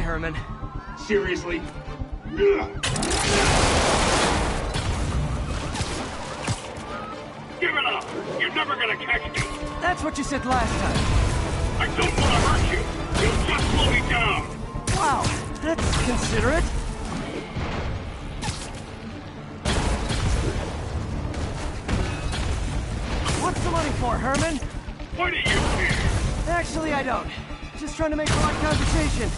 Hi, Herman. Seriously? Give it up! You're never gonna catch me! That's what you said last time. I don't want to hurt you! You'll just slow me down! Wow, that's considerate. What's the money for, Herman? Why do you care? Actually, I don't. Just trying to make polite conversation.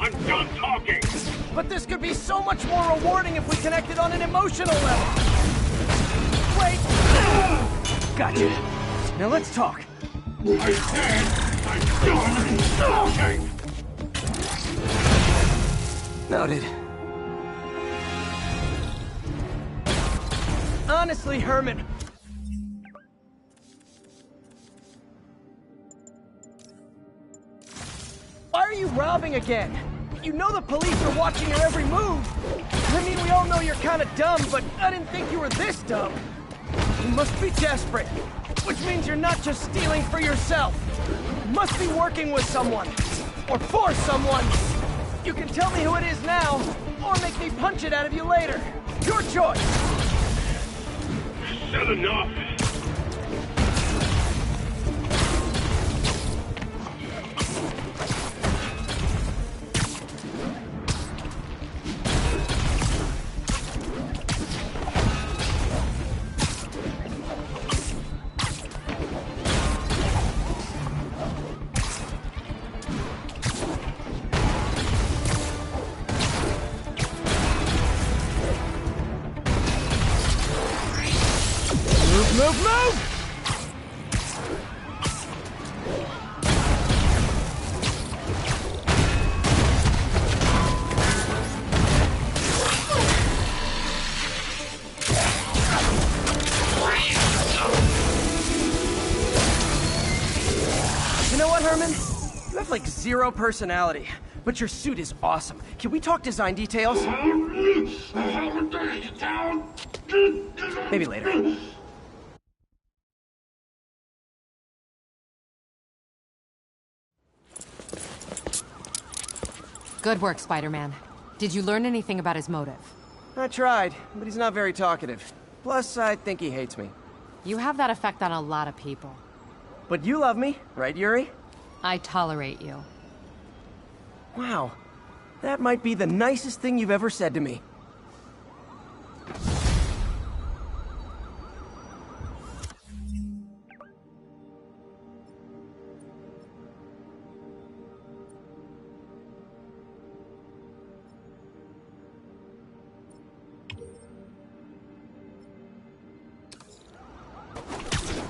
I'm done talking! But this could be so much more rewarding if we connected on an emotional level. Wait! Gotcha. Now let's talk. I said I'm done talking! Noted. Honestly, Herman... Why are you robbing again? You know the police are watching your every move. I mean, we all know you're kind of dumb, but I didn't think you were this dumb. You must be desperate, which means you're not just stealing for yourself. You must be working with someone, or for someone. You can tell me who it is now, or make me punch it out of you later. Your choice. Said enough! Move, move! You know what, Herman? You have like zero personality, but your suit is awesome. Can we talk design details? Maybe later. Good work, Spider-Man. Did you learn anything about his motive? I tried, but he's not very talkative. Plus, I think he hates me. You have that effect on a lot of people. But you love me, right, Yuri? I tolerate you. Wow. That might be the nicest thing you've ever said to me.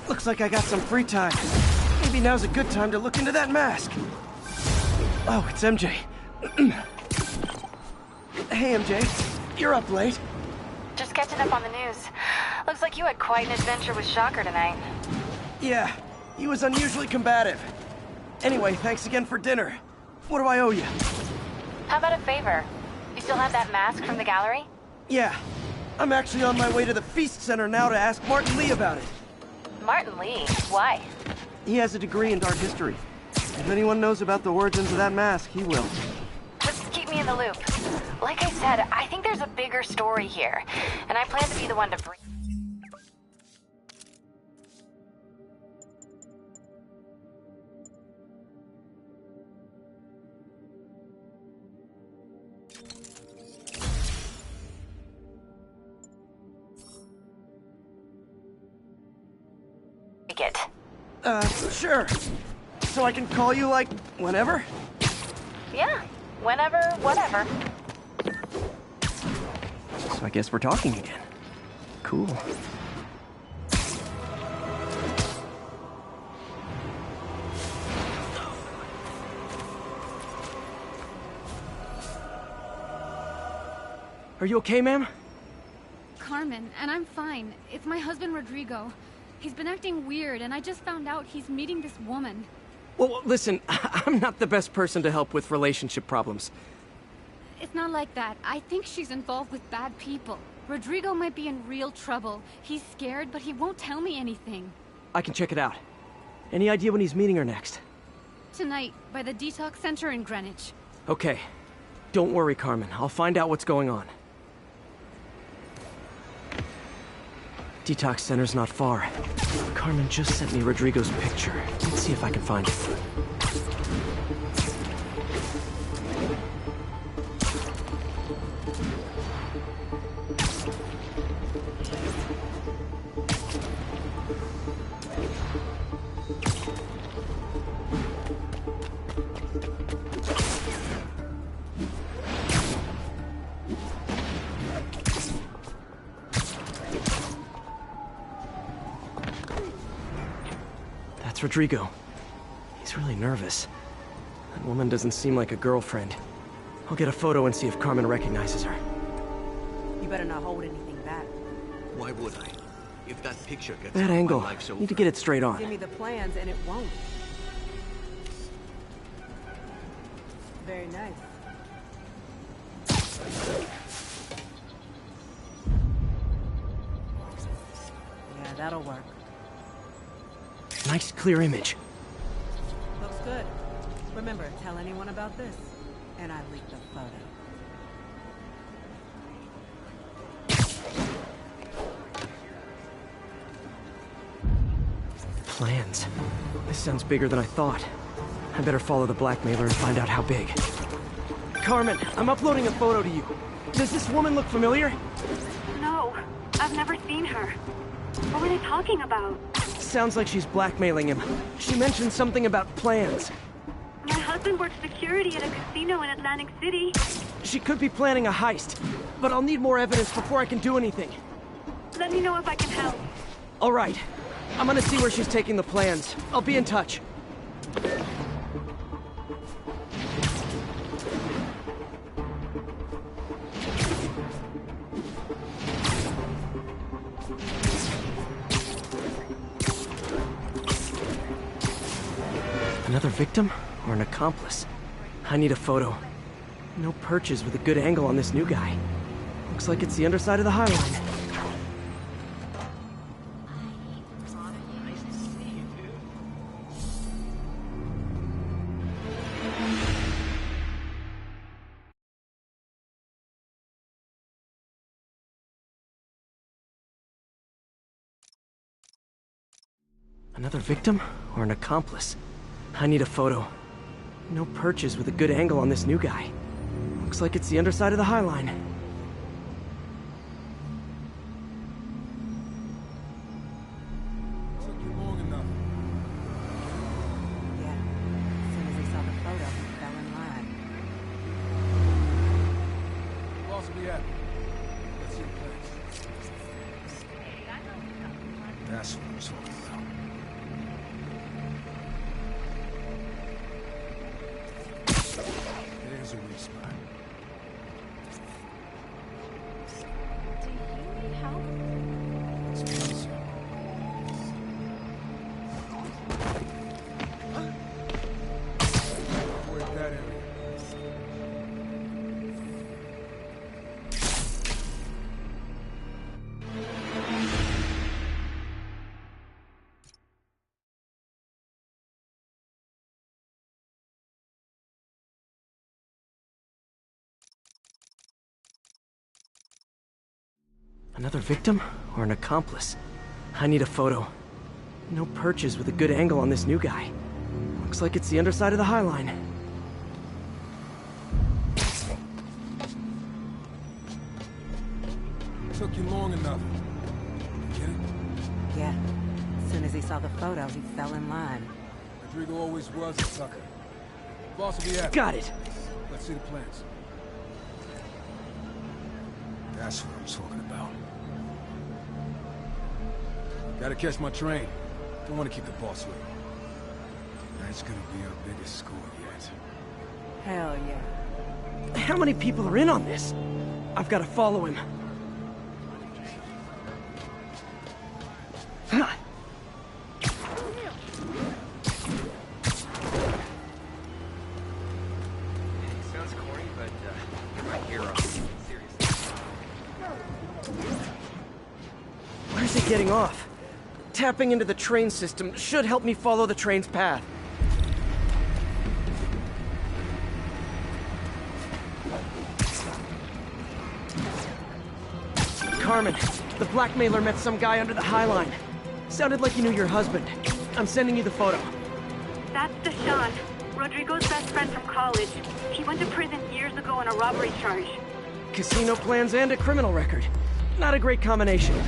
Looks like I got some free time. Maybe now's a good time to look into that mask. Oh, it's MJ. Hey, MJ. You're up late. Just catching up on the news. Looks like you had quite an adventure with Shocker tonight. Yeah, he was unusually combative. Anyway, thanks again for dinner. What do I owe you? How about a favor? You still have that mask from the gallery? Yeah. I'm actually on my way to the Feast Center now to ask Martin Lee about it. Martin Lee? Why? He has a degree in art history. If anyone knows about the origins of that mask, he will. Just keep me in the loop. Like I said, I think there's a bigger story here, and I plan to be the one to bring... it. Sure. So I can call you, like, whenever? Yeah, whenever, whatever. So I guess we're talking again. Cool. Are you okay, ma'am? Carmen, and I'm fine. It's my husband, Rodrigo. He's been acting weird, and I just found out he's meeting this woman. Well, listen, I'm not the best person to help with relationship problems. It's not like that. I think she's involved with bad people. Rodrigo might be in real trouble. He's scared, but he won't tell me anything. I can check it out. Any idea when he's meeting her next? Tonight, by the detox center in Greenwich. Okay. Don't worry, Carmen. I'll find out what's going on. Detox center's not far. Carmen just sent me Rodrigo's picture. Let's see if I can find it. That's Rodrigo. He's really nervous. That woman doesn't seem like a girlfriend. I'll get a photo and see if Carmen recognizes her. You better not hold anything back. Why would I? If that picture gets That out, angle. my life's over. Need to get it straight on. Give me the plans and it won't. Very nice. Yeah, that'll work. Nice clear image. Looks good. Remember, tell anyone about this. And I leaked the photo. Plans. This sounds bigger than I thought. I better follow the blackmailer and find out how big. Carmen, I'm uploading a photo to you. Does this woman look familiar? No, I've never seen her. What were they talking about? Sounds like she's blackmailing him. She mentioned something about plans. My husband works security at a casino in Atlantic City. She could be planning a heist, but I'll need more evidence before I can do anything. Let me know if I can help. All right. I'm gonna see where she's taking the plans. I'll be in touch. Another victim or an accomplice? I need a photo. No perches with a good angle on this new guy. Looks like it's the underside of the High Line. Another victim or an accomplice? I need a photo. No perches with a good angle on this new guy. Looks like it's the underside of the High Line. Took you long enough. Yeah. As soon as he saw the photo, he fell in line. Boss will be happy. Let's see the place. That's what I'm talking about. There's a weak spot. Do you need help? Let's be honest. Work that area. Another victim or an accomplice? I need a photo. No perches with a good angle on this new guy. Looks like it's the underside of the High Line. Took you long enough. Get it? Yeah. As soon as he saw the photo, he fell in line. Rodrigo always was a sucker. Boss will be happy. Got it! Let's see the plans. That's what I'm talking about. Gotta catch my train. Don't want to keep the boss waiting. That's gonna be our biggest score yet. Hell yeah. How many people are in on this? I've got to follow him. Ha! Sounds corny, but you're my hero. Seriously. Where's he getting off? Tapping into the train system should help me follow the train's path. Carmen. The blackmailer met some guy under the High Line. Sounded like he knew your husband. I'm sending you the photo. That's Deshaun, Rodrigo's best friend from college. He went to prison years ago on a robbery charge. Casino plans and a criminal record. Not a great combination.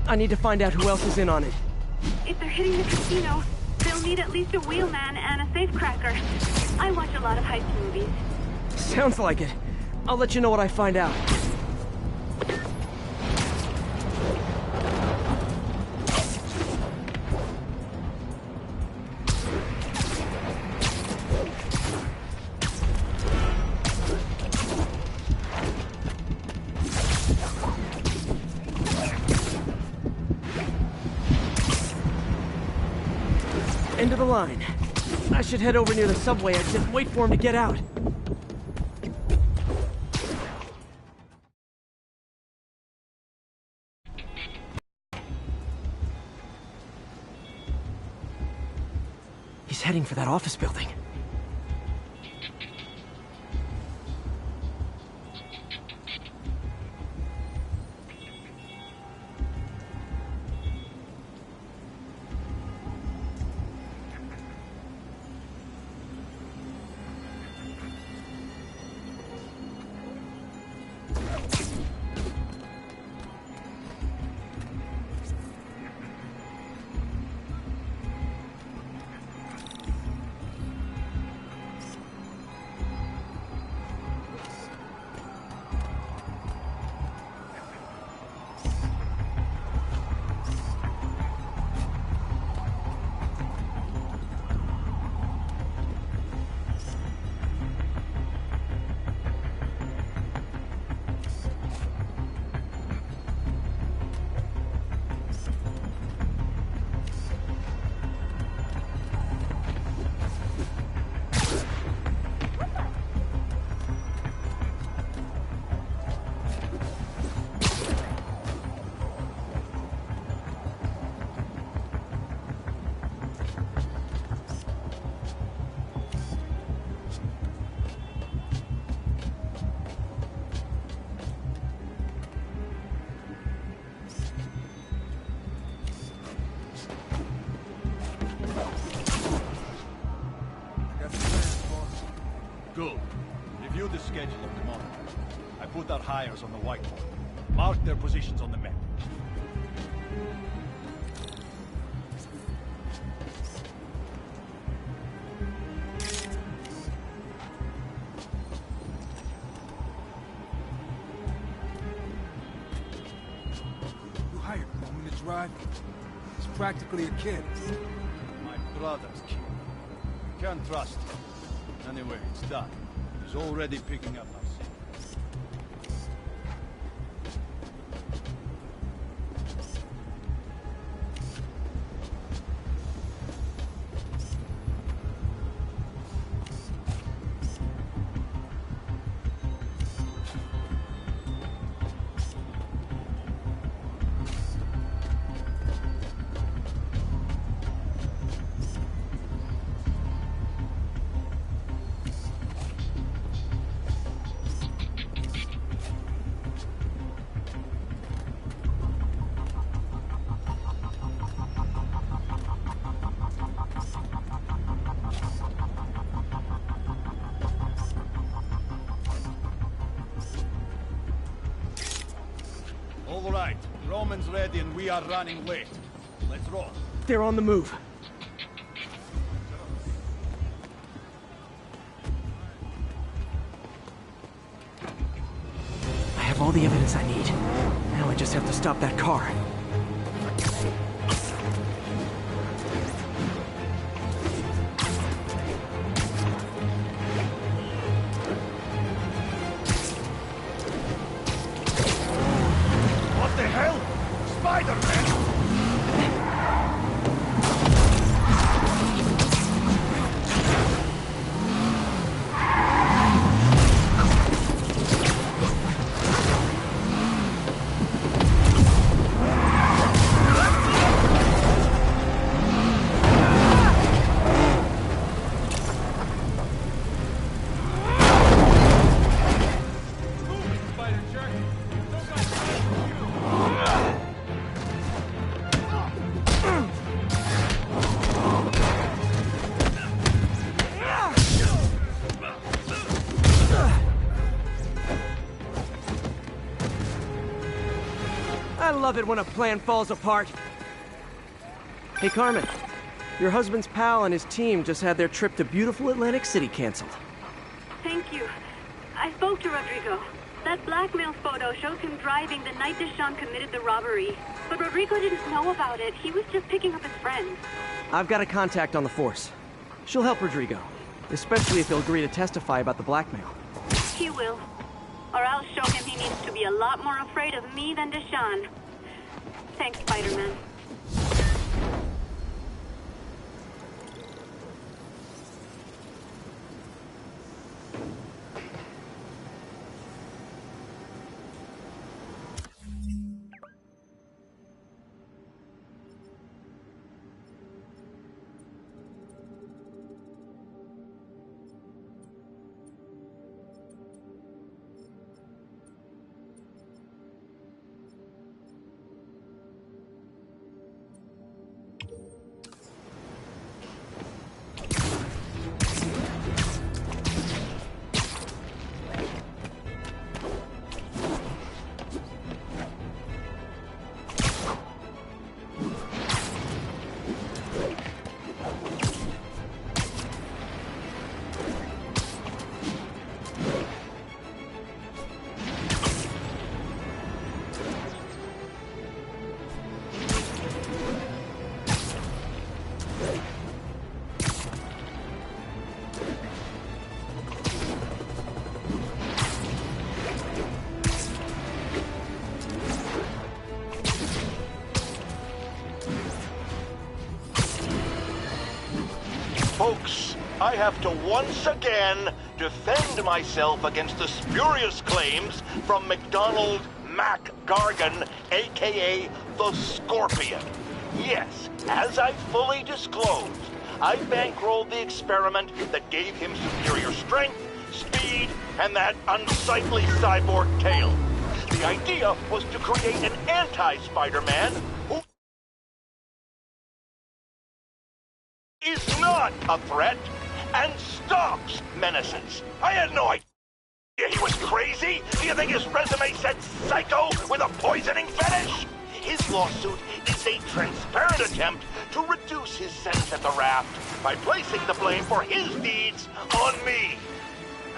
I need to find out who else is in on it. If they're hitting the casino, they'll need at least a wheelman and a safecracker. I watch a lot of heist movies. Sounds like it. I'll let you know what I find out. End of the line. I should head over near the subway exit and wait for him to get out. He's heading for that office building. Good. Review the schedule of tomorrow. I put our hires on the whiteboard. Mark their positions on the map. You hired Roman to drive? He's practically a kid. My brother's kid. Can't trust him. Anyway, it's done. He's already picking up our scent. All right, Roman's ready and we are running late. Let's roll. They're on the move. I have all the evidence I need. Now I just have to stop that car. What the hell? Spiderman! love it when a plan falls apart. Hey, Carmen. Your husband's pal and his team just had their trip to beautiful Atlantic City canceled. Thank you. I spoke to Rodrigo. That blackmail photo shows him driving the night Deshawn committed the robbery. But Rodrigo didn't know about it. He was just picking up his friends. I've got a contact on the force. She'll help Rodrigo, especially if he'll agree to testify about the blackmail. He will. Or I'll show him he needs to be a lot more afraid of me than Deshawn. Thanks, Spiderman. Folks, I have to once again defend myself against the spurious claims from McDonald Mac Gargan, aka the Scorpion. Yes, as I fully disclosed, I bankrolled the experiment that gave him superior strength, speed, and that unsightly cyborg tail. The idea was to create an anti-Spider-Man who is not a threat and stops menaces. I had no idea he was crazy. Do you think his resume said psycho with a poisoning fetish? His lawsuit is a transparent attempt to reduce his sentence at the raft by placing the blame for his deeds on me.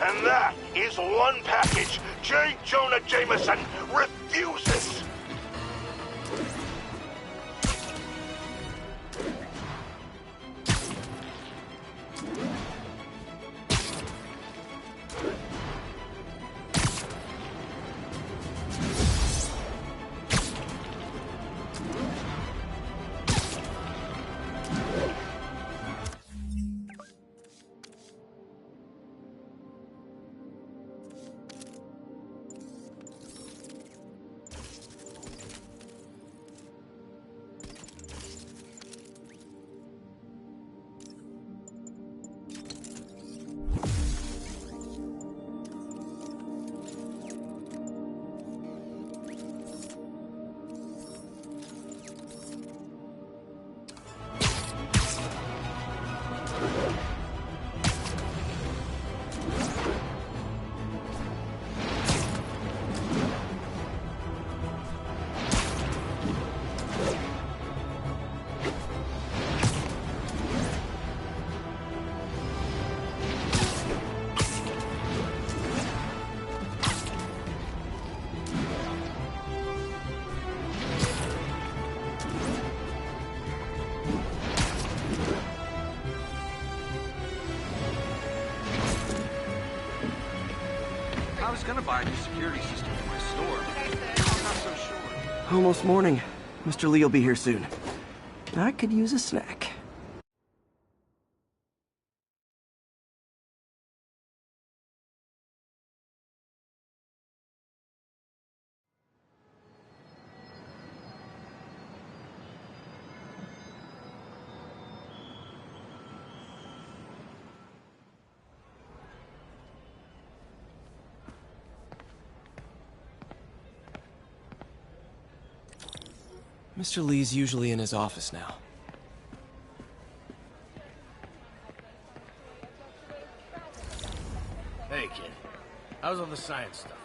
And that is one package J. Jonah Jameson refuses. I was gonna buy a new security system for my store. I'm not so sure. Almost morning. Mr. Lee will be here soon. I could use a snack. Mr. Lee's usually in his office now. Hey, kid. How's all the science stuff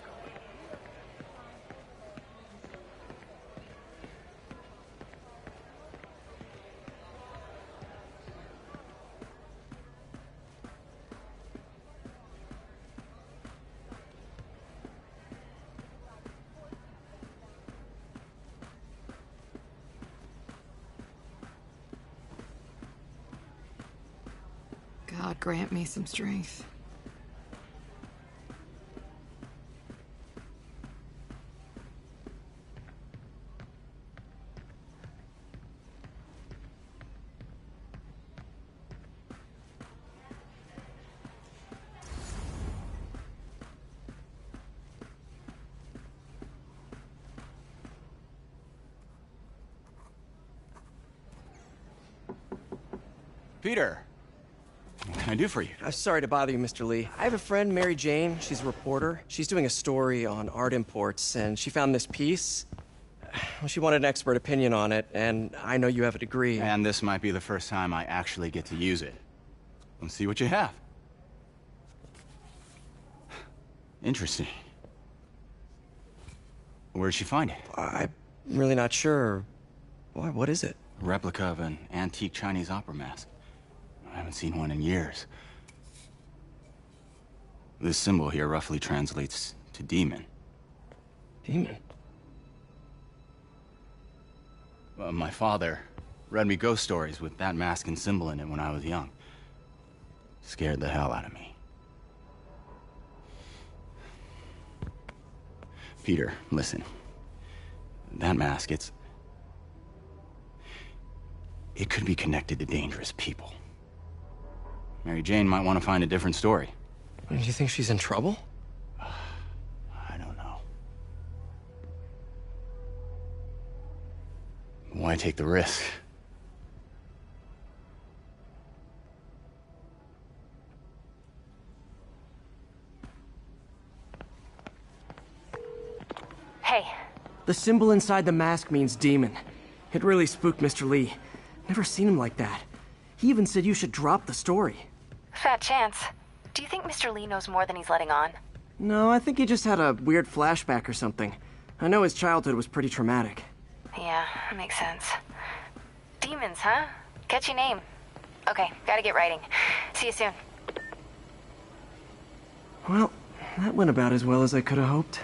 grant me some strength. Peter, what can I do for you? I'm sorry to bother you, Mr. Lee. I have a friend, Mary Jane. She's a reporter. She's doing a story on art imports, and she found this piece. Well, she wanted an expert opinion on it, and I know you have a degree. And this might be the first time I actually get to use it. Let's see what you have. Interesting. Where'd she find it? I'm really not sure. Why, what is it? A replica of an antique Chinese opera mask. I haven't seen one in years. This symbol here roughly translates to demon. Demon? My father read me ghost stories with that mask and symbol in it when I was young. Scared the hell out of me. Peter, listen. That mask, it could be connected to dangerous people. Mary Jane might want to find a different story. Do you think she's in trouble? I don't know. Why take the risk? Hey. The symbol inside the mask means demon. It really spooked Mr. Lee. Never seen him like that. He even said you should drop the story. Fat chance. Do you think Mr. Lee knows more than he's letting on? No, I think he just had a weird flashback or something. I know his childhood was pretty traumatic. Yeah, makes sense. Demons, huh? Catchy name. Okay, gotta get writing. See you soon. Well, that went about as well as I could have hoped.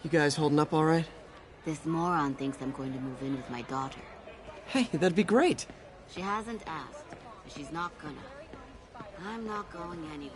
You guys holding up all right? This moron thinks I'm going to move in with my daughter. Hey, that'd be great. She hasn't asked, but she's not gonna. I'm not going anywhere.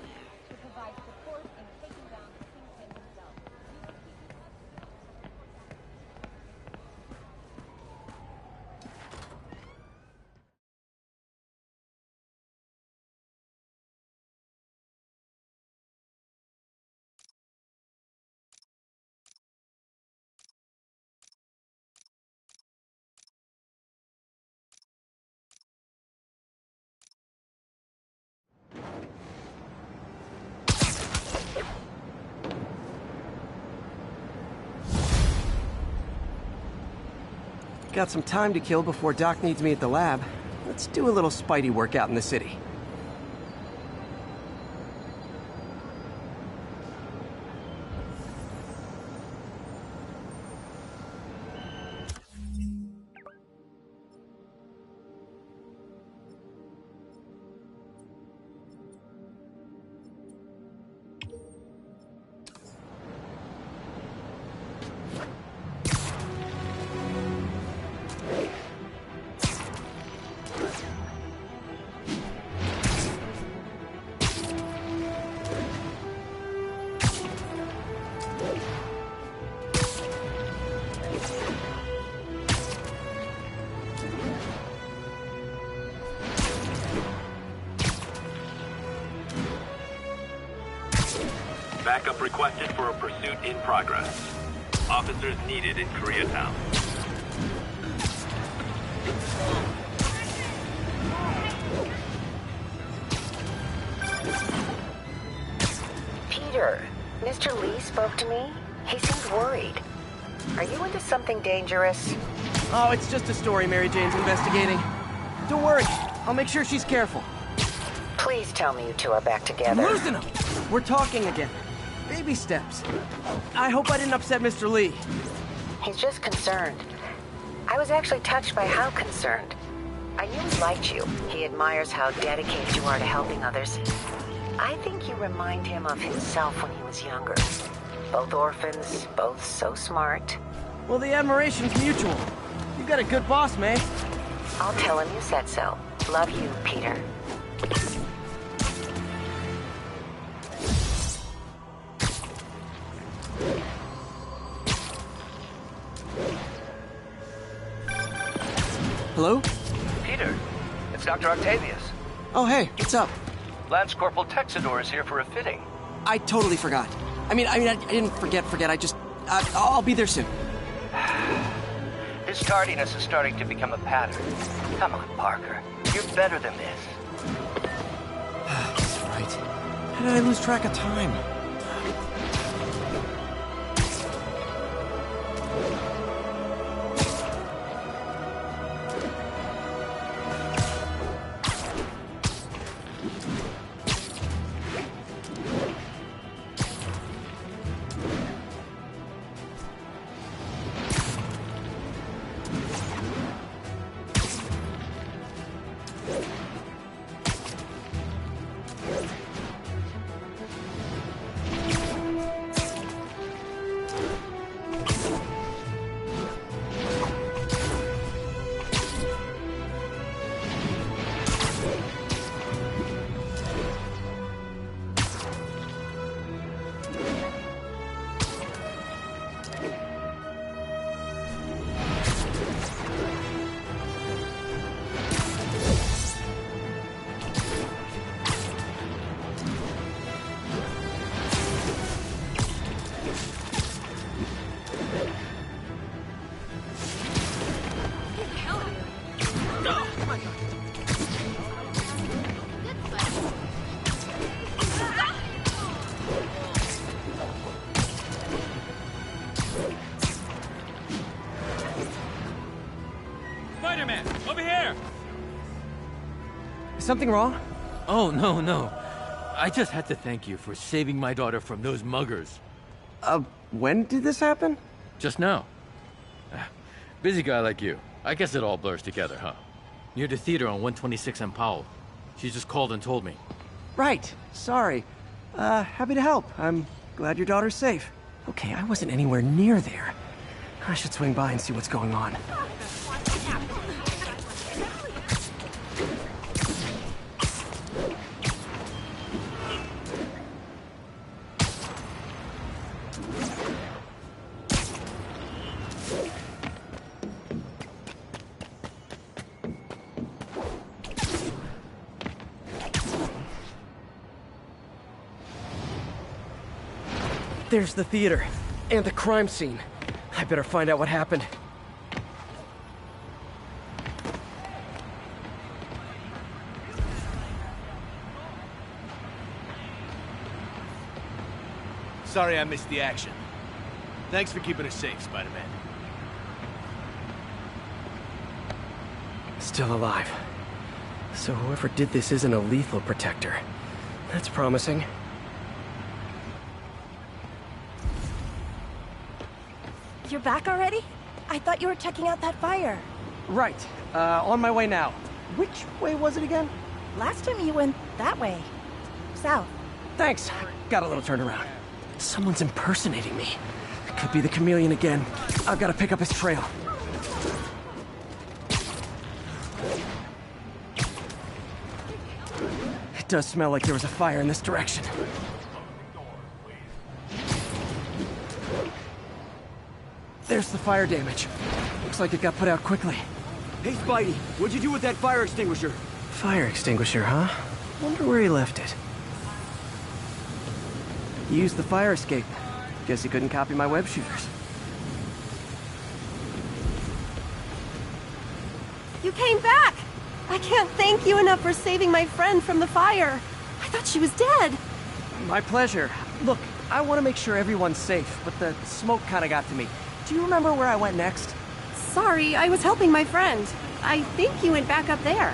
Got some time to kill before Doc needs me at the lab. Let's do a little Spidey workout in the city. Backup requested for a pursuit in progress. Officers needed in Koreatown. Peter, Mr. Lee spoke to me. He seems worried. Are you into something dangerous? Oh, it's just a story Mary Jane's investigating. Don't worry, I'll make sure she's careful. Please tell me you two are back together. I'm losing him! We're talking again. Baby steps. I hope I didn't upset Mr. Lee. He's just concerned. I was actually touched by how concerned. I knew he liked you. He admires how dedicated you are to helping others. I think you remind him of himself when he was younger. Both orphans, both so smart. Well, the admiration's mutual. You got a good boss, May. I'll tell him you said so. Love you, Peter. Hello? Peter, it's Dr. Octavius. Oh, hey, what's up? Lance Corporal Texador is here for a fitting. I totally forgot. I didn't forget. I'll be there soon. His tardiness is starting to become a pattern. Come on, Parker. You're better than this. That's right. How did I lose track of time? Spiderman, over here! Is something wrong? Oh, no. I just had to thank you for saving my daughter from those muggers. When did this happen? Just now. Busy guy like you. I guess it all blurs together, huh? Near the theater on 126 and Powell. She just called and told me. Right. Sorry. Happy to help. I'm glad your daughter's safe. Okay, I wasn't anywhere near there. I should swing by and see what's going on. There's the theater, and the crime scene. I better find out what happened. Sorry I missed the action. Thanks for keeping us safe, Spider-Man. Still alive. So whoever did this isn't a lethal protector. That's promising. You're back already? I thought you were checking out that fire. Right. On my way now. Which way was it again? Last time you went that way. South. Thanks. Got a little turnaround. Someone's impersonating me. It could be the chameleon again. I've got to pick up his trail. It does smell like there was a fire in this direction. There's the fire damage. Looks like it got put out quickly. Hey, Spidey, what'd you do with that fire extinguisher? Fire extinguisher, huh? Wonder where he left it. He used the fire escape. Guess he couldn't copy my web shooters. You came back! I can't thank you enough for saving my friend from the fire. I thought she was dead. My pleasure. Look, I want to make sure everyone's safe, but the smoke kind of got to me. Do you remember where I went next? Sorry, I was helping my friend. I think you went back up there.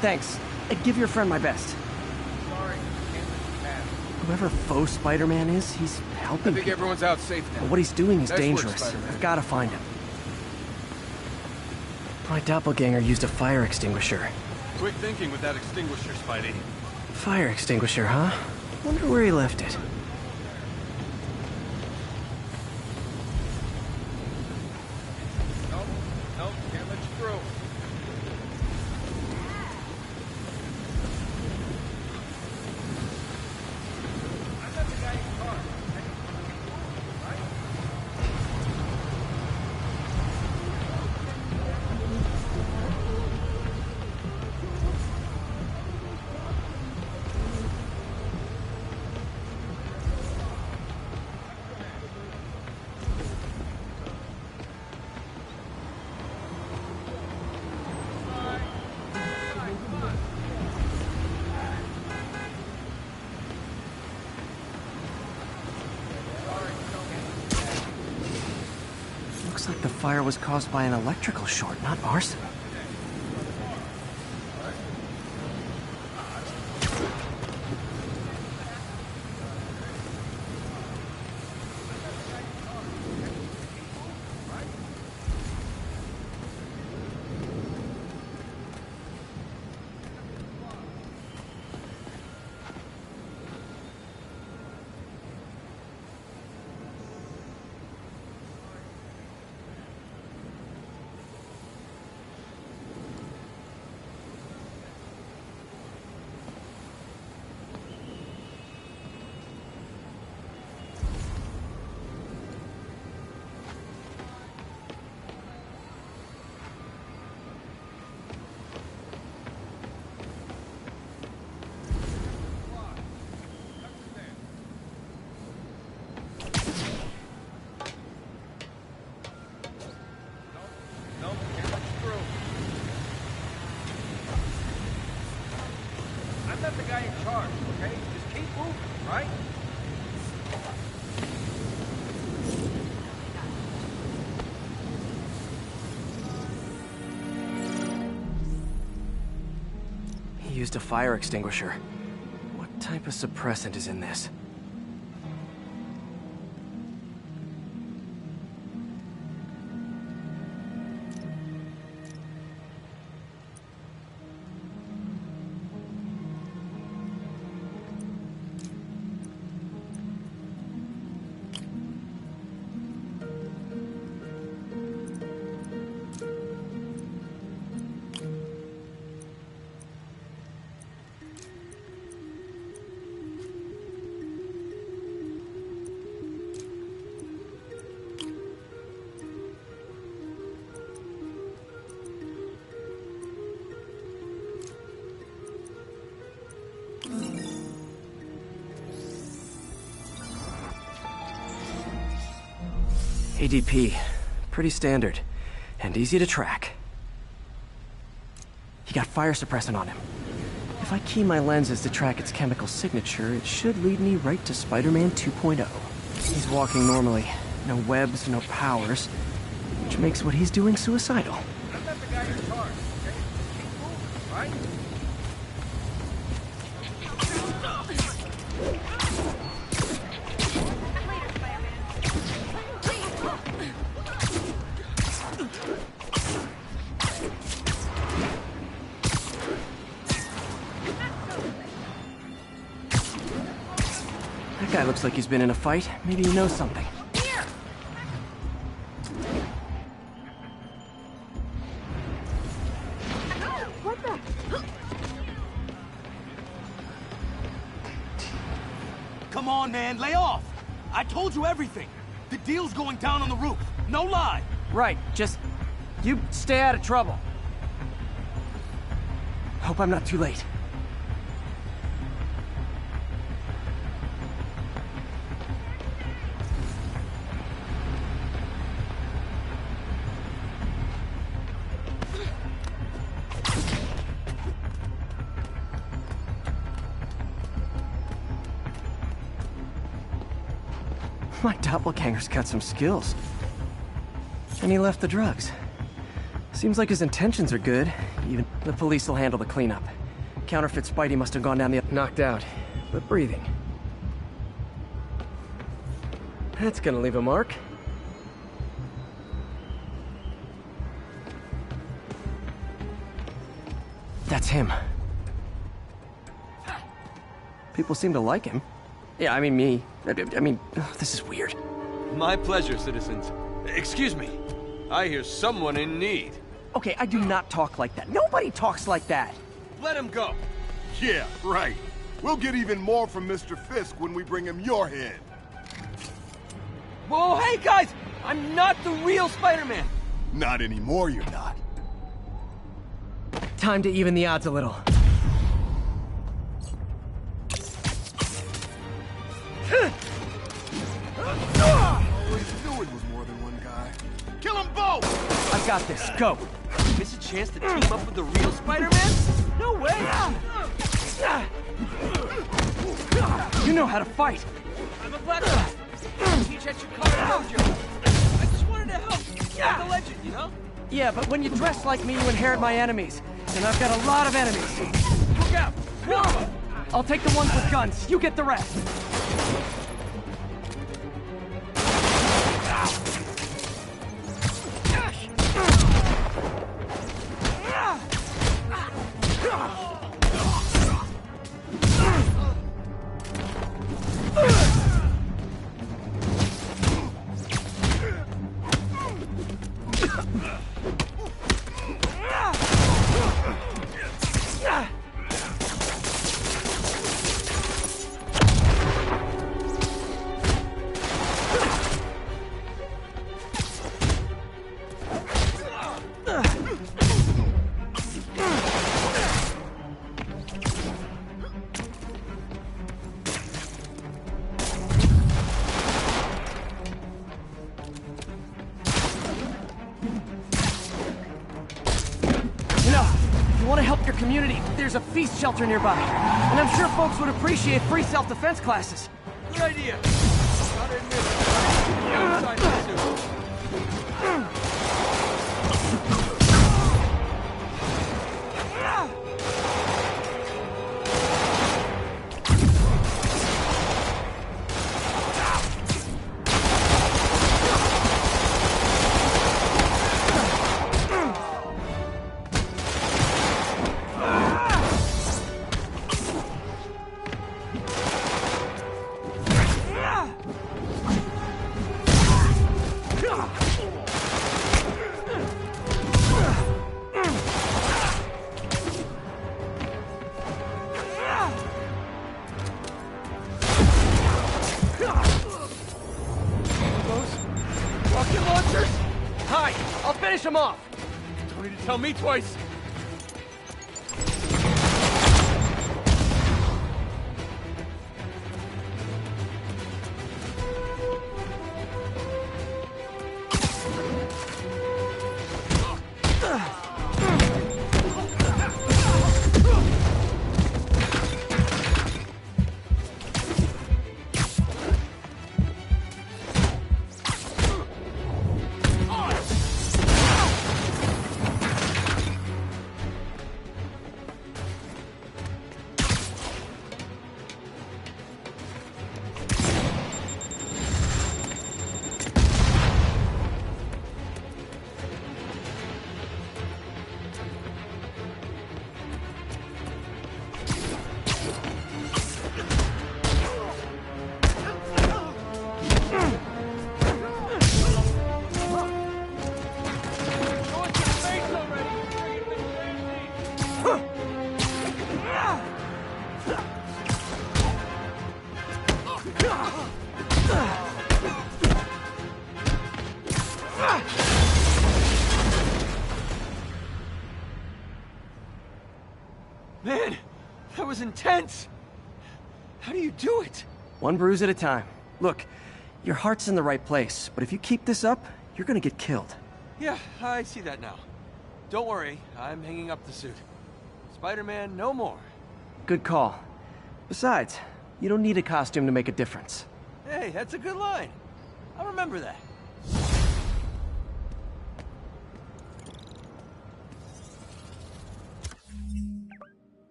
Thanks. Give your friend my best. Whoever faux Spider-Man is, he's helping I think people. everyone's out safe now. But what he's doing is Nice work, dangerous. Spider-Man. I've got to find him. My doppelganger used a fire extinguisher. Quick thinking with that extinguisher, Spidey. Fire extinguisher, huh? Wonder where he left it. Nope, can't let you through. Looks like the fire was caused by an electrical short, not arson. Let the guy in charge, okay? Just keep moving, right? He used a fire extinguisher. What type of suppressant is in this? ADP. Pretty standard. And easy to track. He got fire suppressant on him. If I key my lenses to track its chemical signature, it should lead me right to Spider-Man 2.0. He's walking normally. No webs, no powers. Which makes what he's doing suicidal. Let the guy in charge, okay? Keep moving, right? That guy looks like he's been in a fight. Maybe he knows something. What the? Come on, man, lay off! I told you everything. The deal's going down on the roof. No lie. Right, just... you stay out of trouble. Hope I'm not too late. My doppelganger's got some skills. And he left the drugs. Seems like his intentions are good. Even the police will handle the cleanup. Counterfeit Spidey must have gone down the... knocked out, but breathing. That's gonna leave a mark. That's him. People seem to like him. Yeah, I mean me. I mean, this is weird. My pleasure, citizens. Excuse me. I hear someone in need. Okay, I do not talk like that. Nobody talks like that. Let him go. Yeah, right. We'll get even more from Mr. Fisk when we bring him your head. Whoa, hey guys! I'm not the real Spider-Man! Not anymore, you're not. Time to even the odds a little. Always knew it was more than one guy. Kill them both! I got this. Go. Miss a chance to team up with the real Spider-Man? No way! You know how to fight. I'm a black guy. Teach at your car dojo. I just wanted to help. Like the legend, you know? Yeah, but when you dress like me, you inherit my enemies. And I've got a lot of enemies. Look out! I'll take the ones with guns. You get the rest. Community, there's a feast shelter nearby, and I'm sure folks would appreciate free self-defense classes. Good idea. Gotta admit, I'm outside of the suit. Finish him off! Don't need to tell me twice! Man, that was intense! How do you do it? One bruise at a time. Look, your heart's in the right place, but if you keep this up, you're gonna get killed. Yeah, I see that now. Don't worry, I'm hanging up the suit. Spider-Man, no more. Good call. Besides, you don't need a costume to make a difference. Hey, that's a good line. I'll remember that.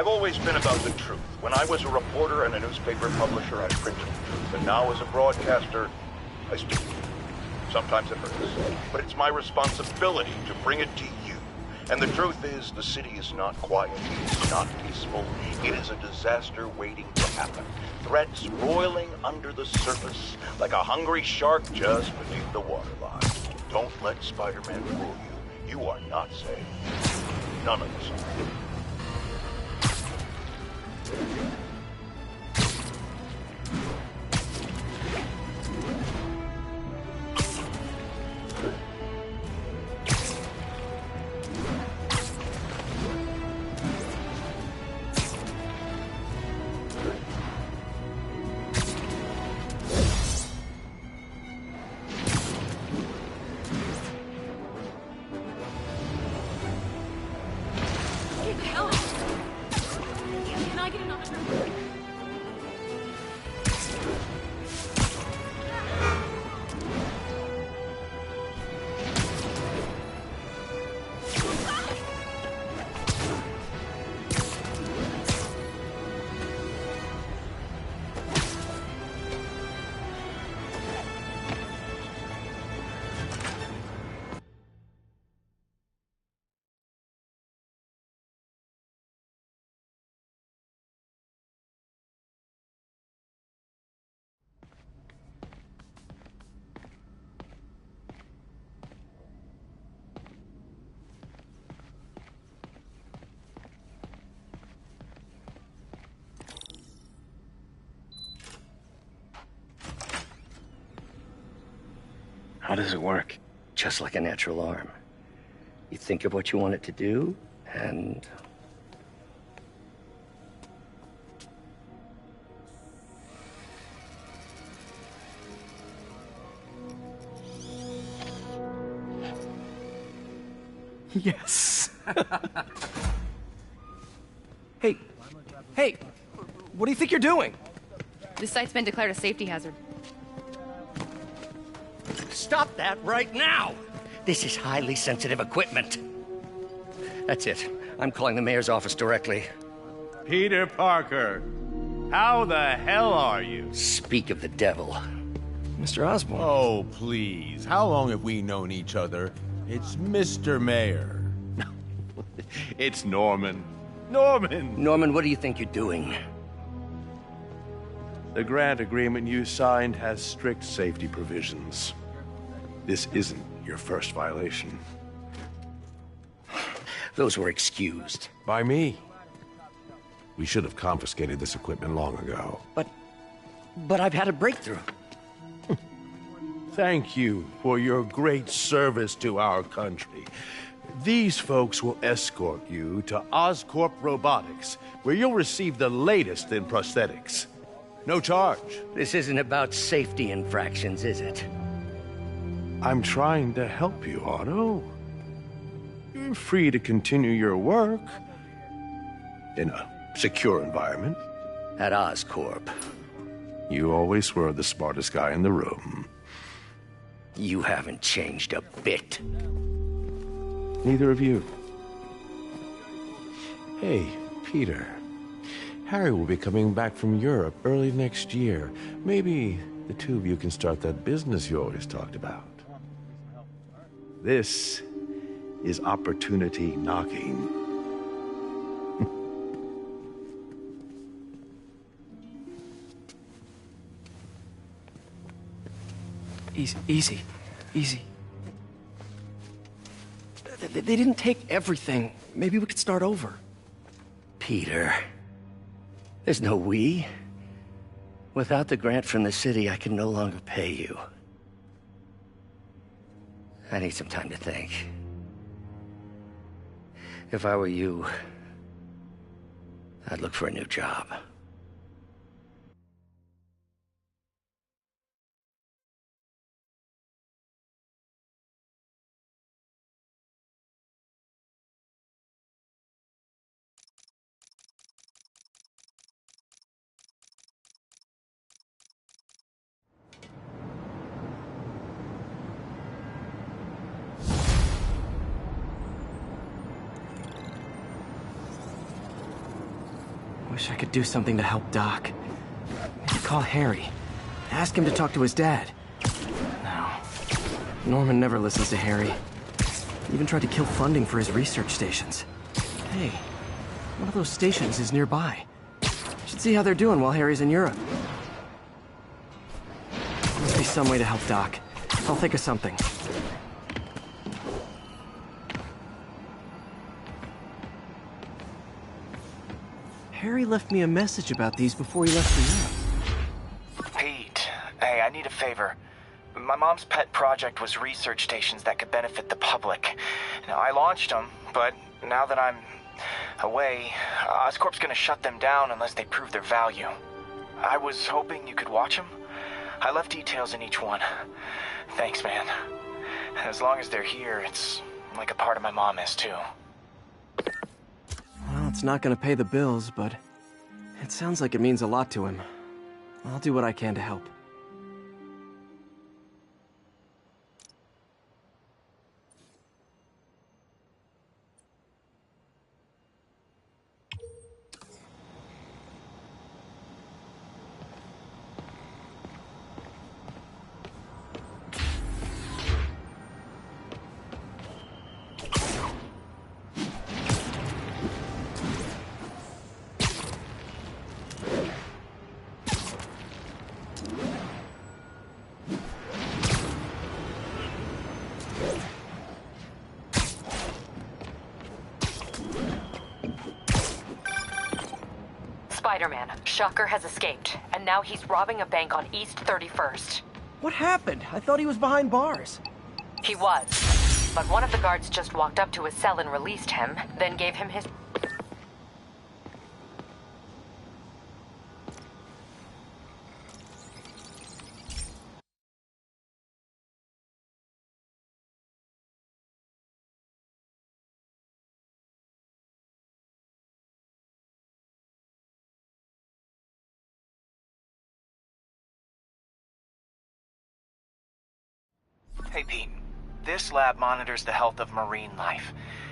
I've always been about the truth. When I was a reporter and a newspaper publisher, I printed the truth. And now as a broadcaster, I speak the truth. Sometimes it hurts, but it's my responsibility to bring it to you. And the truth is, the city is not quiet. It's not peaceful. It is a disaster waiting to happen. Threats roiling under the surface, like a hungry shark just beneath the waterline. Don't let Spider-Man fool you. You are not safe. None of us are. How does it work? Just like a natural arm. You think of what you want it to do, and... Yes. Hey, what do you think you're doing? This site's been declared a safety hazard. Stop that right now! This is highly sensitive equipment. That's it. I'm calling the mayor's office directly. Peter Parker, how the hell are you? Speak of the devil. Mr. Osborn. Oh, please. How long have we known each other? It's Mr. Mayor. It's Norman. Norman, what do you think you're doing? The grant agreement you signed has strict safety provisions. This isn't your first violation. Those were excused. By me. We should have confiscated this equipment long ago. But I've had a breakthrough. Thank you for your great service to our country. These folks will escort you to Oscorp Robotics, where you'll receive the latest in prosthetics. No charge. This isn't about safety infractions, is it? I'm trying to help you, Otto. You're free to continue your work in a secure environment. At Oscorp. You always were the smartest guy in the room. You haven't changed a bit. Neither of you. Hey, Peter. Harry will be coming back from Europe early next year. Maybe the two of you can start that business you always talked about. This is opportunity knocking. Easy. They didn't take everything. Maybe we could start over. Peter, there's no we. Without the grant from the city, I can no longer pay you. I need some time to think. If I were you, I'd look for a new job. Wish I could do something to help Doc. Maybe call Harry. Ask him to talk to his dad. No. Norman never listens to Harry. He even tried to kill funding for his research stations. Hey, one of those stations is nearby. Should see how they're doing while Harry's in Europe. Must be some way to help Doc. I'll think of something. Harry left me a message about these before he left for Europe. Pete, hey, I need a favor. My mom's pet project was research stations that could benefit the public. Now, I launched them, but now that I'm away, Oscorp's gonna shut them down unless they prove their value. I was hoping you could watch them. I left details in each one. Thanks, man. As long as they're here, it's like a part of my mom is, too. Well, it's not gonna pay the bills, but it sounds like it means a lot to him. I'll do what I can to help. Spiderman, Shocker has escaped, and now he's robbing a bank on East 31st. What happened? I thought he was behind bars. He was, but one of the guards just walked up to his cell and released him, then gave him his... Hey, Pete. This lab monitors the health of marine life,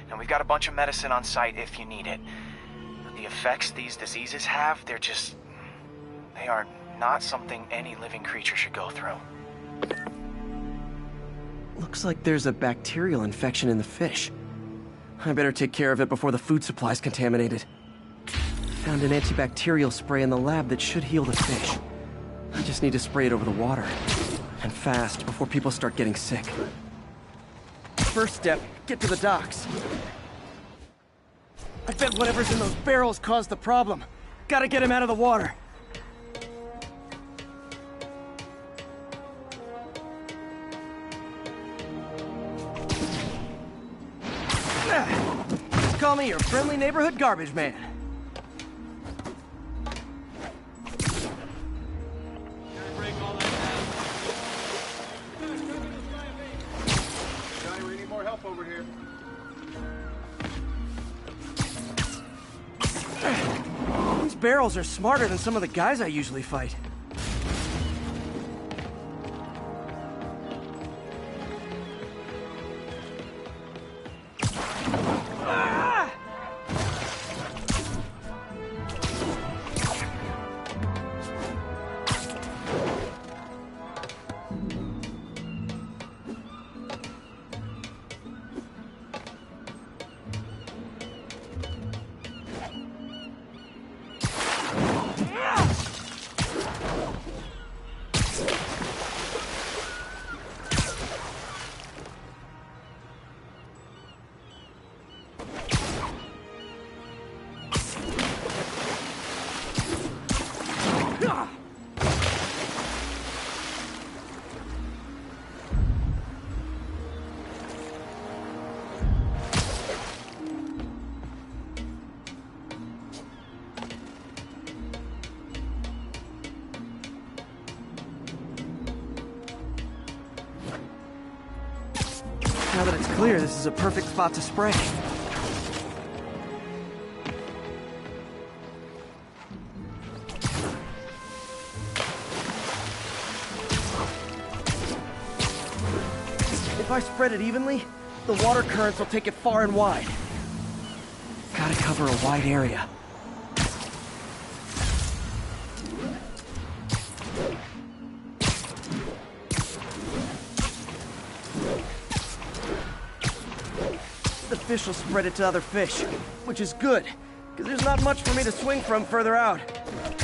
and we've got a bunch of medicine on site if you need it. But the effects these diseases have, they are not something any living creature should go through. Looks like there's a bacterial infection in the fish. I better take care of it before the food supply's contaminated. Found an antibacterial spray in the lab that should heal the fish. I just need to spray it over the water. And fast, before people start getting sick. First step, get to the docks. I bet whatever's in those barrels caused the problem. Gotta get him out of the water. Call me your friendly neighborhood garbage man. Over here. These barrels are smarter than some of the guys I usually fight. Now that it's clear, this is a perfect spot to spray. If I spread it evenly, the water currents will take it far and wide. Gotta cover a wide area. fish will spread it to other fish, which is good, because there's not much for me to swing from further out.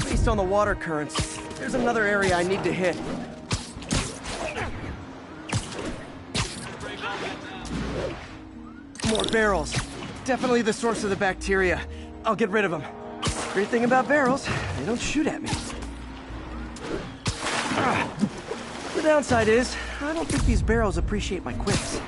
Based on the water currents, there's another area I need to hit. More barrels. Definitely the source of the bacteria. I'll get rid of them. Great thing about barrels, they don't shoot at me. The downside is, I don't think these barrels appreciate my quips.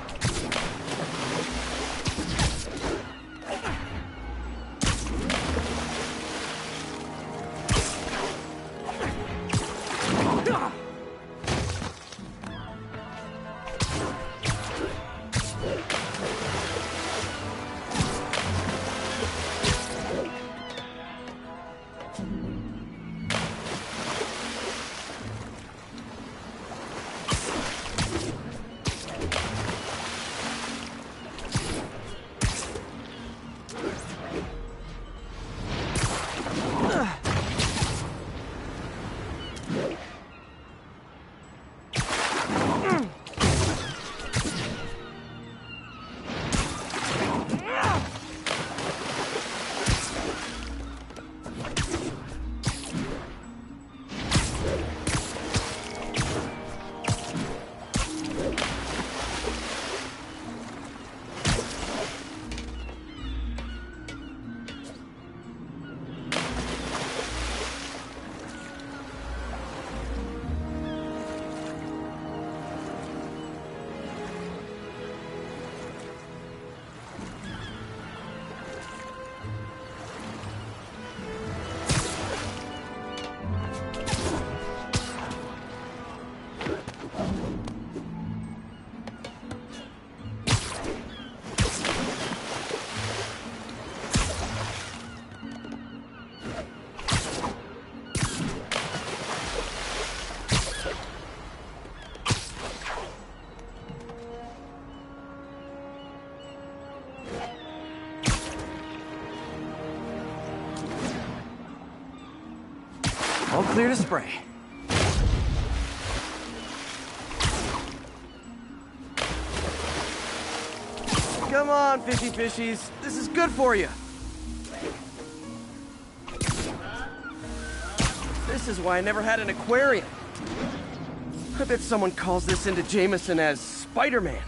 All clear to spray. Come on, fishy fishies. This is good for you. This is why I never had an aquarium. I bet someone calls this into Jameson as Spiderman,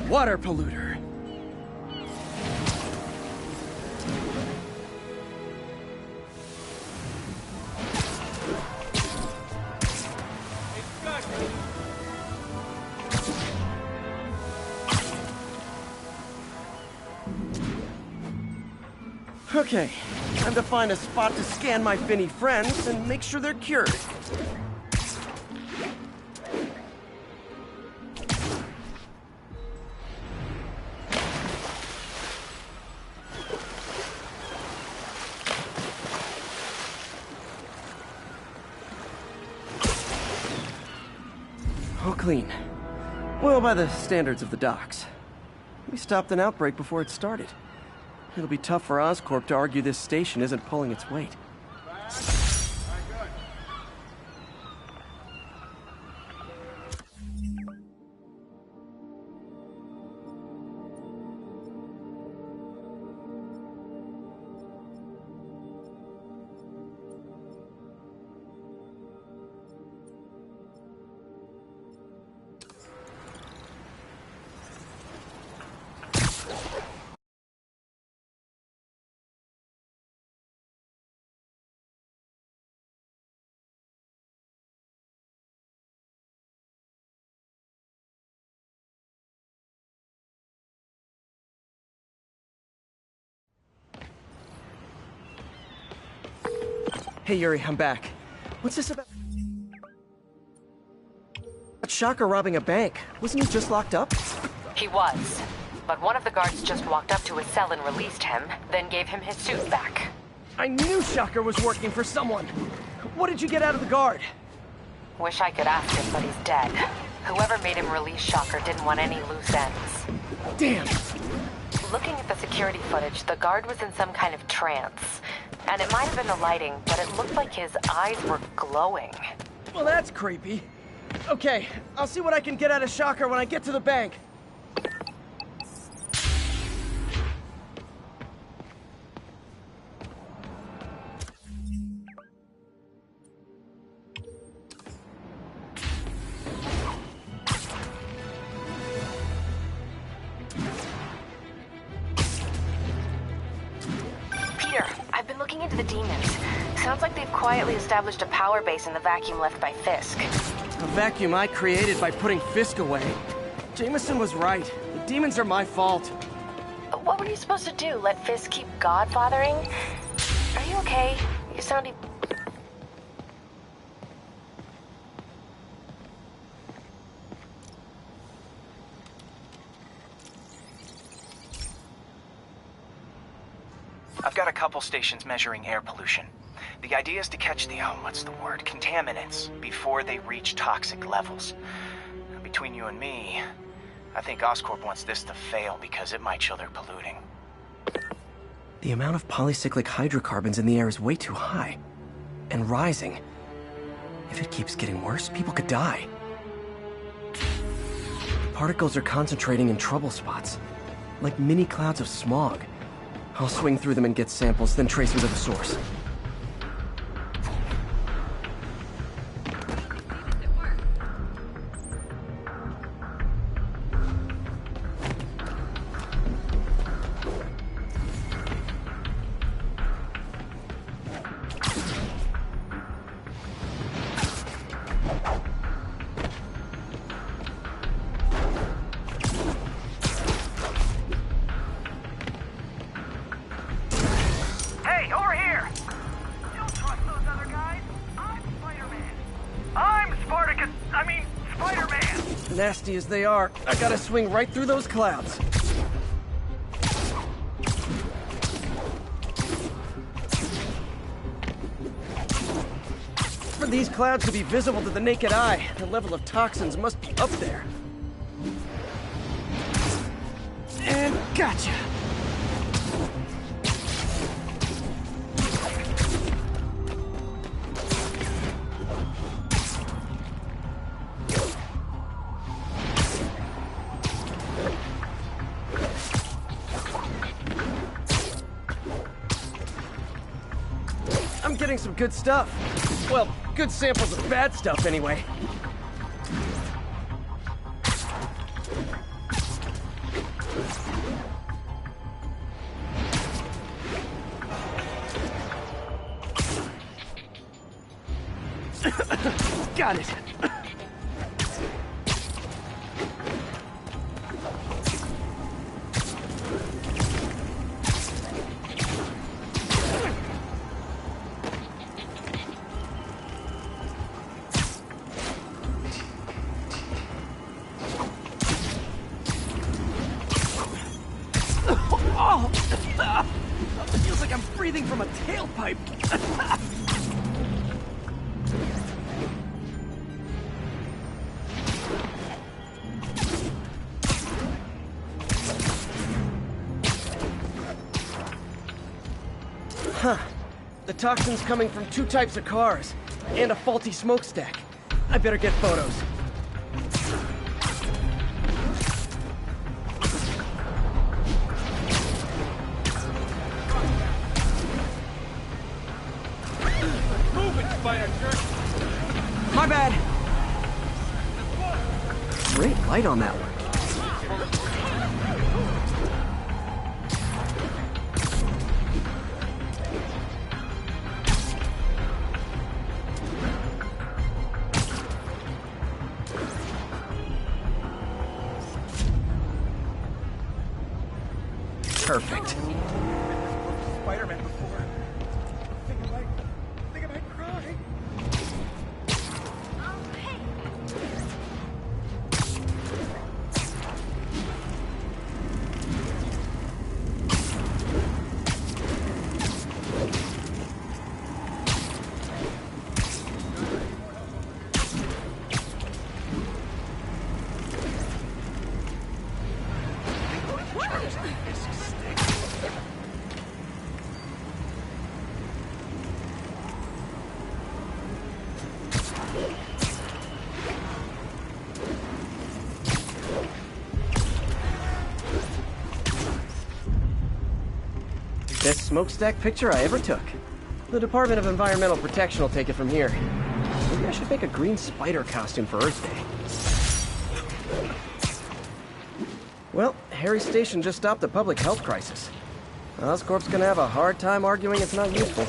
water polluter. Okay, time to find a spot to scan my finny friends and make sure they're cured. All clean. Well, by the standards of the docks. We stopped an outbreak before it started. It'll be tough for Oscorp to argue this station isn't pulling its weight. Hey, Yuri, I'm back. What's this about? Shocker robbing a bank. Wasn't he just locked up? He was. But one of the guards just walked up to his cell and released him, then gave him his suit back. I knew Shocker was working for someone. What did you get out of the guard? Wish I could ask him, but he's dead. Whoever made him release Shocker didn't want any loose ends. Damn! Looking at the security footage, the guard was in some kind of trance. And it might have been the lighting, but it looked like his eyes were glowing. Well, that's creepy. Okay, I'll see what I can get out of Shocker when I get to the bank. to the demons. Sounds like they've quietly established a power base in the vacuum left by Fisk. A vacuum I created by putting Fisk away. Jameson was right. The demons are my fault. What were you supposed to do? Let Fisk keep godfathering? Are you okay? You sound... I've got a couple stations measuring air pollution. The idea is to catch the, contaminants before they reach toxic levels. Between you and me, I think Oscorp wants this to fail because it might show they're polluting. The amount of polycyclic hydrocarbons in the air is way too high. And rising. If it keeps getting worse, people could die. Particles are concentrating in trouble spots, like mini clouds of smog. I'll swing through them and get samples, then trace them to the source. Hey, over here! Don't trust those other guys. I'm Spiderman. I'm Spartacus. I mean, Spiderman. Nasty as they are, I gotta swing right through those clouds. For these clouds to be visible to the naked eye, the level of toxins must be up there. And gotcha! I'm getting some good stuff. Well, good samples of bad stuff, anyway. Got it. Oh! It feels like I'm breathing from a tailpipe. Huh. The toxin's coming from two types of cars, and a faulty smokestack. I better get photos. Move it, Spider Jerk. My bad. Great light on that one. Perfect. Spider-Man before. I think I might cry. Best smokestack picture I ever took. The Department of Environmental Protection will take it from here. Maybe I should make a green spider costume for Earth Day. Well, Harry's station just stopped a public health crisis. Oscorp's gonna have a hard time arguing it's not useful.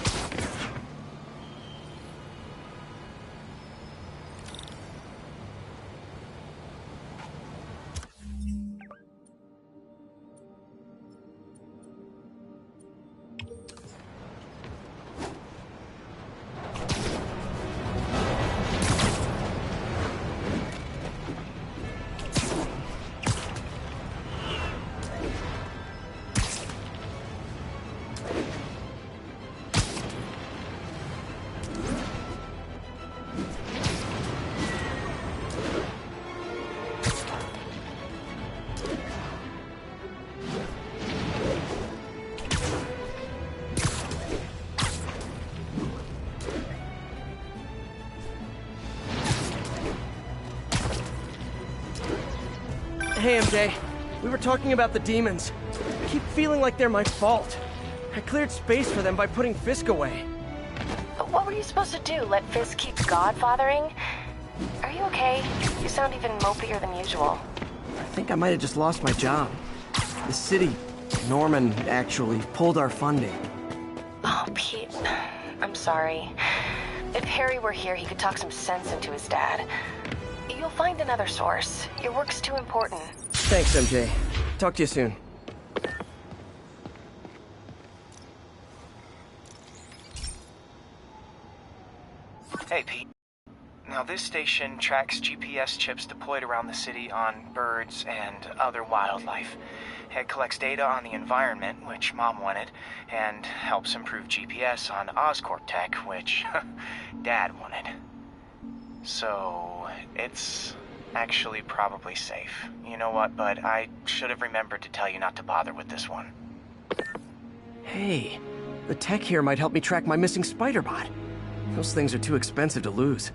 Hey, MJ. We were talking about the demons. I keep feeling like they're my fault. I cleared space for them by putting Fisk away. But what were you supposed to do? Let Fisk keep godfathering? Are you okay? You sound even mopier than usual. I think I might have just lost my job. The city, Norman, actually, pulled our funding. Oh, Pete. I'm sorry. If Harry were here, he could talk some sense into his dad. You'll find another source. Your work's too important. Thanks, MJ. Talk to you soon. Hey, Pete. Now, this station tracks GPS chips deployed around the city on birds and other wildlife. It collects data on the environment, which Mom wanted, and helps improve GPS on Oscorp tech, which Dad wanted. So, it's actually probably safe. You know what, bud? I should have remembered to tell you not to bother with this one. Hey, the tech here might help me track my missing Spiderbot. Those things are too expensive to lose.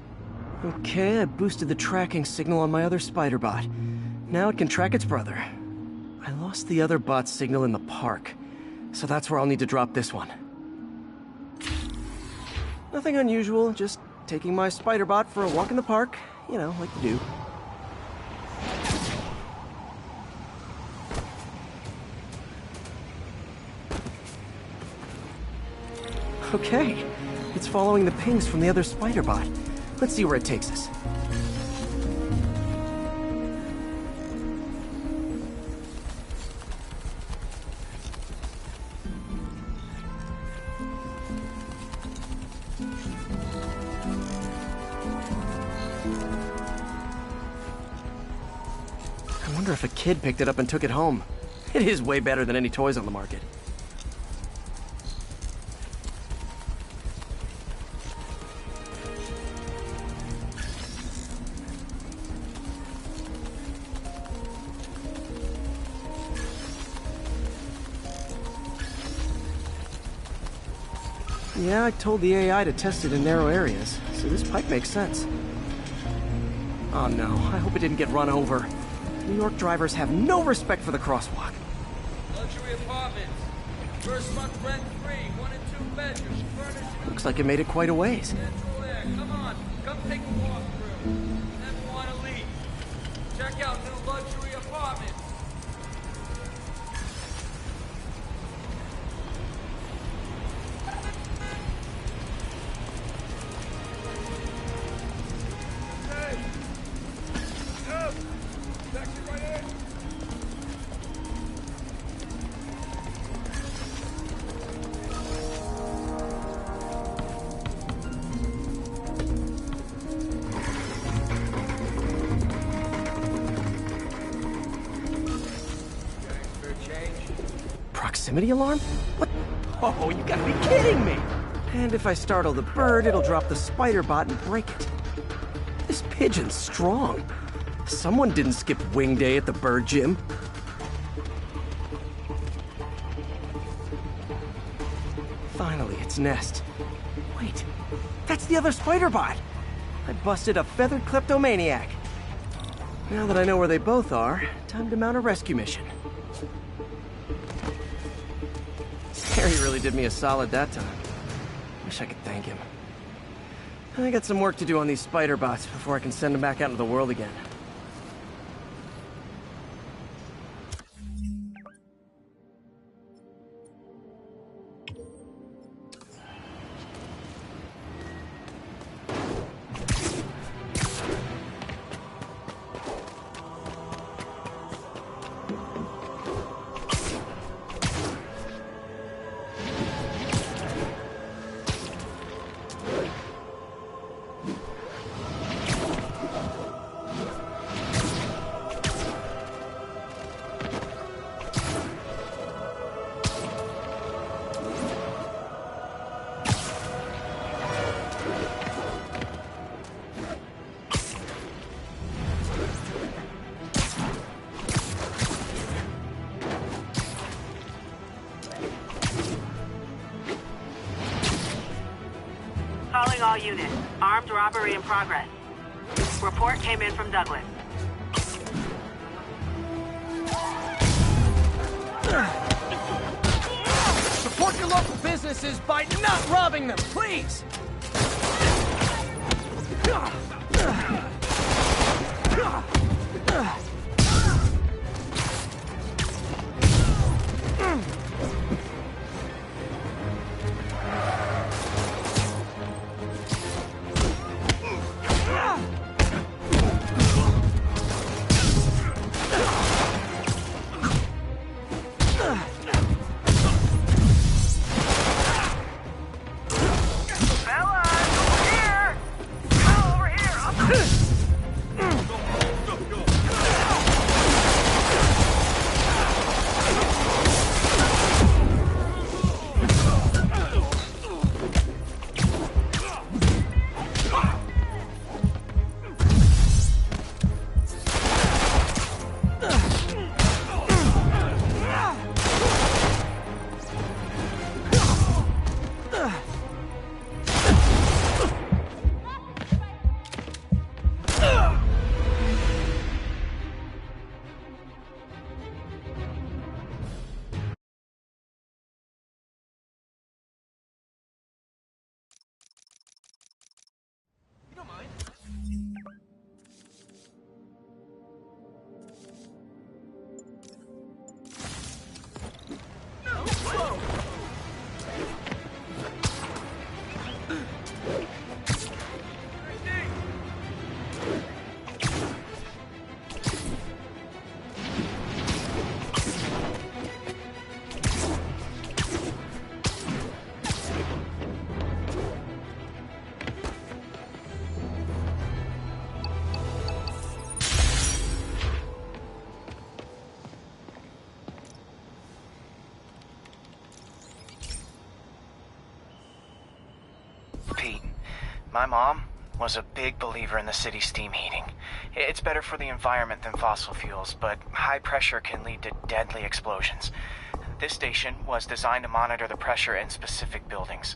Okay, I boosted the tracking signal on my other Spiderbot. Now it can track its brother. I lost the other bot's signal in the park, so that's where I'll need to drop this one. Nothing unusual, just taking my Spiderbot for a walk in the park, you know, like you do. Okay, it's following the pings from the other Spiderbot. Let's see where it takes us. I wonder if a kid picked it up and took it home. It is way better than any toys on the market. Yeah, I told the AI to test it in narrow areas, so this pipe makes sense. Oh no, I hope it didn't get run over. New York drivers have no respect for the crosswalk. Luxury apartments. First month rent free, 1 and 2 bedrooms, furnished. Looks like it made it quite a ways. Central air. Come on, come take a walk through. Never want to leave. Check out new luxury apartments. Proximity alarm? What? Oh, you gotta be kidding me! And if I startle the bird, it'll drop the Spiderbot and break it. This pigeon's strong. Someone didn't skip wing day at the bird gym. Finally, its nest. Wait, that's the other Spiderbot! I busted a feathered kleptomaniac. Now that I know where they both are, time to mount a rescue mission. Harry really did me a solid that time. Wish I could thank him. I got some work to do on these Spiderbots before I can send them back out into the world again. Calling all units. Armed robbery in progress. Report came in from Douglas. Support your local businesses by not robbing them, please! Pete, my mom was a big believer in the city's steam heating. It's better for the environment than fossil fuels, but high pressure can lead to deadly explosions. This station was designed to monitor the pressure in specific buildings.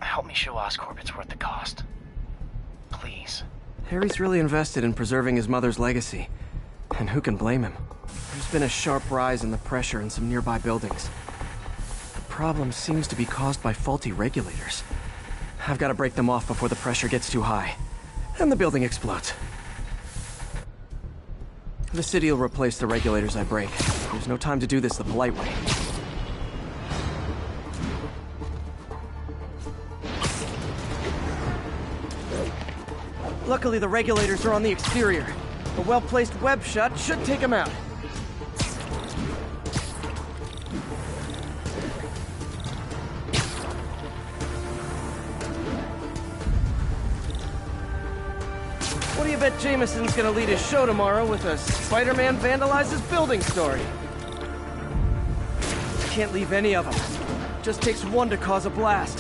Help me show Oscorp it's worth the cost. Please. Harry's really invested in preserving his mother's legacy. And who can blame him? There's been a sharp rise in the pressure in some nearby buildings. The problem seems to be caused by faulty regulators. I've got to break them off before the pressure gets too high. And the building explodes. The city will replace the regulators I break. There's no time to do this the polite way. Luckily, the regulators are on the exterior. A well-placed web shot should take them out. What do you bet Jameson's gonna lead his show tomorrow with a Spiderman vandalizes building story? Can't leave any of them. Just takes one to cause a blast.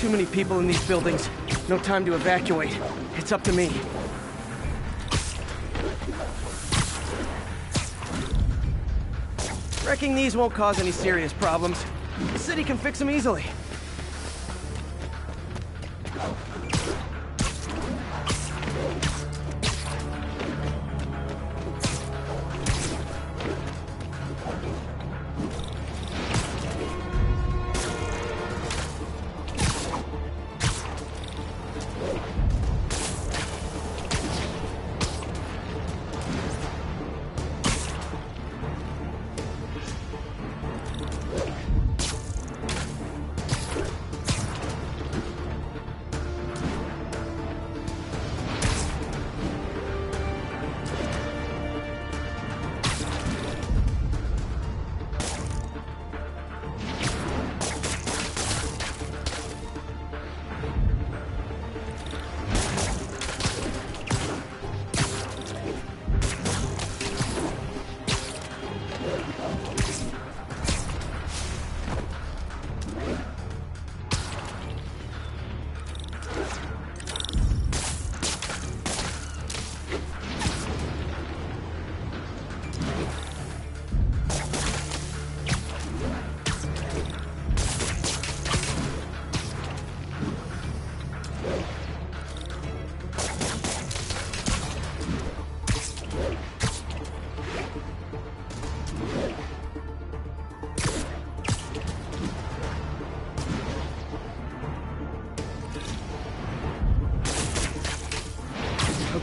Too many people in these buildings. No time to evacuate. It's up to me. Wrecking these won't cause any serious problems. The city can fix them easily.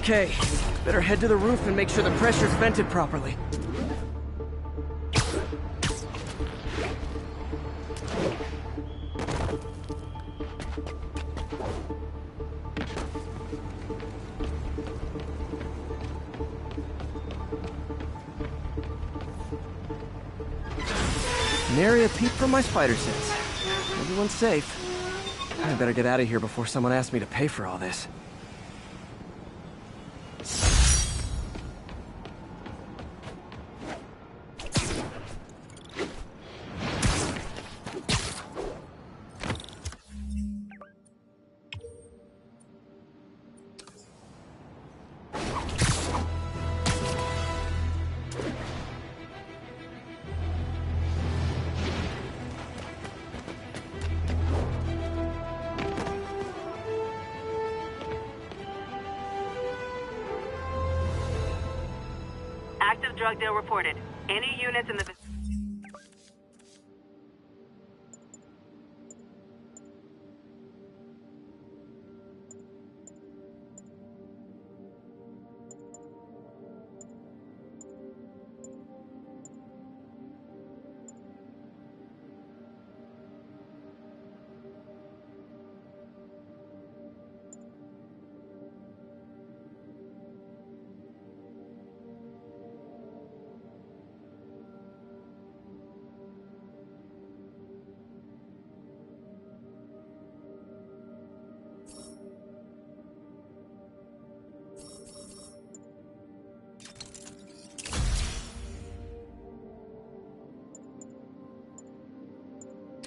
Okay, better head to the roof and make sure the pressure's vented properly. Nary a peep from my spider sense. Everyone's safe. I better get out of here before someone asks me to pay for all this. Active drug deal reported. Any units in the...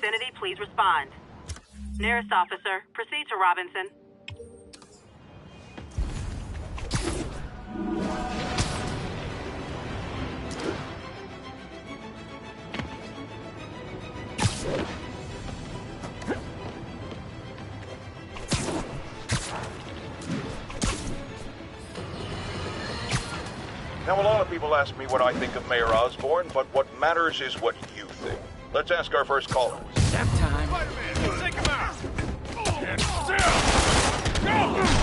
vicinity, please respond. Nearest officer, proceed to Robinson. Now, a lot of people ask me what I think of Mayor Osborn, but what matters is what you think. Let's ask our first caller. Nap time. Spider-Man, take him out! And still! Go!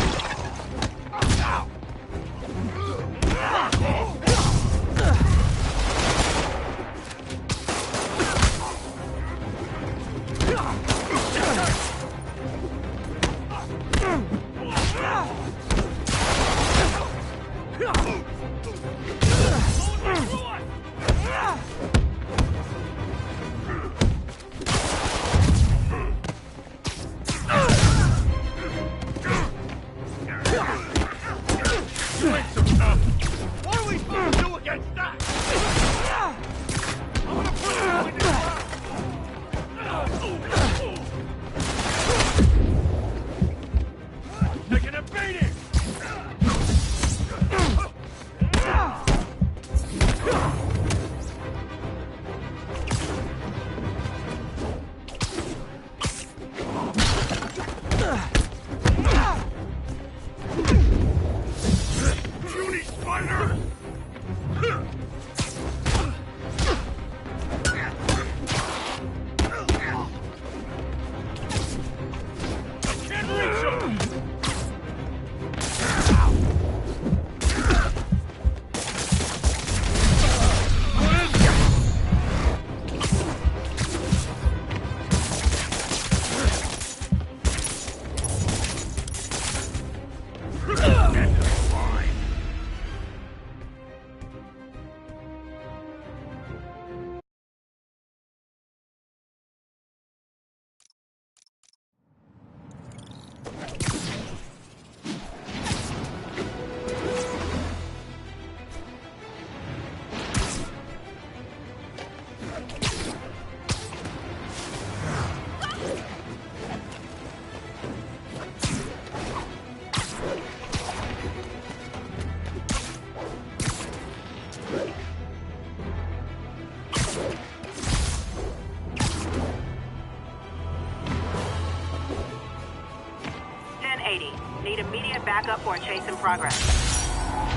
Need immediate backup for a chase in progress.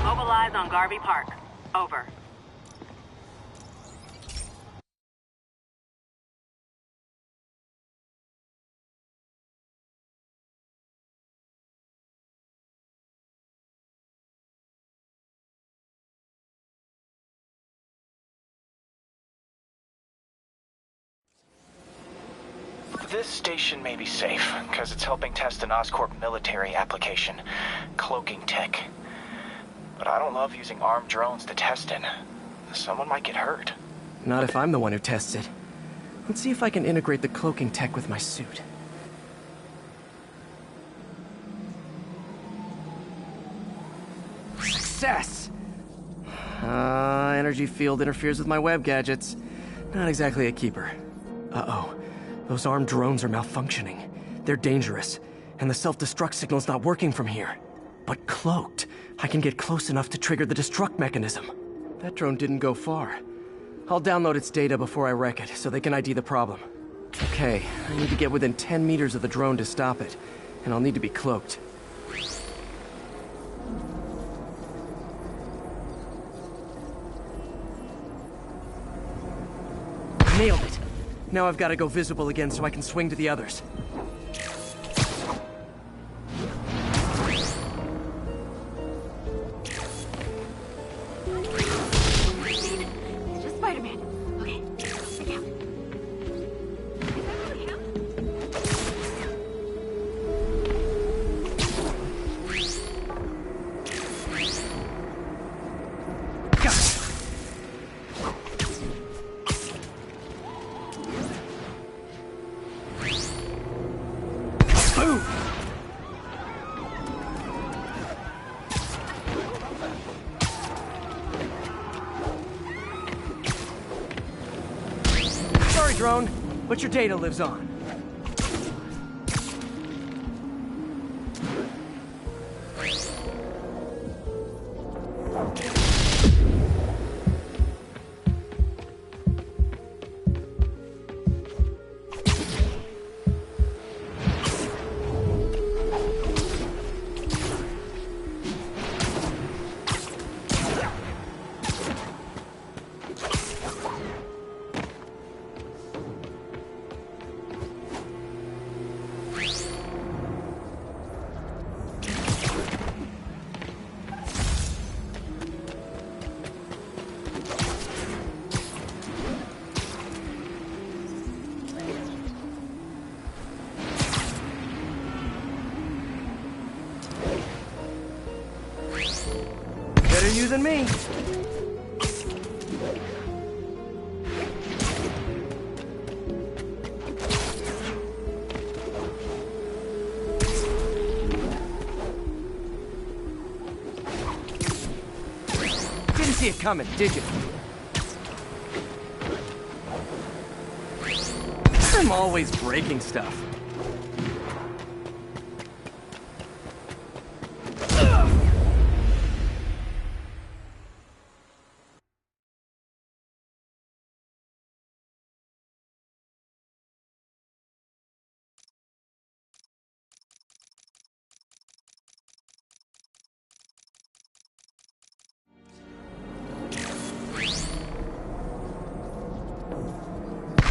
Mobilize on Garvey Park. Over. This station may be safe, because it's helping test an Oscorp military application, cloaking tech. But I don't love using armed drones to test in. Someone might get hurt. Not if I'm the one who tests it. Let's see if I can integrate the cloaking tech with my suit. Success! Energy field interferes with my web gadgets. Not exactly a keeper. Uh-oh. Those armed drones are malfunctioning. They're dangerous, and the self-destruct signal's not working from here. But cloaked, I can get close enough to trigger the destruct mechanism. That drone didn't go far. I'll download its data before I wreck it, so they can ID the problem. Okay, I need to get within 10 meters of the drone to stop it, and I'll need to be cloaked. Nailed it! Now I've got to go visible again so I can swing to the others. It's just Spiderman. Okay, sit down. Is that really him? Sorry, drone, but your data lives on. Better you than me. Didn't see it coming, did you? I'm always breaking stuff.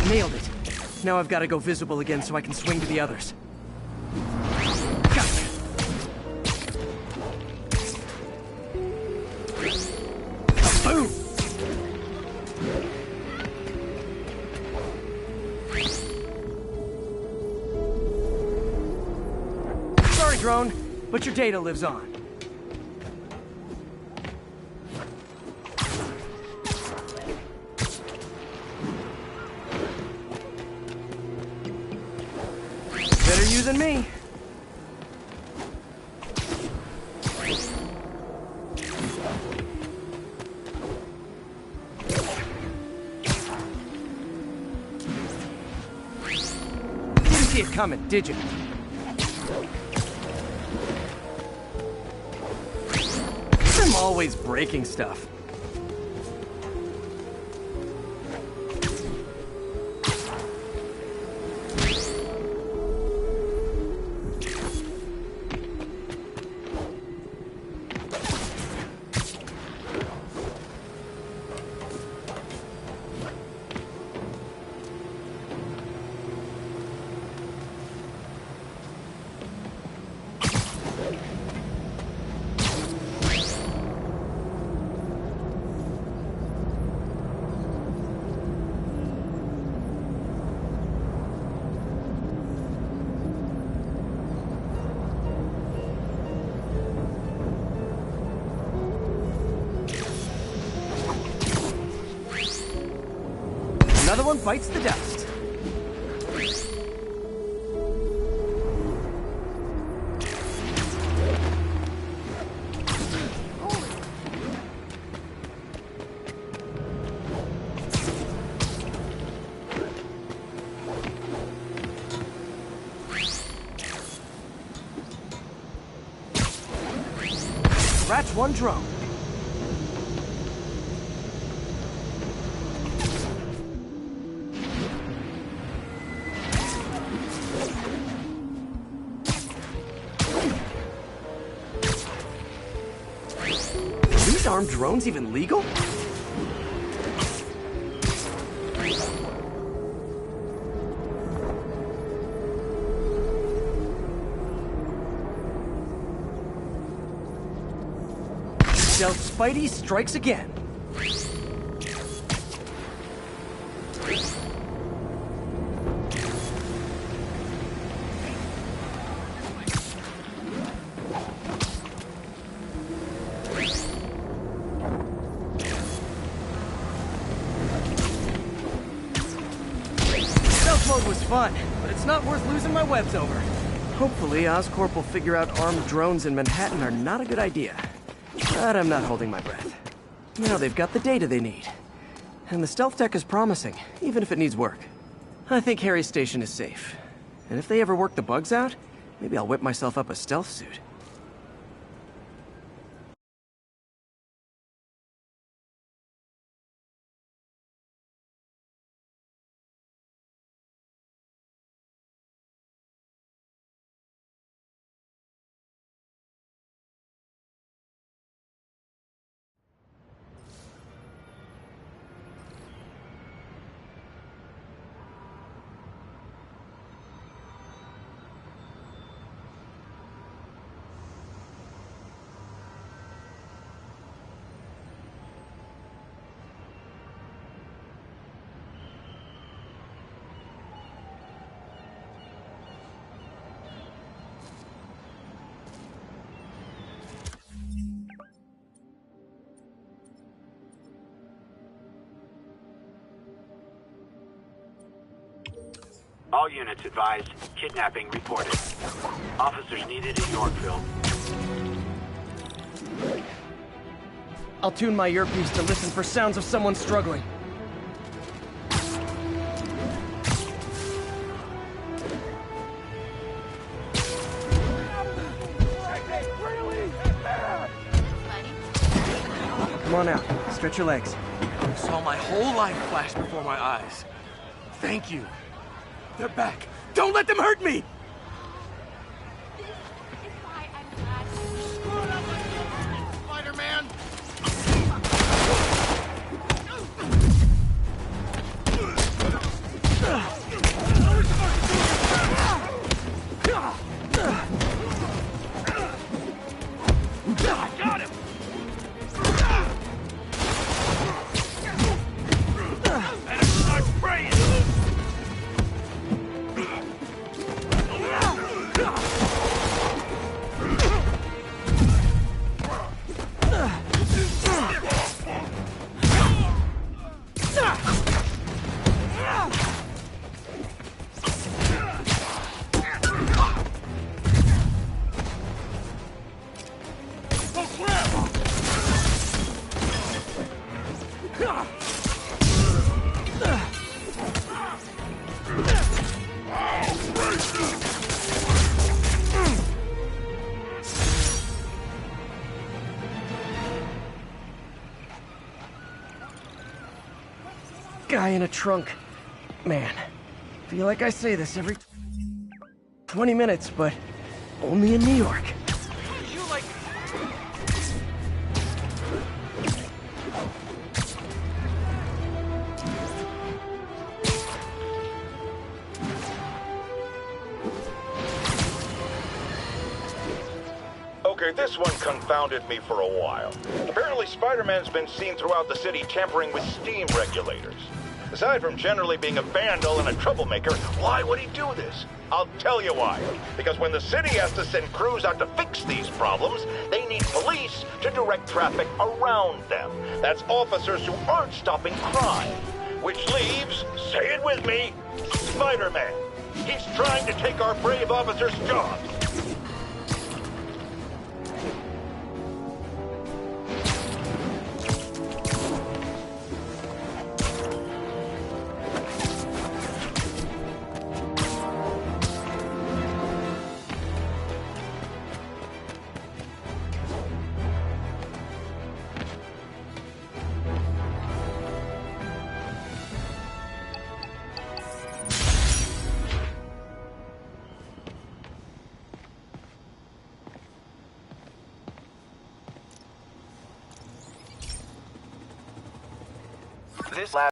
Nailed it. Now I've got to go visible again so I can swing to the others. Gotcha. Boom! Sorry, drone, but your data lives on. Better you than me. Didn't see it coming, did you? I'm always breaking stuff. one bites the dust. Scratch one drone. Are these armed drones even legal? Stealth Spidey strikes again. Stealth mode was fun, but it's not worth losing my webs over. Hopefully, Oscorp will figure out armed drones in Manhattan are not a good idea. But I'm not holding my breath. Now they've got the data they need. And the stealth tech is promising, even if it needs work. I think Harry's station is safe. And if they ever work the bugs out, maybe I'll whip myself up a stealth suit. All units advised, kidnapping reported. Officers needed in Yorkville. I'll tune my earpiece to listen for sounds of someone struggling. Come on out. Stretch your legs. I saw my whole life flash before my eyes. Thank you. They're back. Don't let them hurt me! Spider-Man! Got him! Better start spraying! Guy in a trunk. Man, feel like I say this every 20 minutes, but only in New York. You like... Okay, this one confounded me for a while. Apparently, Spider-Man's been seen throughout the city tampering with steam regulators. Aside from generally being a vandal and a troublemaker, why would he do this? I'll tell you why. Because when the city has to send crews out to fix these problems, they need police to direct traffic around them. That's officers who aren't stopping crime. Which leaves, say it with me, Spiderman. He's trying to take our brave officer's job. This lab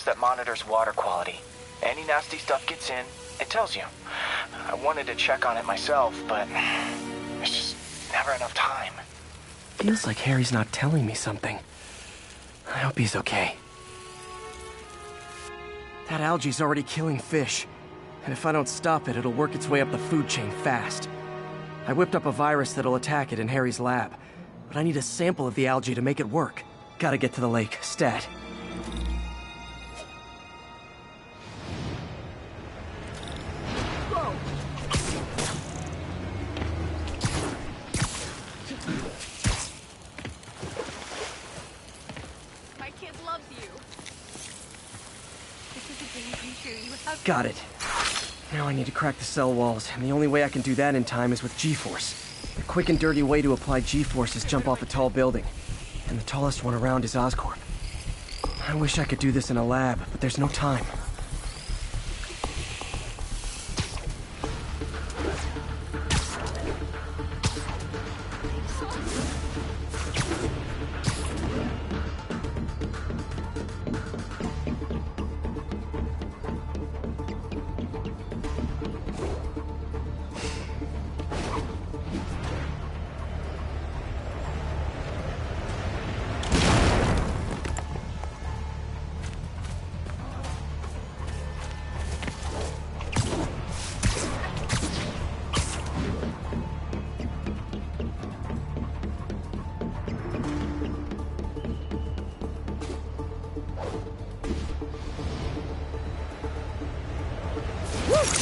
that monitors water quality. Any nasty stuff gets in, it tells you. I wanted to check on it myself, but there's just never enough time. Feels like Harry's not telling me something. I hope he's okay. That algae's already killing fish, and if I don't stop it, it'll work its way up the food chain fast. I whipped up a virus that'll attack it in Harry's lab, but I need a sample of the algae to make it work. Gotta get to the lake, stat. Got it. Now I need to crack the cell walls, and the only way I can do that in time is with G-Force. The quick and dirty way to apply G-Force is jump off a tall building, and the tallest one around is Oscorp. I wish I could do this in a lab, but there's no time.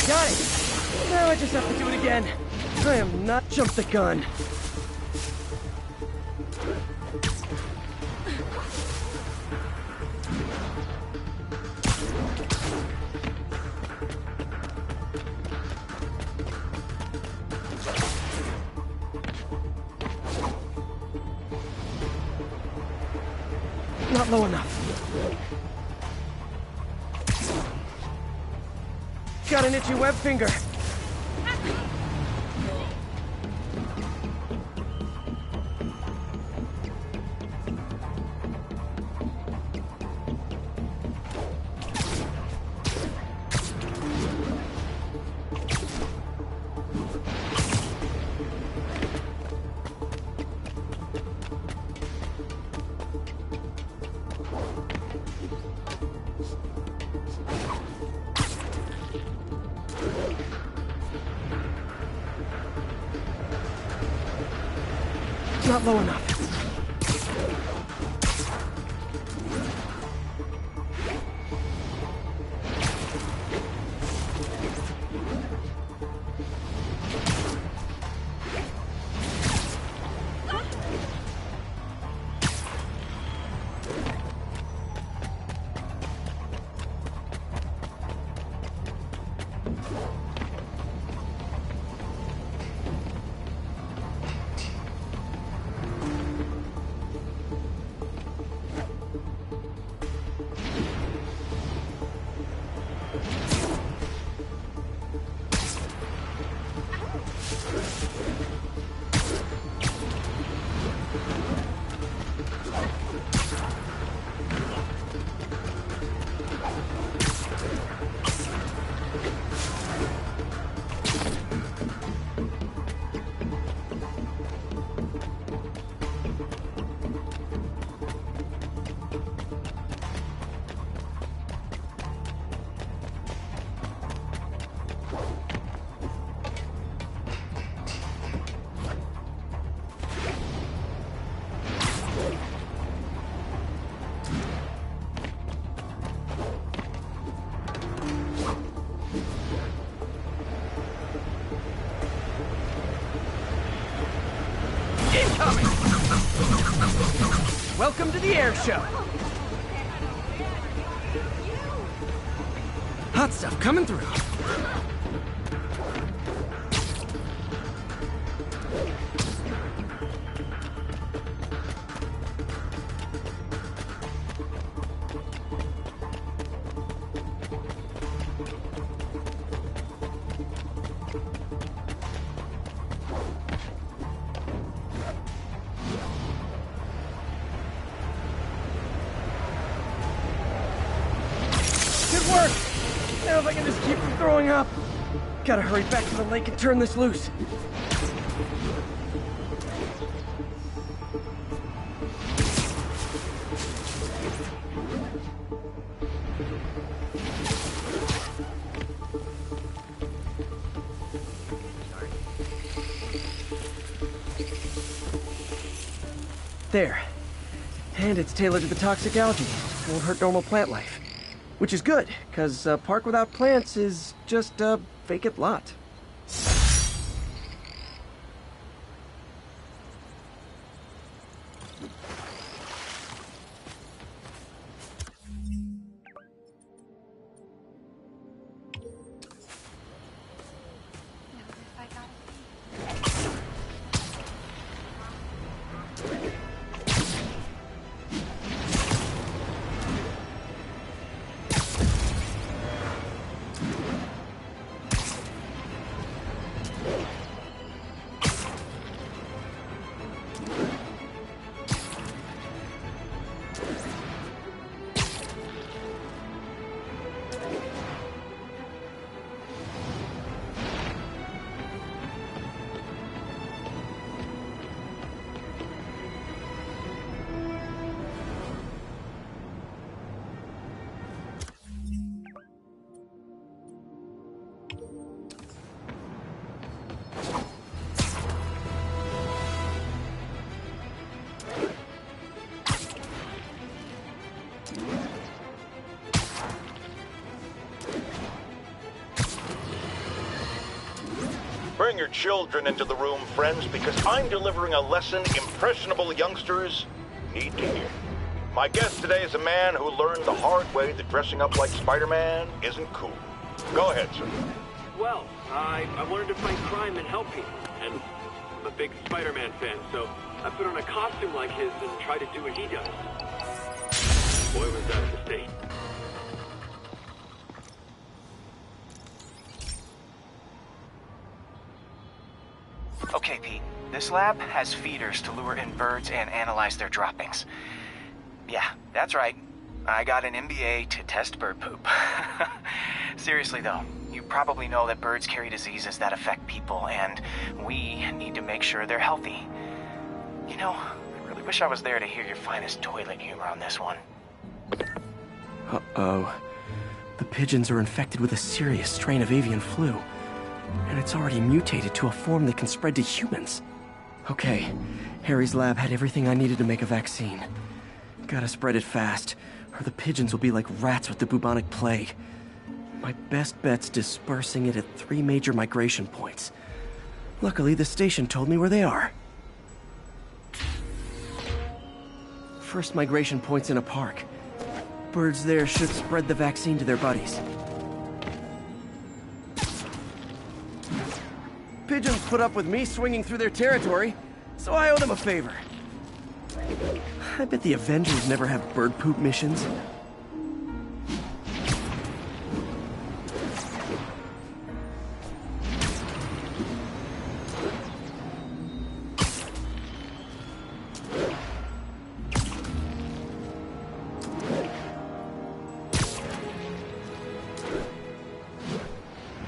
Got it! Now I just have to do it again. I am not jump the gun. Not low enough. Got an itchy web finger. Not low enough. Welcome to the air show. Hot stuff coming through. Good work! Now if I can just keep from throwing up. Gotta hurry back to the lake and turn this loose. There. And it's tailored to the toxic algae. Won't hurt normal plant life. Which is good, because a park without plants is just a vacant lot. Bring your children into the room, friends, because I'm delivering a lesson impressionable youngsters need to hear. My guest today is a man who learned the hard way that dressing up like Spider-Man isn't cool. Go ahead, sir. Well, I wanted to fight crime and help people, and I'm a big Spider-Man fan, so I put on a costume like his and tried to do what he does. Boy, was that a mistake. Okay, Pete. This lab has feeders to lure in birds and analyze their droppings. Yeah, that's right. I got an MBA to test bird poop. Seriously, though, you probably know that birds carry diseases that affect people, and we need to make sure they're healthy. You know, I really wish I was there to hear your finest toilet humor on this one. Uh-oh. The pigeons are infected with a serious strain of avian flu. And it's already mutated to a form that can spread to humans. Okay, Harry's lab had everything I needed to make a vaccine. Gotta spread it fast, or the pigeons will be like rats with the bubonic plague. My best bet's dispersing it at 3 major migration points. Luckily, the station told me where they are. First migration point's in a park. Birds there should spread the vaccine to their buddies. Pigeons put up with me swinging through their territory, so I owe them a favor. I bet the Avengers never have bird poop missions.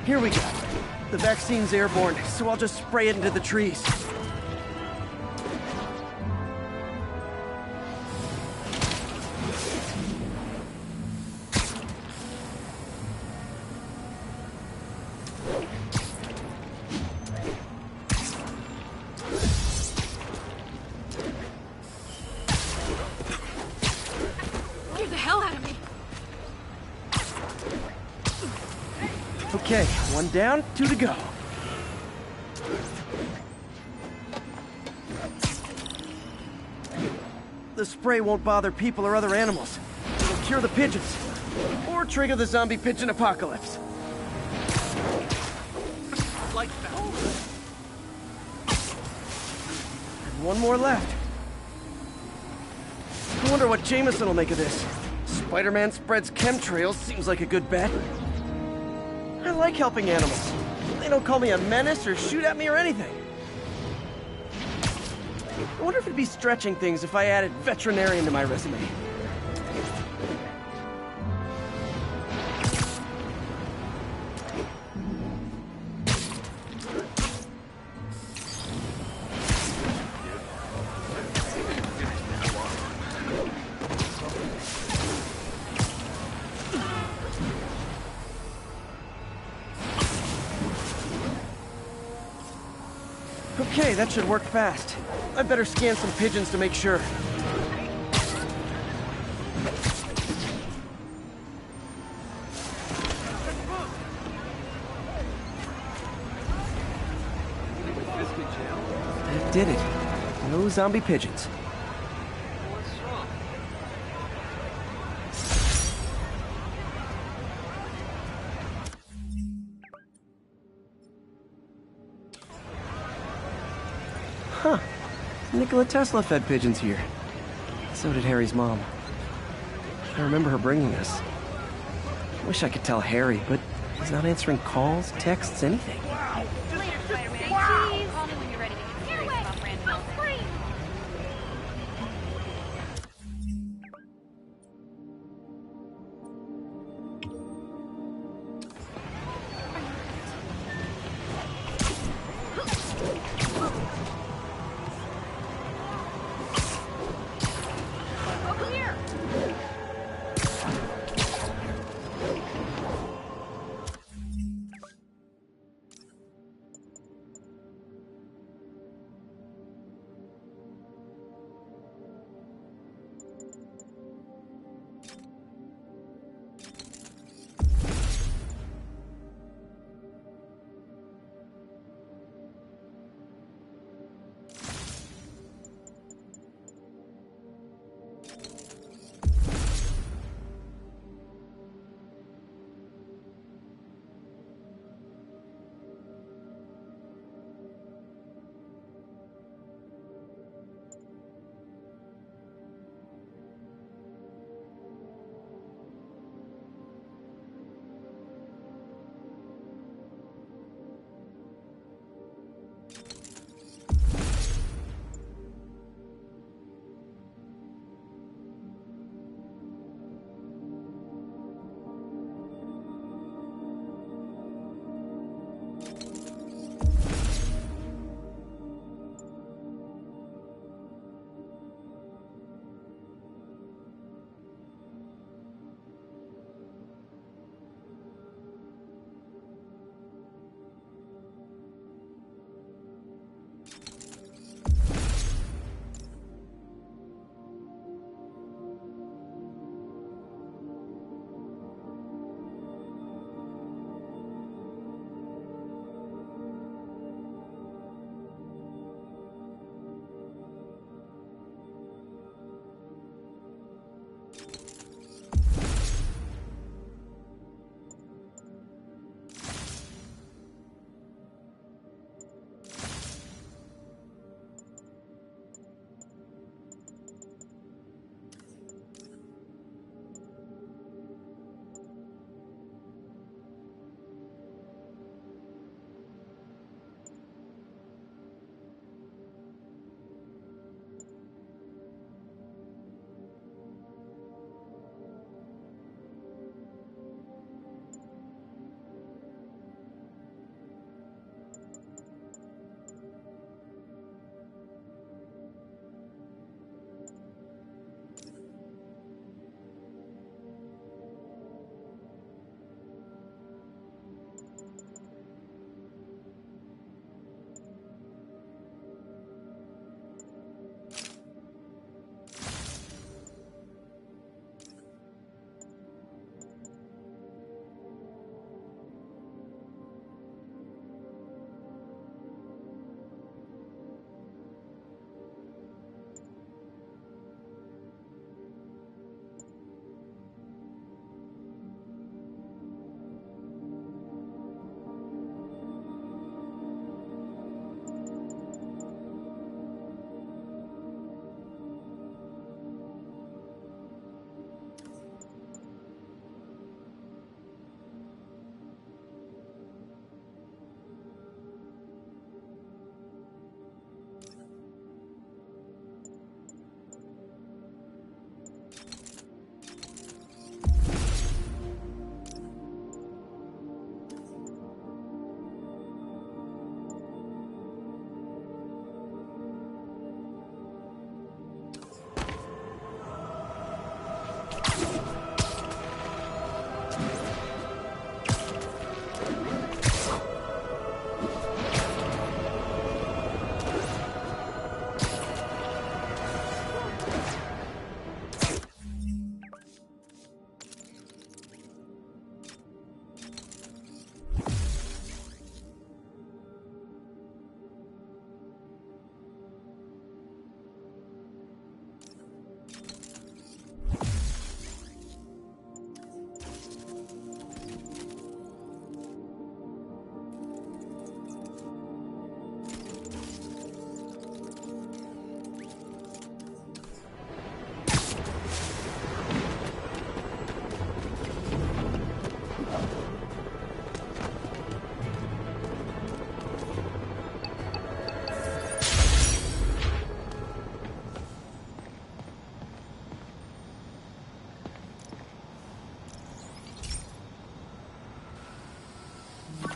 Here we go. The vaccine's airborne, so I'll just spray it into the trees. Scared the hell out of me. Okay, 1 down, 2 to go. The spray won't bother people or other animals. It'll cure the pigeons. Or trigger the zombie pigeon apocalypse. Like that. And one more left. I wonder what Jameson will make of this. Spider-Man spreads chemtrails seems like a good bet. I like helping animals. They don't call me a menace or shoot at me or anything. I wonder if it'd be stretching things if I added veterinarian to my resume. Okay, that should work fast. I'd better scan some pigeons to make sure. That did it. No zombie pigeons. Huh. Nikola Tesla fed pigeons here. So did Harry's mom. I remember her bringing us. Wish I could tell Harry, but he's not answering calls, texts, anything. Later, Spider-Man. Wow. Call me when you're ready to get serious about Brandon.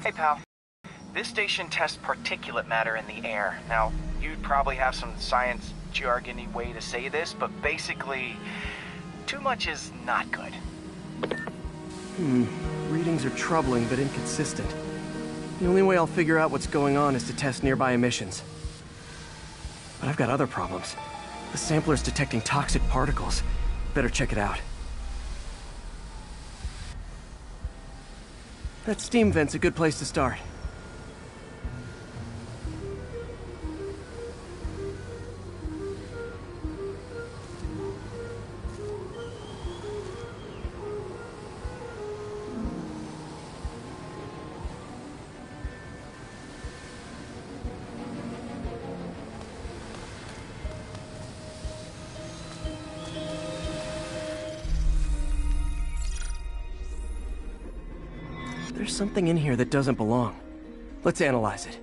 Hey, pal. This station tests particulate matter in the air. Now, you'd probably have some science jargony way to say this, but basically, too much is not good. Readings are troubling but inconsistent. The only way I'll figure out what's going on is to test nearby emissions. But I've got other problems. The sampler's detecting toxic particles. Better check it out. That steam vent's a good place to start. There's something in here that doesn't belong. Let's analyze it.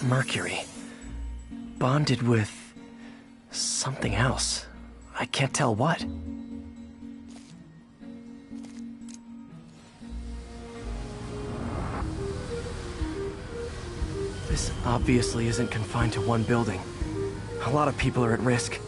Mercury. Bonded with something else. I can't tell what. This obviously isn't confined to one building. A lot of people are at risk.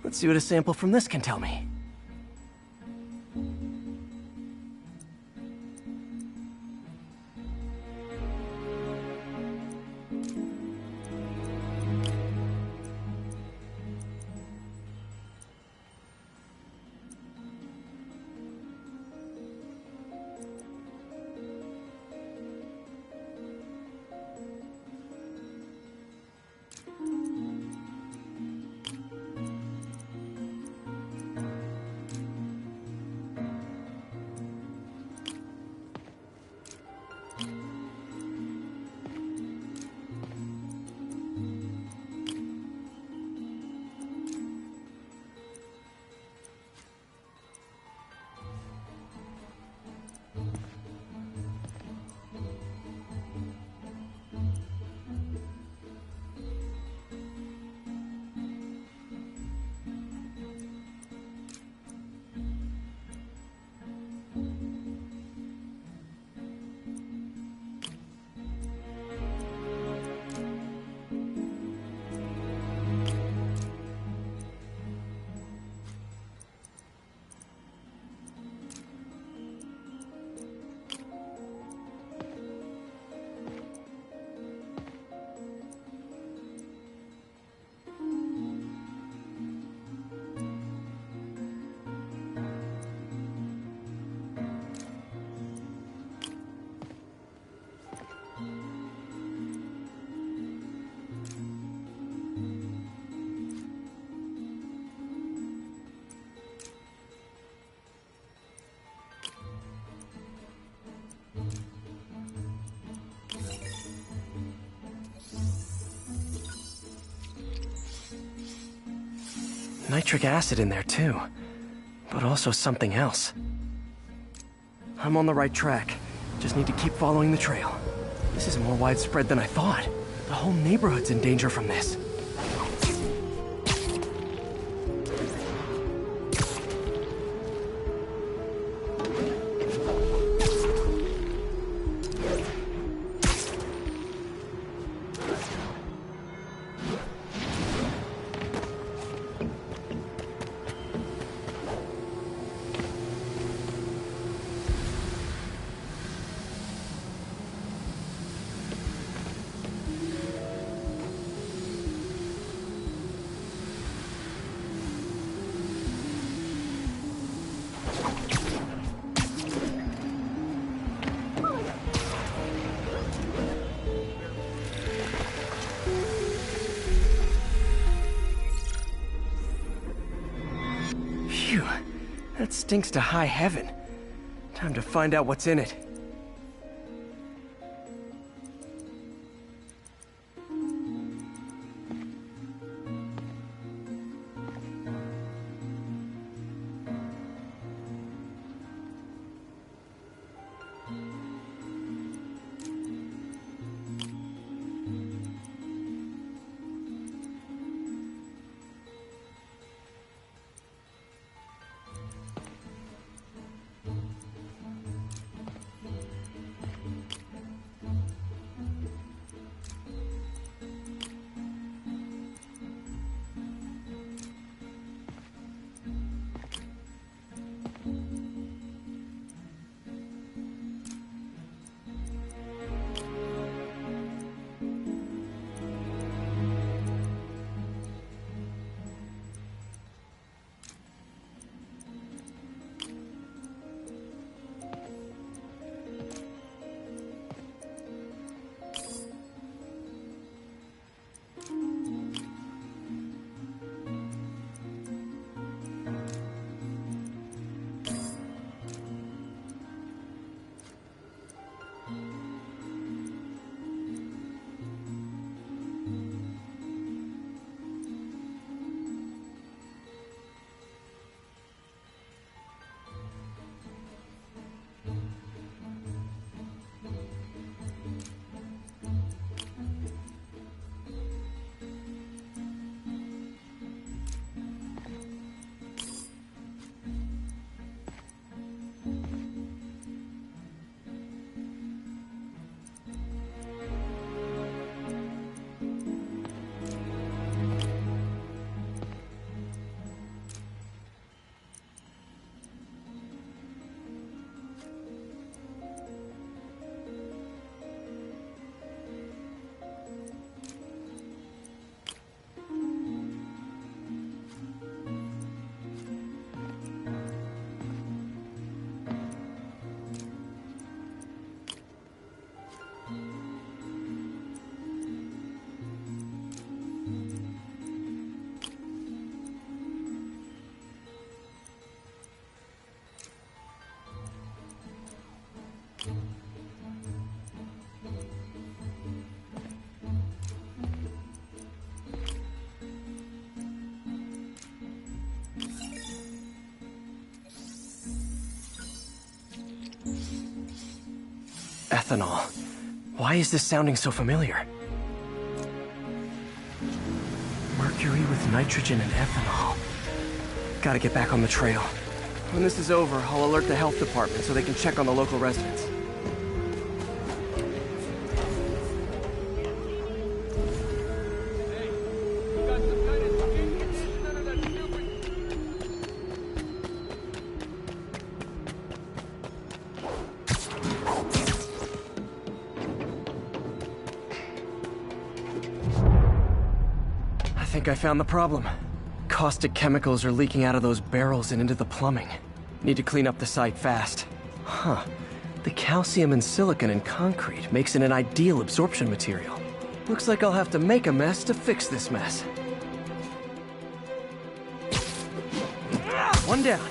Let's see what a sample from this can tell me. Nitric acid in there too, but also something else. I'm on the right track. Just need to keep following the trail. This is more widespread than I thought. The whole neighborhood's in danger from this. That stinks to high heaven. Time to find out what's in it. Ethanol. Why is this sounding so familiar? Mercury with nitrogen and ethanol. Gotta get back on the trail. When this is over, I'll alert the health department so they can check on the local residents. I think I found the problem. Caustic chemicals are leaking out of those barrels and into the plumbing. Need to clean up the site fast. Huh. The calcium and silicon in concrete makes it an ideal absorption material. Looks like I'll have to make a mess to fix this mess. One down.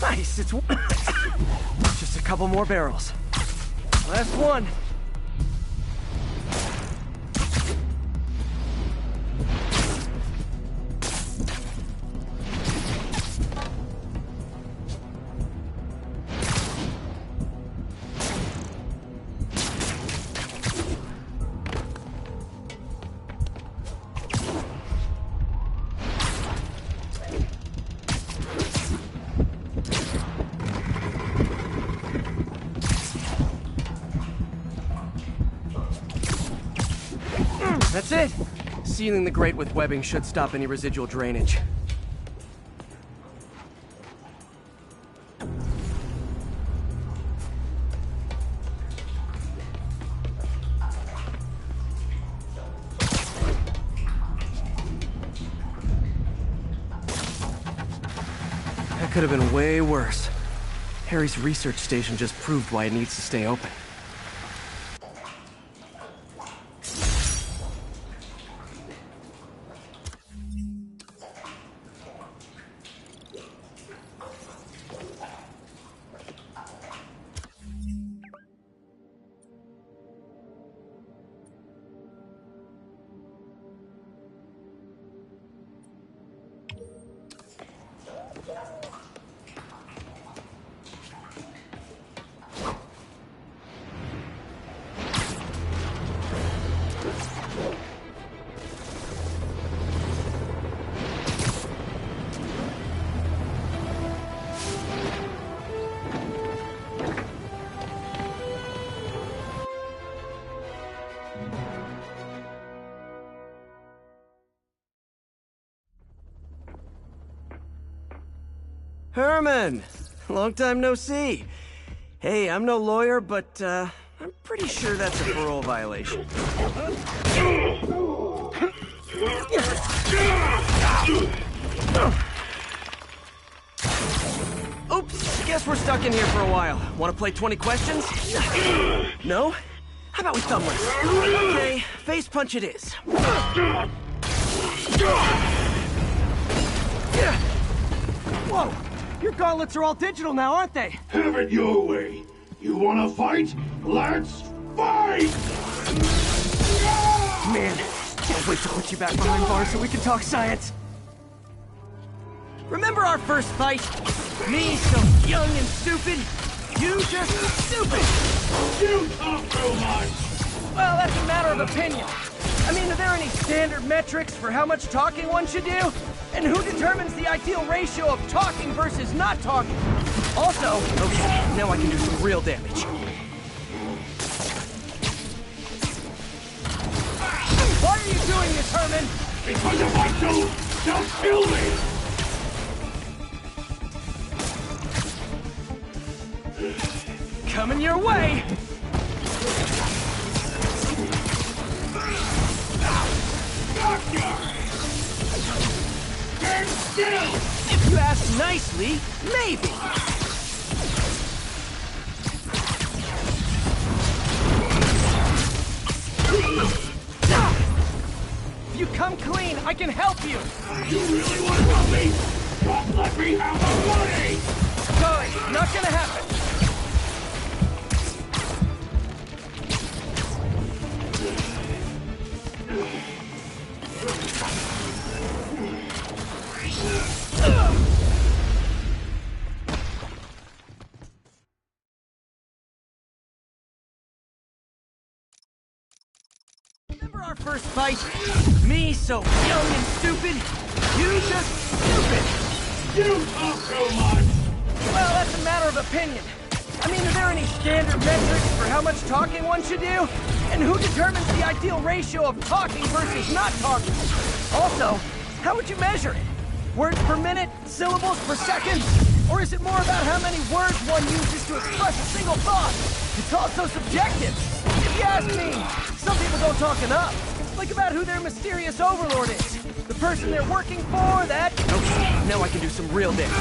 Nice, it's just a couple more barrels. Last one. That's it. Sealing the grate with webbing should stop any residual drainage. That could have been way worse. Harry's research station just proved why it needs to stay open. Herman! Long time no see. Hey, I'm no lawyer, but, I'm pretty sure that's a parole violation. Oops, guess we're stuck in here for a while. Want to play 20 questions? No? How about we thumb wrestle? Okay, face punch it is. Whoa! Your gauntlets are all digital now, aren't they? Have it your way. You wanna fight? Let's fight! Man, can't wait to put you back behind bars so we can talk science. Remember our first fight? Me, so young and stupid. You just stupid. You talk too much. Well, that's a matter of opinion. I mean, are there any standard metrics for how much talking one should do? And who determines the ideal ratio of talking versus not talking? Also, okay, now I can do some real damage. Why are you doing this, Herman? Because if I don't, they'll kill me! Coming your way! Stand still! If you ask nicely, maybe. If you come clean, I can help you. You really want to help me? Don't let me have the money! Sorry, not gonna happen. Remember our first fight? Me, so young and stupid. You just stupid. You talk too much. Well, that's a matter of opinion. I mean, are there any standard metrics for how much talking one should do? And who determines the ideal ratio of talking versus not talking? Also, how would you measure it? Words per minute? Syllables per second? Or is it more about how many words one uses to express a single thought? It's all so subjective. If you ask me, some people don't talk enough. Like about who their mysterious overlord is. The person they're working for, that... Okay, now I can do some real damage.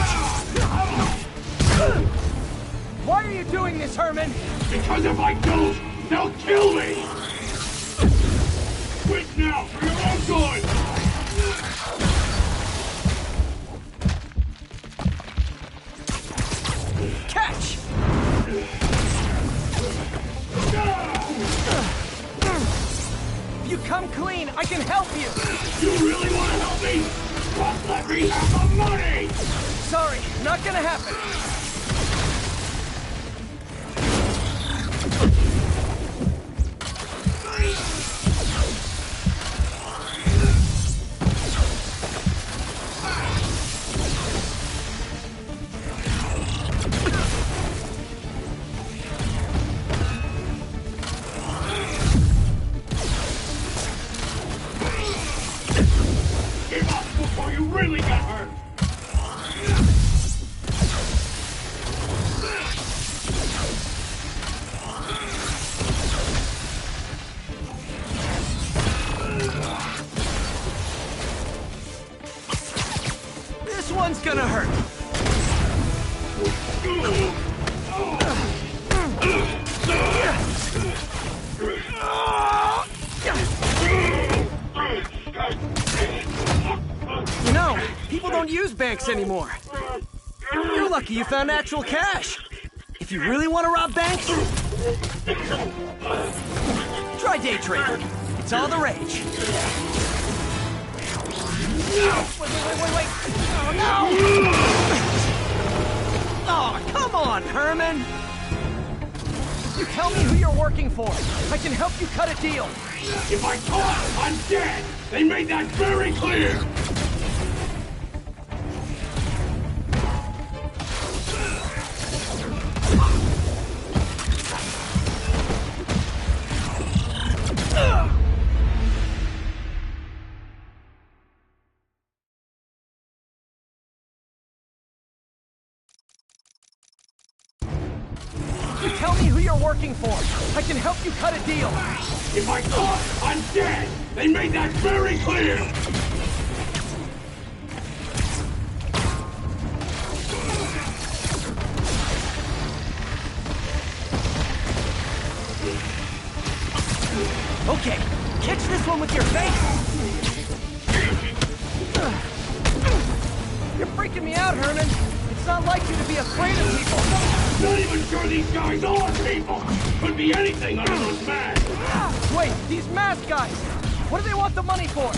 Why are you doing this, Herman? Because if I don't, they'll kill me! Quit now, for your own good! Catch! If you come clean, I can help you! You really want to help me? Just let me have the money! Sorry, not gonna happen. really got hurt. This one's gonna hurt. You know, people don't use banks anymore. You're lucky you found actual cash. If you really want to rob banks, try day trading. It's all the rage. Wait. Oh, no! Oh, come on, Herman! You tell me who you're working for. I can help you cut a deal. If I talk, I'm dead. They made that very clear. You tell me who you're working for. I can help you cut a deal. If I talk, I'm dead. They made that very clear. Okay, catch this one with your face. You're freaking me out, Herman. It's not like you to be afraid of people. Not even sure these guys are people. Could be anything under those masks. Wait, these mask guys. What do they want the money for?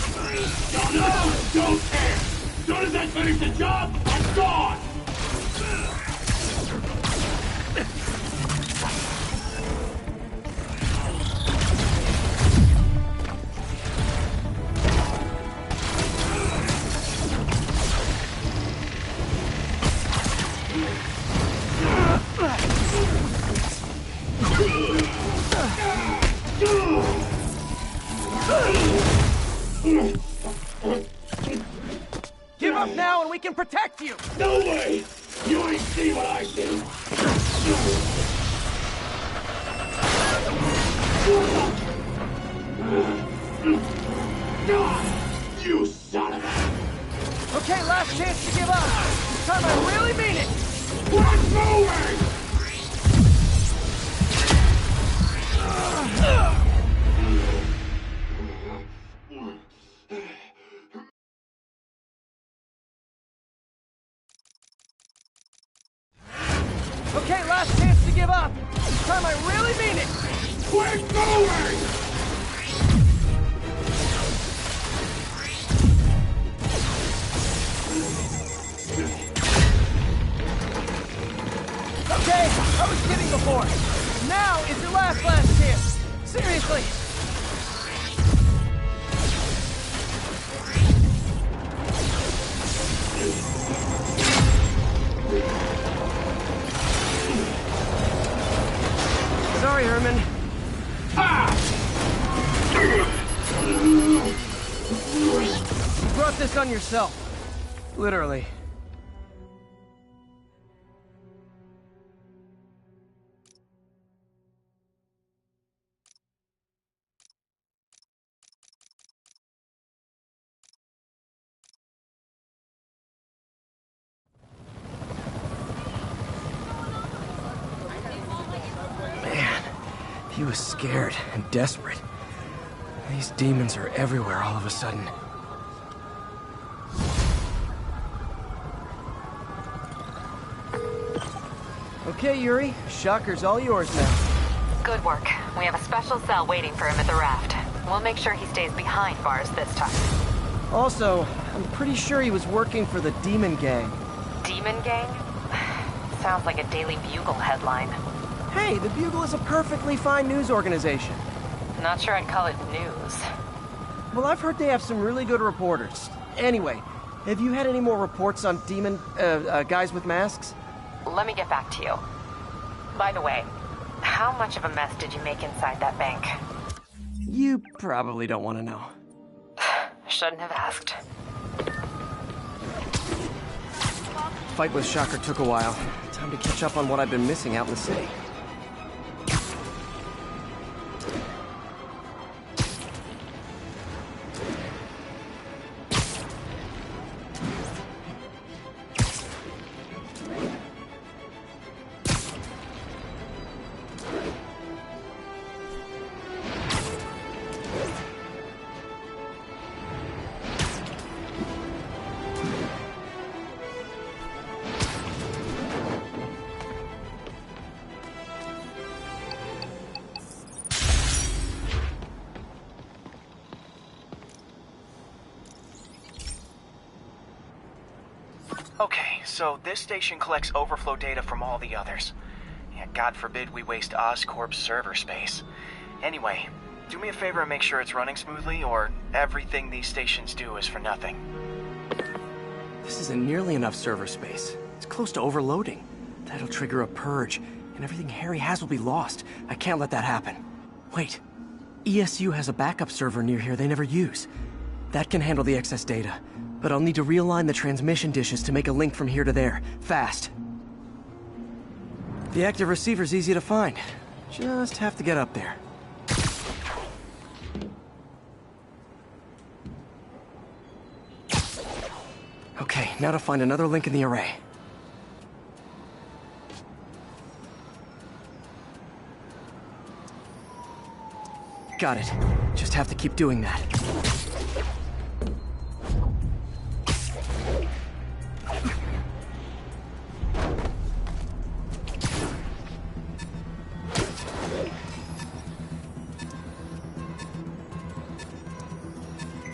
Don't know. Don't care. As soon as I finish the job, I'm gone. Give up now and we can protect you! No way! You ain't see what I see! You son of a... Okay, last chance to give up. This time I really mean it! What's moving? Okay, last chance to give up. This time I really mean it. Quit moving! Okay, I was kidding before. Now is your last chance. Seriously. Sorry, Herman. You brought this on yourself. Literally. He was scared and desperate. These demons are everywhere all of a sudden. Okay, Yuri. Shocker's all yours now. Good work. We have a special cell waiting for him at the raft. We'll make sure he stays behind bars this time. Also, I'm pretty sure he was working for the Demon Gang. Demon Gang? Sounds like a Daily Bugle headline. Hey, the Bugle is a perfectly fine news organization. Not sure I'd call it news. Well, I've heard they have some really good reporters. Anyway, have you had any more reports on demon, guys with masks? Let me get back to you. By the way, how much of a mess did you make inside that bank? You probably don't want to know. Shouldn't have asked. fight with Shocker took a while. Time to catch up on what I've been missing out in the city. Okay, so this station collects overflow data from all the others. Yeah, God forbid we waste Oscorp's server space. Anyway, do me a favor and make sure it's running smoothly, or everything these stations do is for nothing. This isn't nearly enough server space. It's close to overloading. That'll trigger a purge, and everything Harry has will be lost. I can't let that happen. Wait. ESU has a backup server near here they never use. That can handle the excess data. But I'll need to realign the transmission dishes to make a link from here to there, fast. The active receiver's easy to find. Just have to get up there. Okay, now to find another link in the array. Got it. Just have to keep doing that.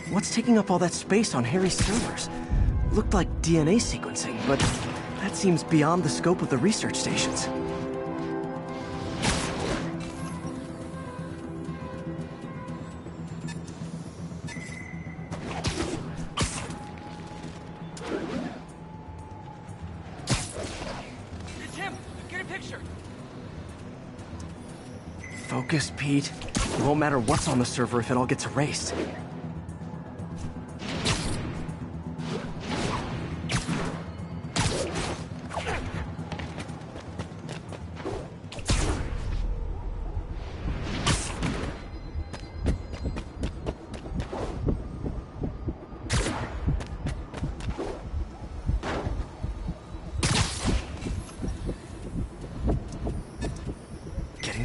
What's taking up all that space on Harry's servers? Looked like DNA sequencing, but that seems beyond the scope of the research stations. It's him! Get a picture! Focus, Pete. It won't matter what's on the server if it all gets erased.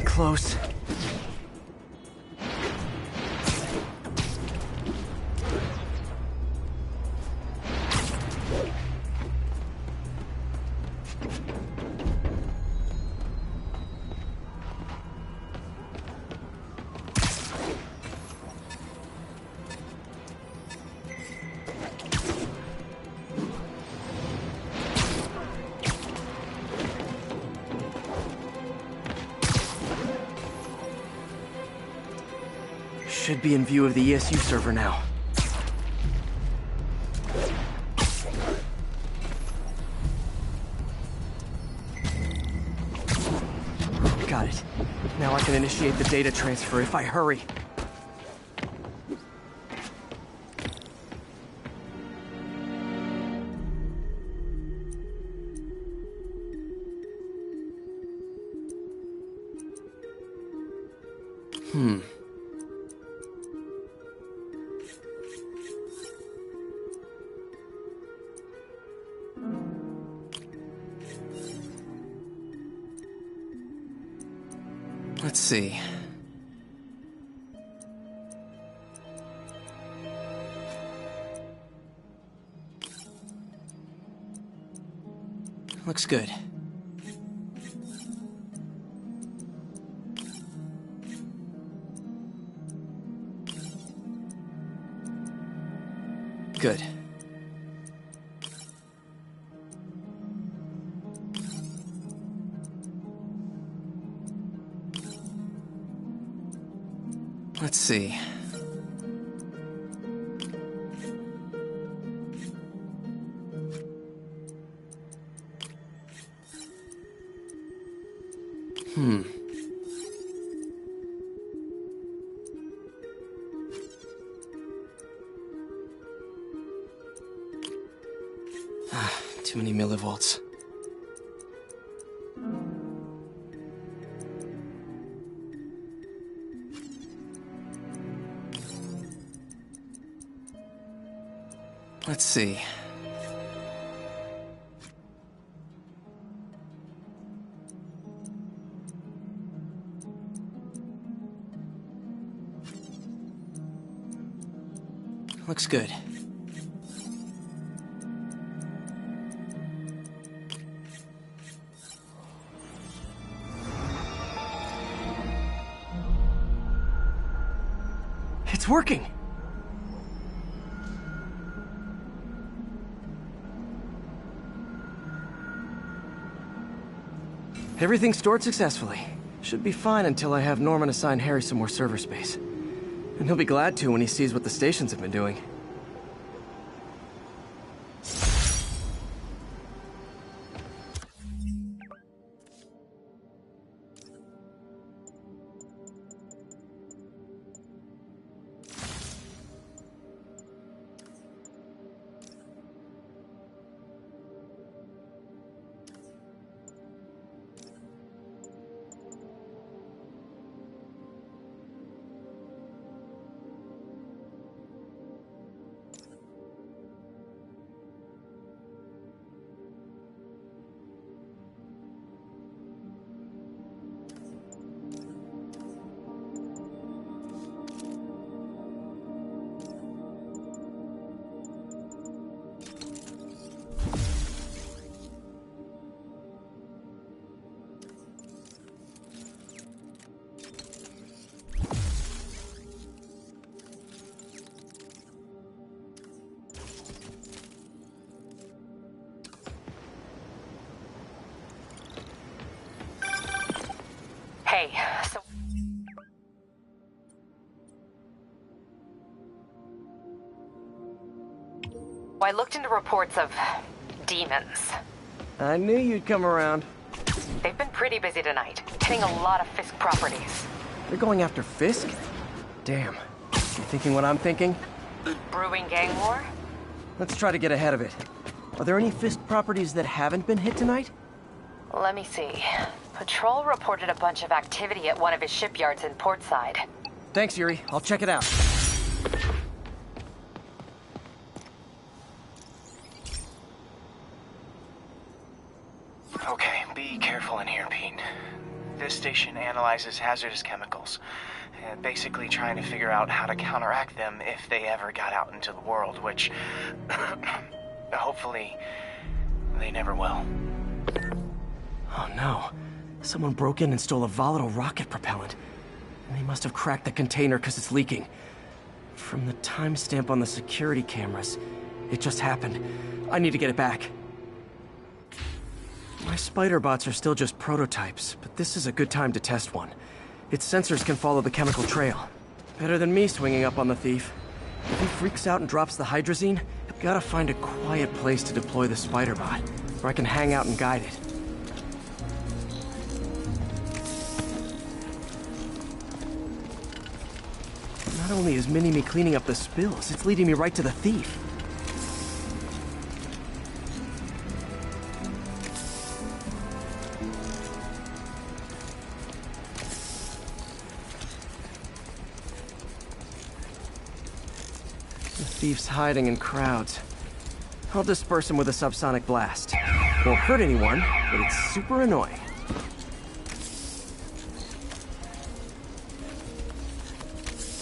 Close. Should be in view of the ESU server now. Got it. Now I can initiate the data transfer if I hurry. Let's see. Looks good. Good. Let's see. Too many millivolts. Let's see. Looks good. It's working! Everything's stored successfully. Should be fine until I have Norman assign Harry some more server space. And he'll be glad to when he sees what the stations have been doing. Hey, so... I looked into reports of demons. I knew you'd come around. They've been pretty busy tonight, hitting a lot of Fisk properties. They're going after Fisk? Damn. You thinking what I'm thinking? Brewing gang war? Let's try to get ahead of it. Are there any Fisk properties that haven't been hit tonight? Let me see. Patrol reported a bunch of activity at one of his shipyards in Portside. Thanks, Yuri. I'll check it out. Okay, be careful in here, Pete. This station analyzes hazardous chemicals, basically trying to figure out how to counteract them if they ever got out into the world, which hopefully they never will. Oh no. Someone broke in and stole a volatile rocket propellant. And they must have cracked the container because it's leaking. From the timestamp on the security cameras, it just happened. I need to get it back. My spider bots are still just prototypes, but this is a good time to test one. Its sensors can follow the chemical trail. Better than me swinging up on the thief. If he freaks out and drops the hydrazine, I've gotta find a quiet place to deploy the spider bot, where I can hang out and guide it. Not only is Mini-Me cleaning up the spills, it's leading me right to the thief. The thief's hiding in crowds. I'll disperse him with a subsonic blast. Won't hurt anyone, but it's super annoying.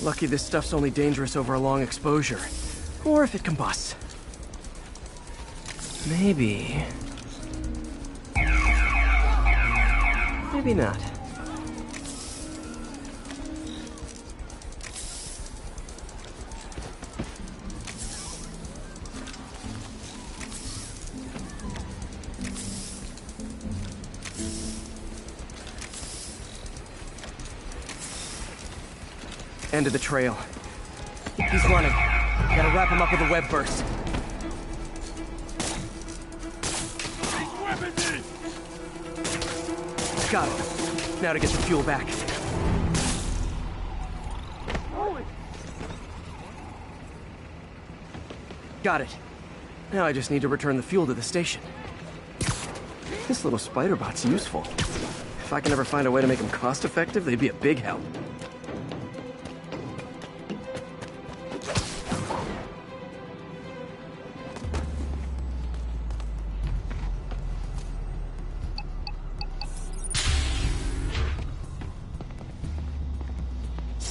Lucky this stuff's only dangerous over a long exposure. Or if it combusts. Maybe... maybe not. End of the trail. He's running. Gotta wrap him up with a web burst. Got it. Now to get the fuel back. Got it. Now I just need to return the fuel to the station. This little spider bot's useful. If I can ever find a way to make them cost-effective, they'd be a big help.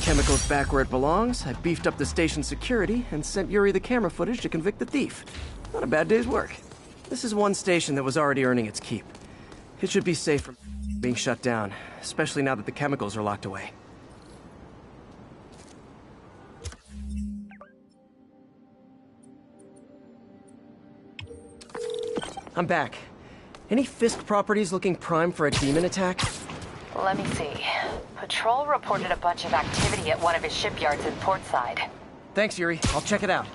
Chemicals back where it belongs. I beefed up the station security and sent Yuri the camera footage to convict the thief. Not a bad day's work. This is one station that was already earning its keep. It should be safe from being shut down, especially now that the chemicals are locked away. I'm back. Any Fisk properties looking prime for a demon attack? Let me see. Patrol reported a bunch of activity at one of his shipyards in Portside. Thanks, Yuri. I'll check it out.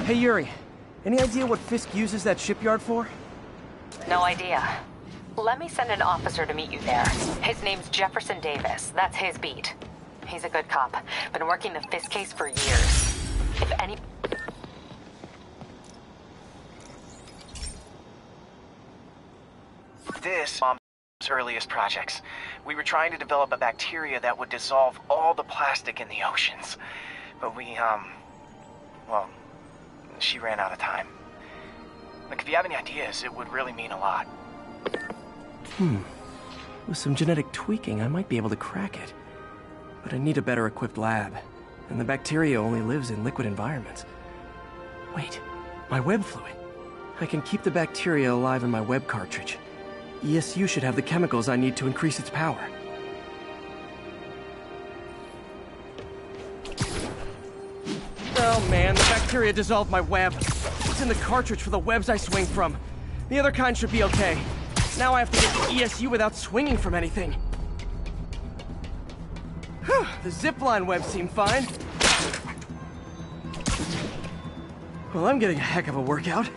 Hey, Yuri. Any idea what Fisk uses that shipyard for? No idea. Let me send an officer to meet you there. His name's Jefferson Davis. That's his beat. He's a good cop. Been working the Fisk case for years. If any... This mom's earliest projects. We were trying to develop a bacteria that would dissolve all the plastic in the oceans. But well, she ran out of time. Like, if you have any ideas, it would really mean a lot. With some genetic tweaking, I might be able to crack it. But I need a better equipped lab. And the bacteria only lives in liquid environments. Wait, my web fluid. I can keep the bacteria alive in my web cartridge. ESU should have the chemicals I need to increase its power. Oh man, the bacteria dissolved my web. It's in the cartridge for the webs I swing from. The other kind should be okay. Now I have to get to ESU without swinging from anything. Whew, the zipline webs seem fine. Well, I'm getting a heck of a workout.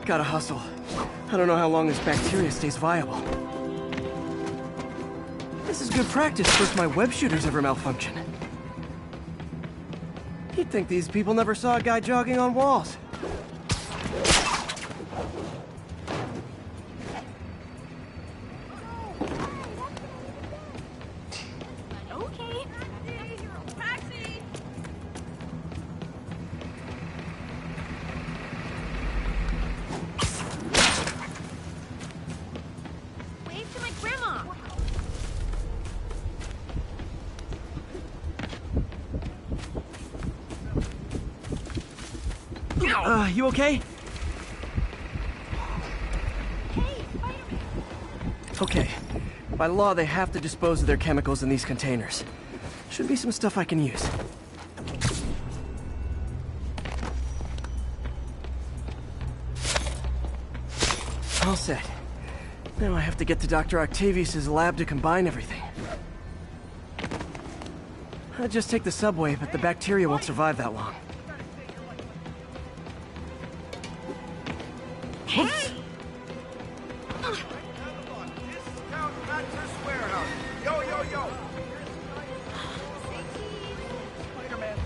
Gotta hustle. I don't know how long this bacteria stays viable. This is good practice if my web shooters ever malfunction. You'd think these people never saw a guy jogging on walls. You okay? Okay. By law, they have to dispose of their chemicals in these containers. Should be some stuff I can use. All set. Now I have to get to Dr. Octavius's lab to combine everything. I'd just take the subway, but the bacteria won't survive that long. Oops. Yo, yo, yo! Spiderman.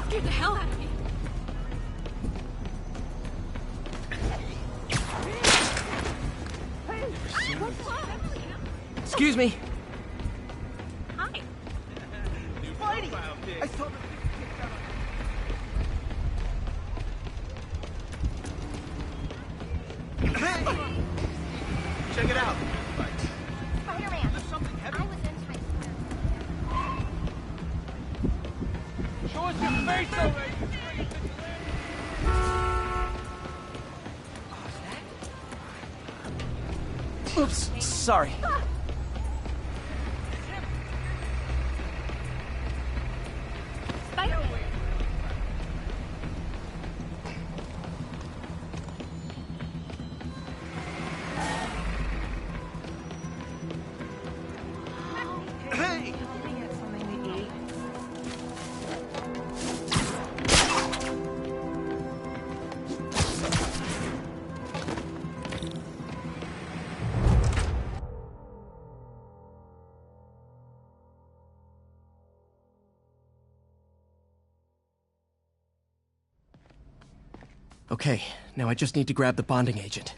Scared the hell out of me. Excuse me. I saw the... Hey! Check it out. Spider-Man. There's something heavy. I was in my... Show us your face already. Oops, sorry. Hey! Okay, now I just need to grab the bonding agent.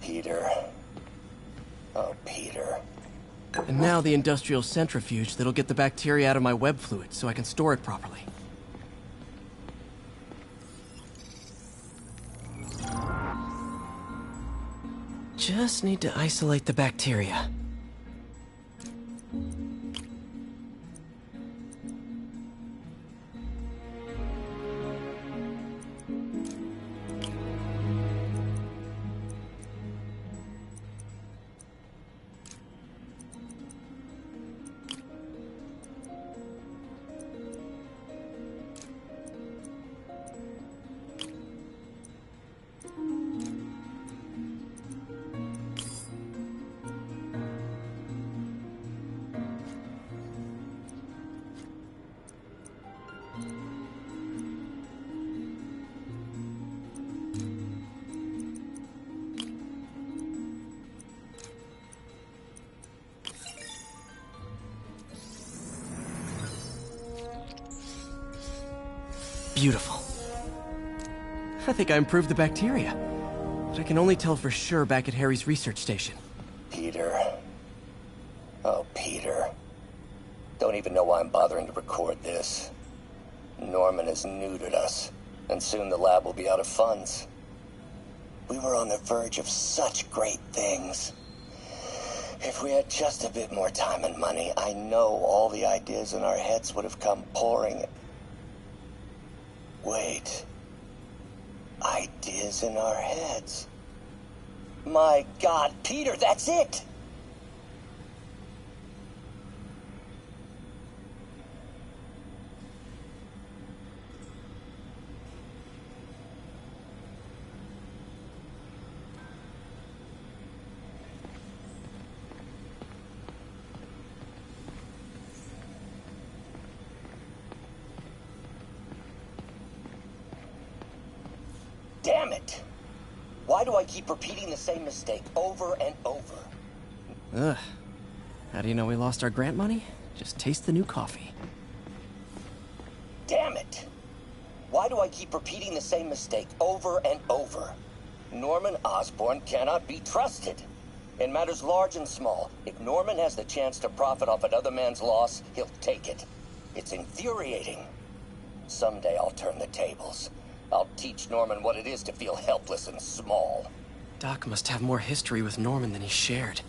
Peter. Oh, Peter. And now the industrial centrifuge that'll get the bacteria out of my web fluid so I can store it properly. Just need to isolate the bacteria. Beautiful. I think I improved the bacteria. But I can only tell for sure back at Harry's research station. Peter. Oh, Peter. Don't even know why I'm bothering to record this. Norman has neutered us, and soon the lab will be out of funds. We were on the verge of such great things. If we had just a bit more time and money, I know all the ideas in our heads would have come pouring. Wait. Ideas in our heads. My God, Peter, that's it! Damn it! Why do I keep repeating the same mistake over and over? Ugh. How do you know we lost our grant money? Just taste the new coffee. Damn it! Why do I keep repeating the same mistake over and over? Norman Osborn cannot be trusted. In matters large and small, if Norman has the chance to profit off another man's loss, he'll take it. It's infuriating. Someday I'll turn the tables. I'll teach Norman what it is to feel helpless and small. Doc must have more history with Norman than he shared.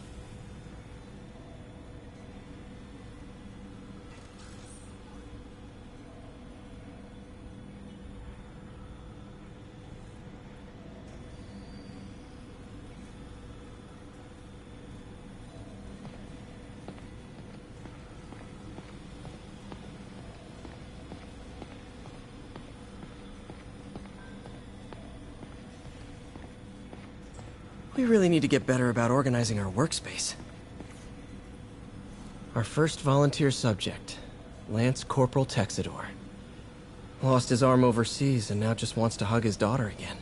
We really need to get better about organizing our workspace. Our first volunteer subject, Lance Corporal Texidor. Lost his arm overseas and now just wants to hug his daughter again.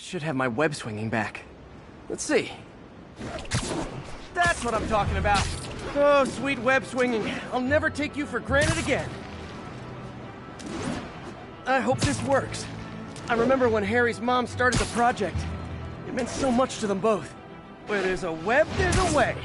Should have my web swinging back. Let's see. That's what I'm talking about. Oh, sweet web swinging. I'll never take you for granted again. I hope this works. I remember when Harry's mom started the project. It meant so much to them both. Where there's a web, there's a way.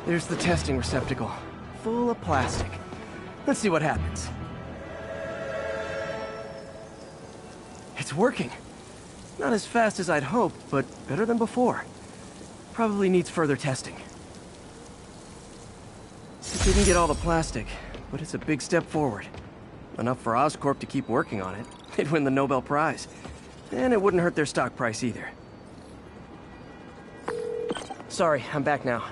There's the testing receptacle, full of plastic. Let's see what happens. It's working. Not as fast as I'd hoped, but better than before. Probably needs further testing. It didn't get all the plastic, but it's a big step forward. Enough for Oscorp to keep working on it. They'd win the Nobel Prize. And it wouldn't hurt their stock price either. Sorry, I'm back now.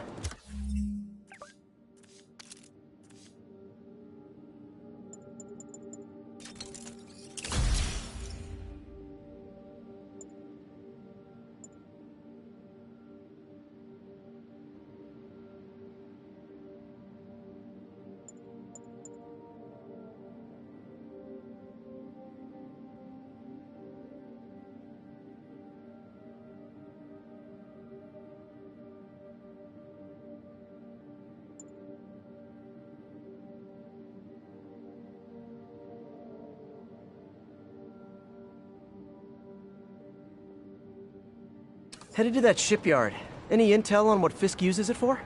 Headed to that shipyard. Any intel on what Fisk uses it for?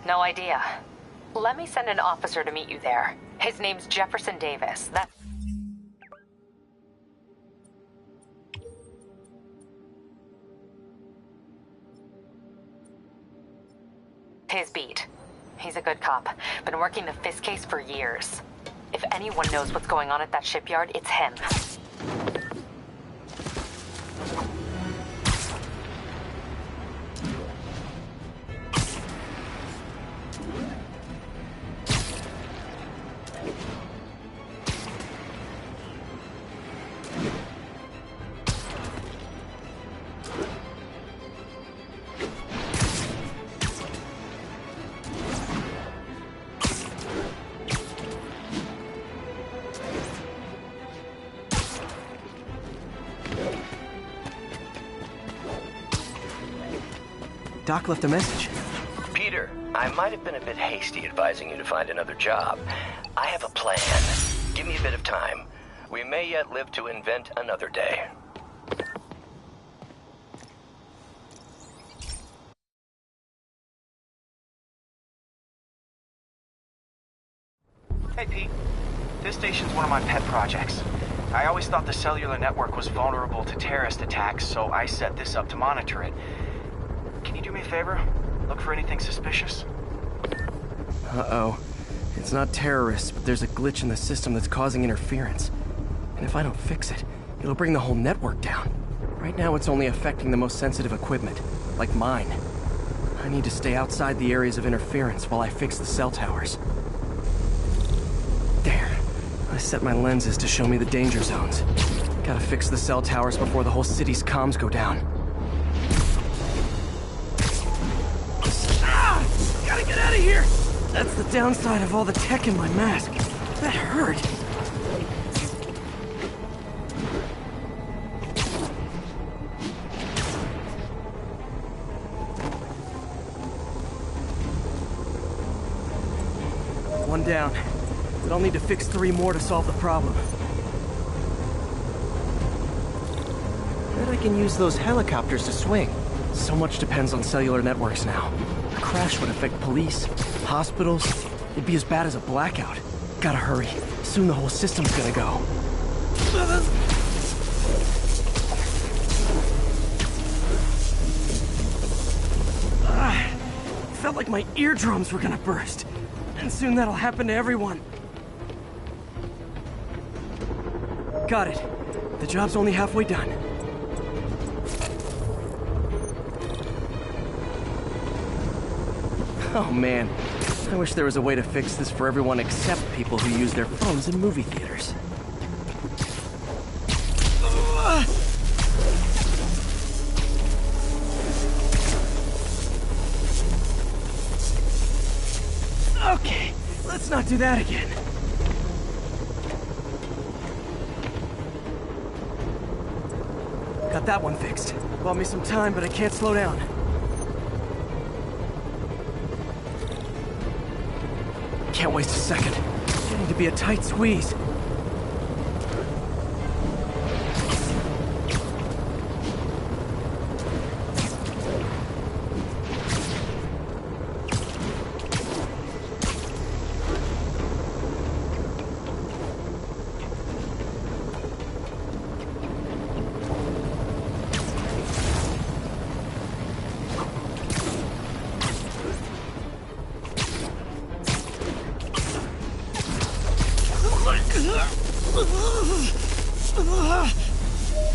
No idea. Let me send an officer to meet you there. His name's Jefferson Davis. That's his beat. He's a good cop. Been working the Fisk case for years. If anyone knows what's going on at that shipyard, it's him. Doc left a message. Peter, I might have been a bit hasty advising you to find another job. I have a plan. Give me a bit of time. We may yet live to invent another day. Hey, Pete. This station's one of my pet projects. I always thought the cellular network was vulnerable to terrorist attacks, so I set this up to monitor it. Can you do me a favor? Look for anything suspicious? Uh-oh. It's not terrorists, but there's a glitch in the system that's causing interference. And if I don't fix it, it'll bring the whole network down. Right now it's only affecting the most sensitive equipment, like mine. I need to stay outside the areas of interference while I fix the cell towers. There. I set my lenses to show me the danger zones. Gotta fix the cell towers before the whole city's comms go down. Gotta get out of here! That's the downside of all the tech in my mask. That hurt. One down. But I'll need to fix 3 more to solve the problem. Bet I can use those helicopters to swing. So much depends on cellular networks now. A crash would affect police, hospitals. It'd be as bad as a blackout. Gotta hurry. Soon the whole system's gonna go. Felt like my eardrums were gonna burst. And soon that'll happen to everyone. Got it. The job's only halfway done. Oh man, I wish there was a way to fix this for everyone except people who use their phones in movie theaters. Okay, let's not do that again. Got that one fixed. Bought me some time, but I can't slow down. Can't waste a second. Getting to be a tight squeeze.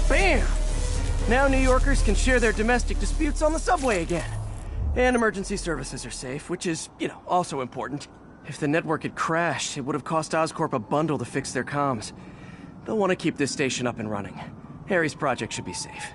Bam! Now New Yorkers can share their domestic disputes on the subway again. And emergency services are safe, which is, also important. If the network had crashed, it would have cost Oscorp a bundle to fix their comms. They'll want to keep this station up and running. Harry's project should be safe.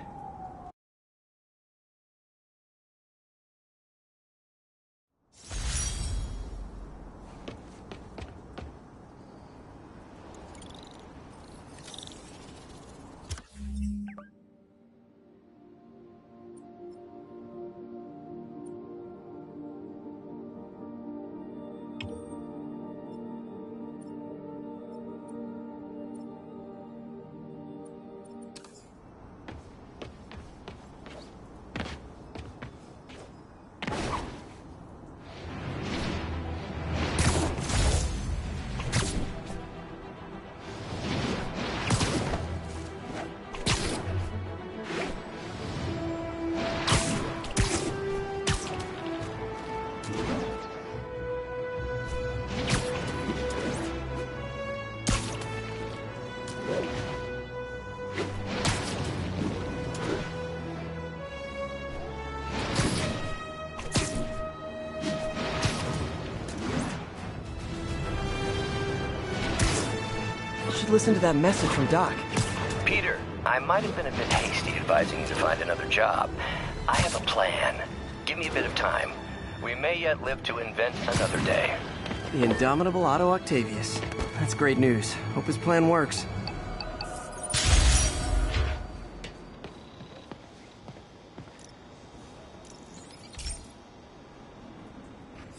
Listen to that message from Doc. Peter, I might have been a bit hasty advising you to find another job. I have a plan. Give me a bit of time. We may yet live to invent another day. The indomitable Otto Octavius. That's great news. Hope his plan works.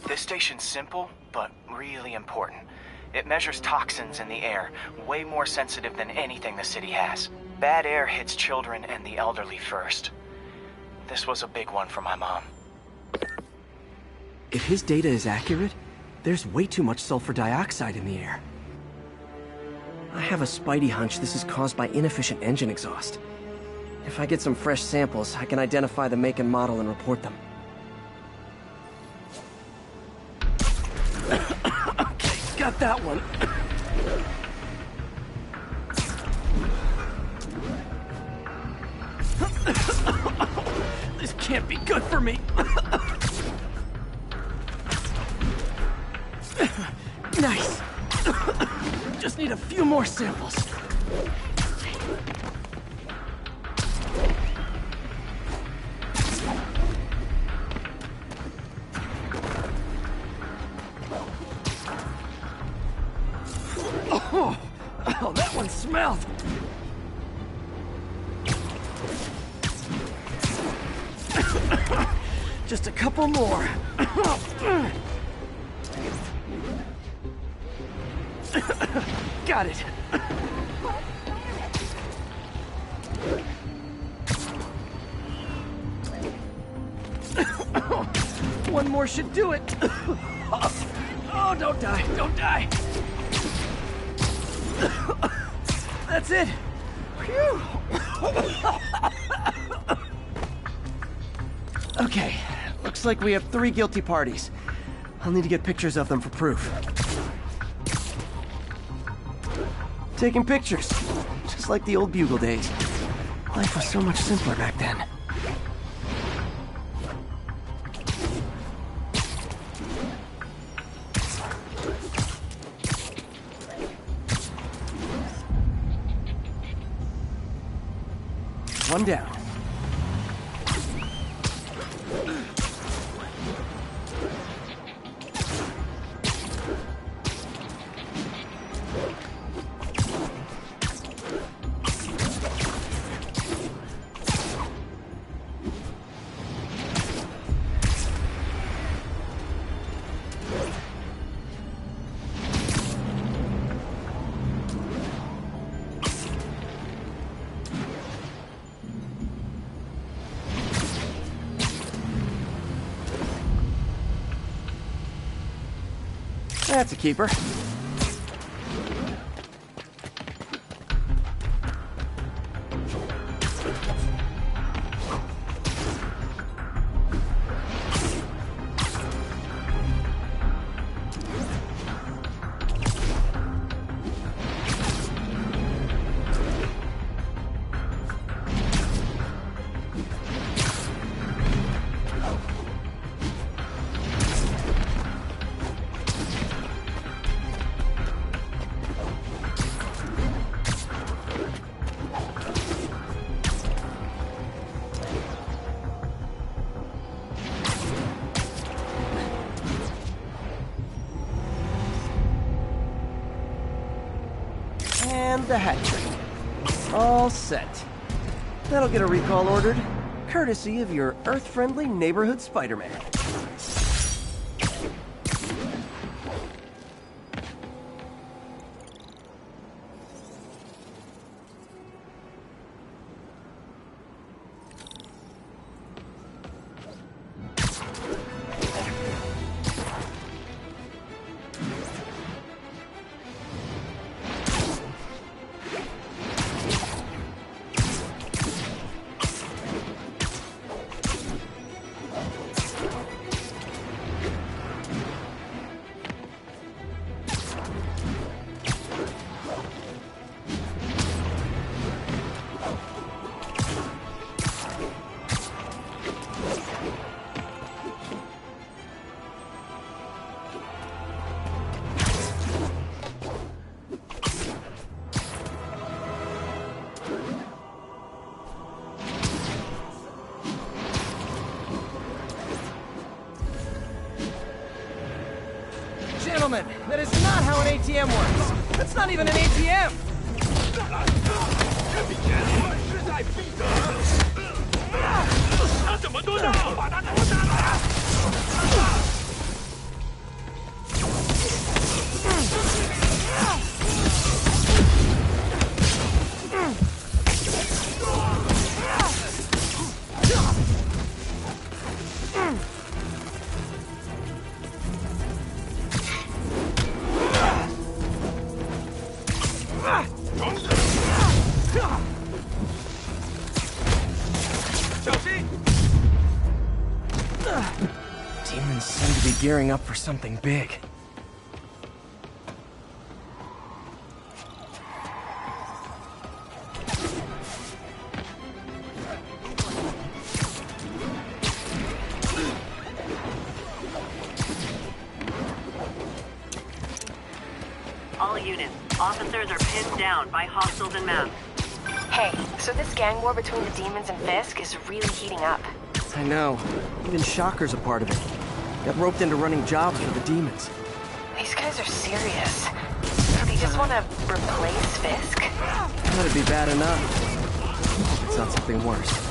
This station's simple, but really important. It measures toxins in the air, way more sensitive than anything the city has. Bad air hits children and the elderly first. This was a big one for my mom. If his data is accurate, there's way too much sulfur dioxide in the air. I have a spidey hunch this is caused by inefficient engine exhaust. If I get some fresh samples, I can identify the make and model and report them. Got that one. This can't be good for me. Nice. Just need a few more samples. Oh, that one smelled. Just a couple more. Got it. One more should do it. Oh, don't die, don't die. That's it. Phew. Okay, looks like we have 3 guilty parties. I'll need to get pictures of them for proof. Taking pictures, just like the old Bugle days. Life was so much simpler back then. One down. That's a keeper. And the hat trick. All set. That'll get a recall ordered, courtesy of your Earth-friendly neighborhood Spider-Man. Gentlemen, that is not how an ATM works. That's not even an ATM. Demons seem to be gearing up for something big. All units, officers are pinned down by hostiles and maps. Hey, so this gang war between the demons and Fisk is really heating up. I know. Even Shocker's a part of it. Got roped into running jobs for the demons. These guys are serious. They just want to replace Fisk? That'd be bad enough. It's not something worse.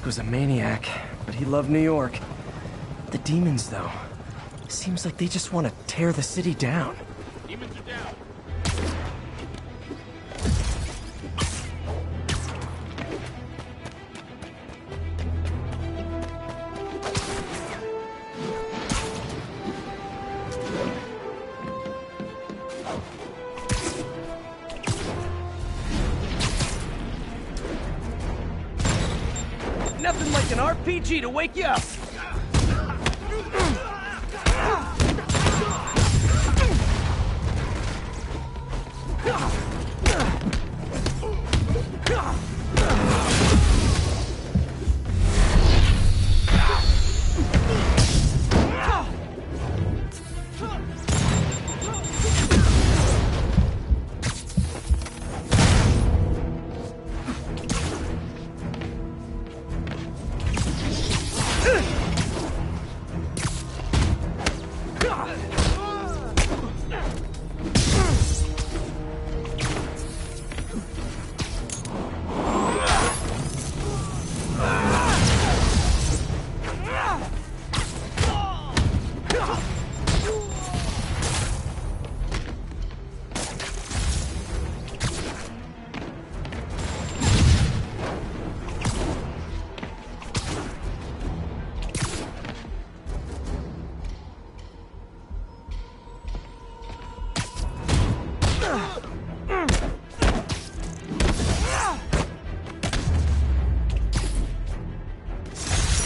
Was a maniac, but he loved New York. The demons, though, seems like they just want to tear the city down. Demons are down. Nothing like an RPG to wake you up.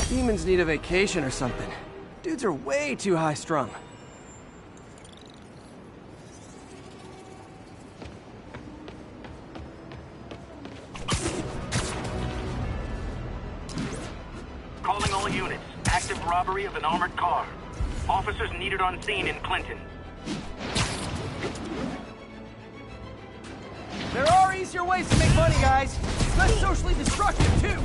Demons need a vacation or something. Dudes are way too high-strung. Calling all units. Active robbery of an armored car. Officers needed on scene in Clinton. There are easier ways to make money, guys. Less socially destructive, too.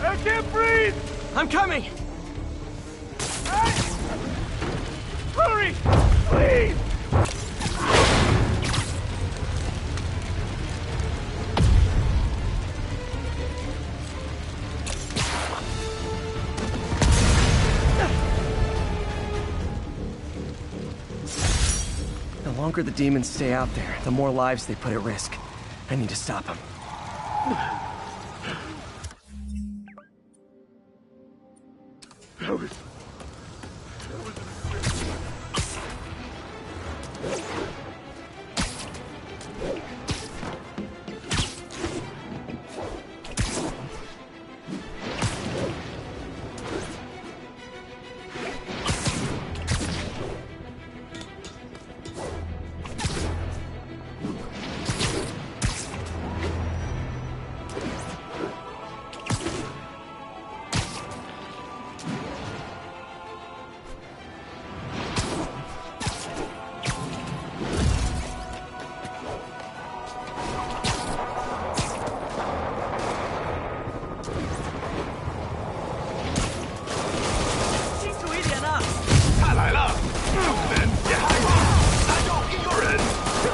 I can't breathe! I'm coming! Hurry! Please! The longer the demons stay out there, the more lives they put at risk. I need to stop them.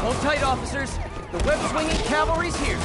Hold tight, officers. The web-swinging cavalry's here.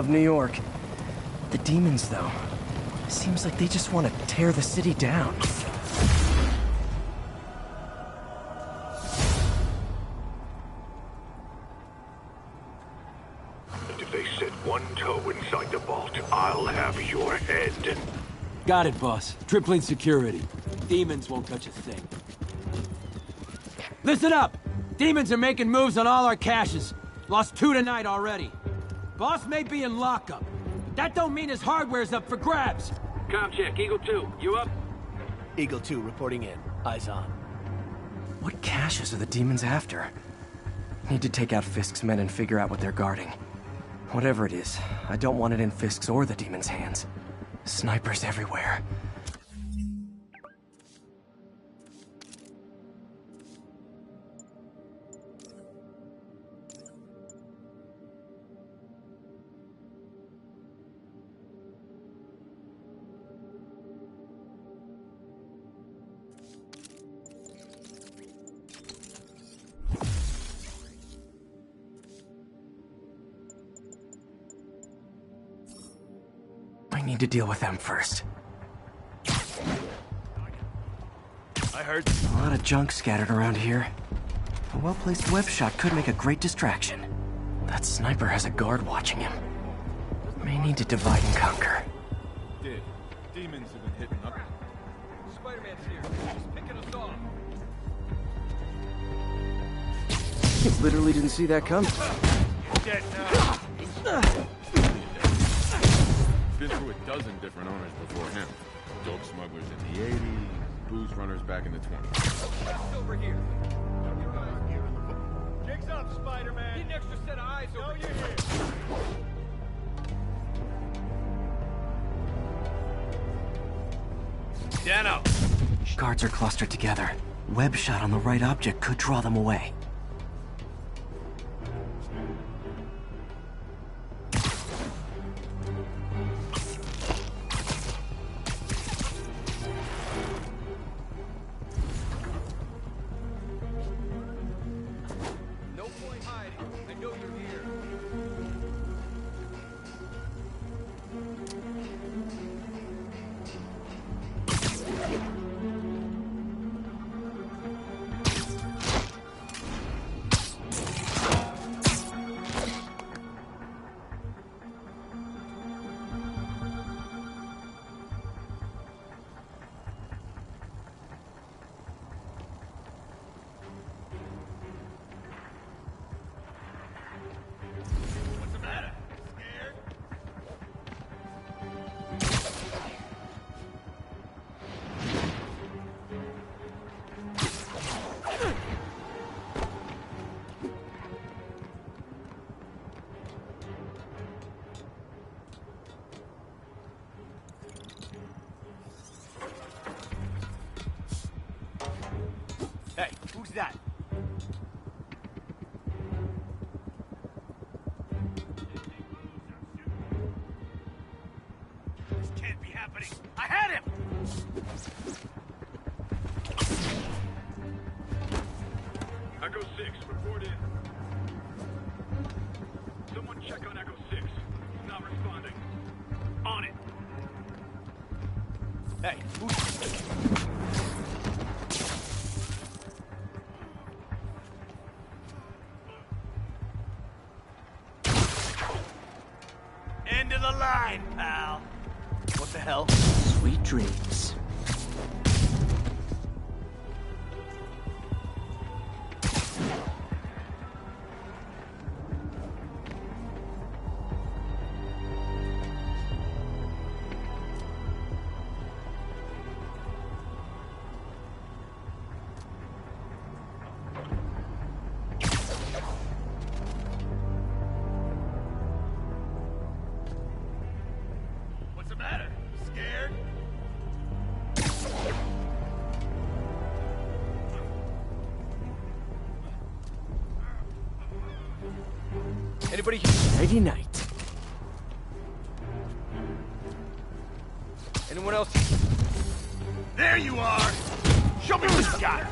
love New York. The demons, though, seems like they just want to tear the city down. If they set one toe inside the vault, I'll have your head. Got it, boss. Tripling security. Demons won't touch a thing. Listen up! Demons are making moves on all our caches. Lost 2 tonight already. Boss may be in lockup, but that don't mean his hardware's up for grabs. Com check, Eagle 2, you up? Eagle 2 reporting in. Eyes on. What caches are the demons after? Need to take out Fisk's men and figure out what they're guarding. Whatever it is, I don't want it in Fisk's or the demons' hands. Snipers everywhere. I need to deal with them first. I heard a lot of junk scattered around here. A well-placed web shot could make a great distraction. That sniper has a guard watching him. May need to divide and conquer. Did. Demons have been hitting up. Spider-Man's here. He's picking us off. You literally didn't see that coming. Dead now. Been through a dozen different owners before him. Dope smugglers in the 80s, booze runners back in the 20s. Over here. Jigs up, Spider-Man. Need an extra set of eyes over here. Dano! Guards are clustered together. Web shot on the right object could draw them away. Hey, who's that? This can't be happening. I had him! Echo 6, report in. Someone check on Echo 6. He's not responding. On it. Hey, who's... End of the line, pal. What the hell? Sweet dreams. What's the matter? Scared? Anybody here? Nighty night. Anyone else? There you are! Show me what you got!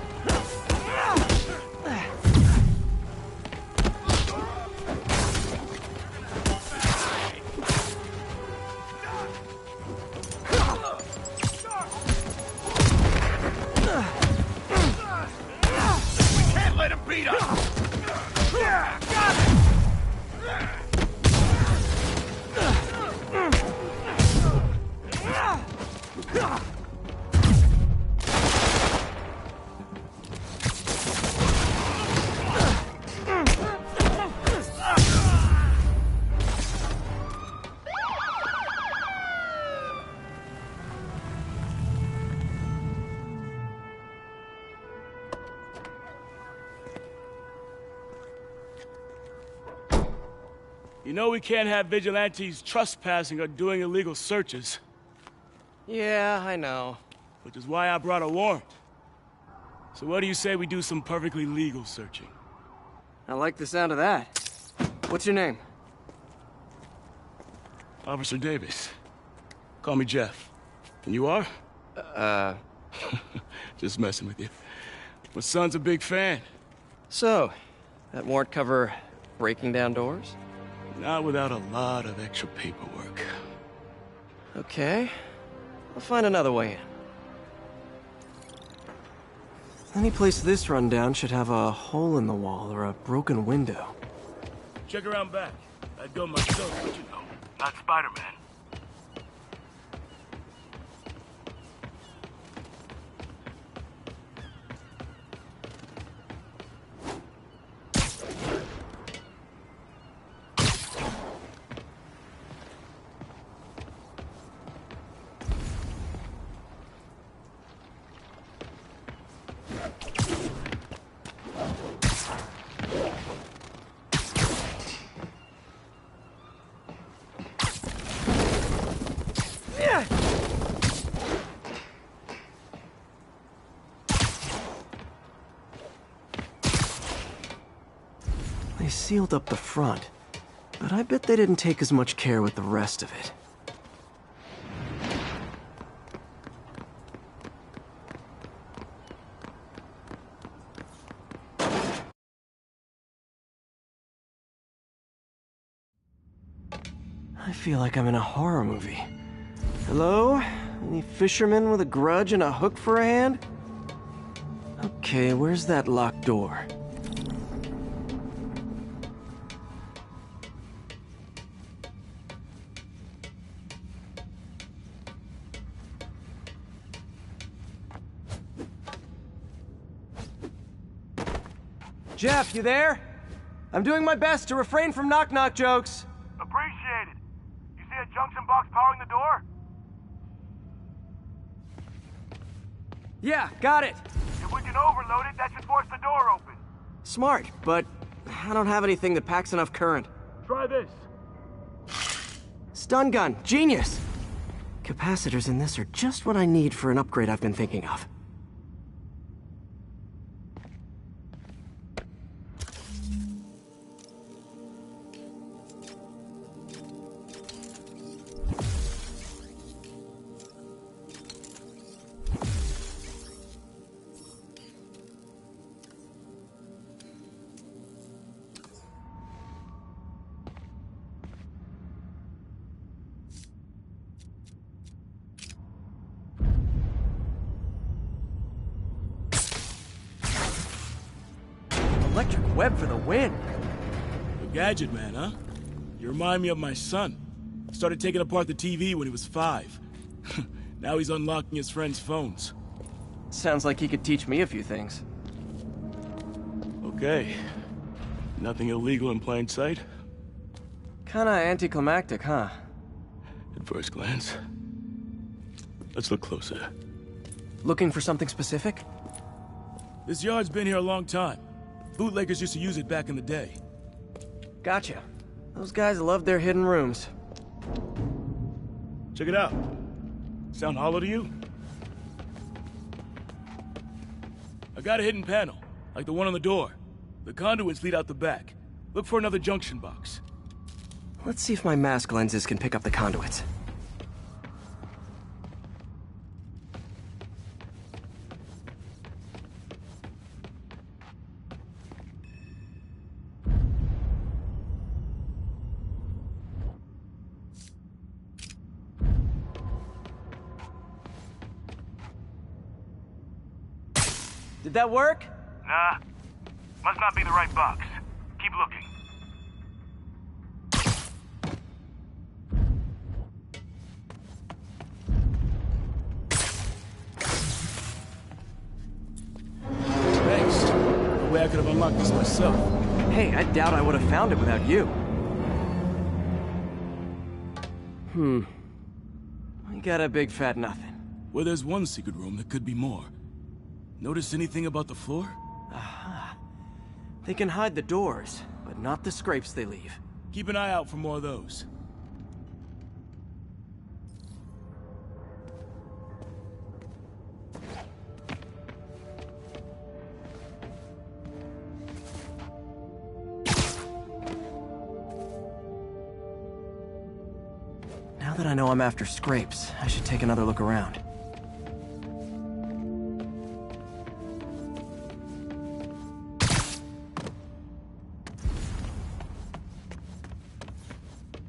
You know we can't have vigilantes trespassing or doing illegal searches. Yeah, I know. Which is why I brought a warrant. So what do you say we do some perfectly legal searching? I like the sound of that. What's your name? Officer Davis. Call me Jeff. And you are? Just messing with you. My son's a big fan. So, that warrant cover breaking down doors? Not without a lot of extra paperwork. Okay. I'll find another way in. Any place this rundown should have a hole in the wall or a broken window. Check around back. I'd go myself, but you know, not Spider-Man. They sealed up the front, but I bet they didn't take as much care with the rest of it. I feel like I'm in a horror movie. Hello? Any fisherman with a grudge and a hook for a hand? Okay, where's that locked door? Jeff, you there? I'm doing my best to refrain from knock-knock jokes. Appreciate it. You see a junction box powering the door? Yeah, got it. If we can overload it, that should force the door open. Smart, but I don't have anything that packs enough current. Try this. Stun gun, genius! Capacitors in this are just what I need for an upgrade I've been thinking of. Electric web for the win. A gadget man, huh? You remind me of my son. Started taking apart the TV when he was 5. Now he's unlocking his friends' phones. Sounds like he could teach me a few things. Okay. Nothing illegal in plain sight? Kinda anticlimactic, huh? At first glance. Let's look closer. Looking for something specific? This yard's been here a long time. Bootleggers used to use it back in the day. Gotcha. Those guys loved their hidden rooms. Check it out. Sound hollow to you? I got a hidden panel, like the one on the door. The conduits lead out the back. Look for another junction box. Let's see if my mask lenses can pick up the conduits. Did that work? Nah. Must not be the right box. Keep looking. Thanks. No way I could have unlocked this myself. Hey, I doubt I would have found it without you. I got a big fat nothing. Well, there's one secret room that could be more. Notice anything about the floor? Aha. They can hide the doors, but not the scrapes they leave. Keep an eye out for more of those. Now that I know I'm after scrapes, I should take another look around.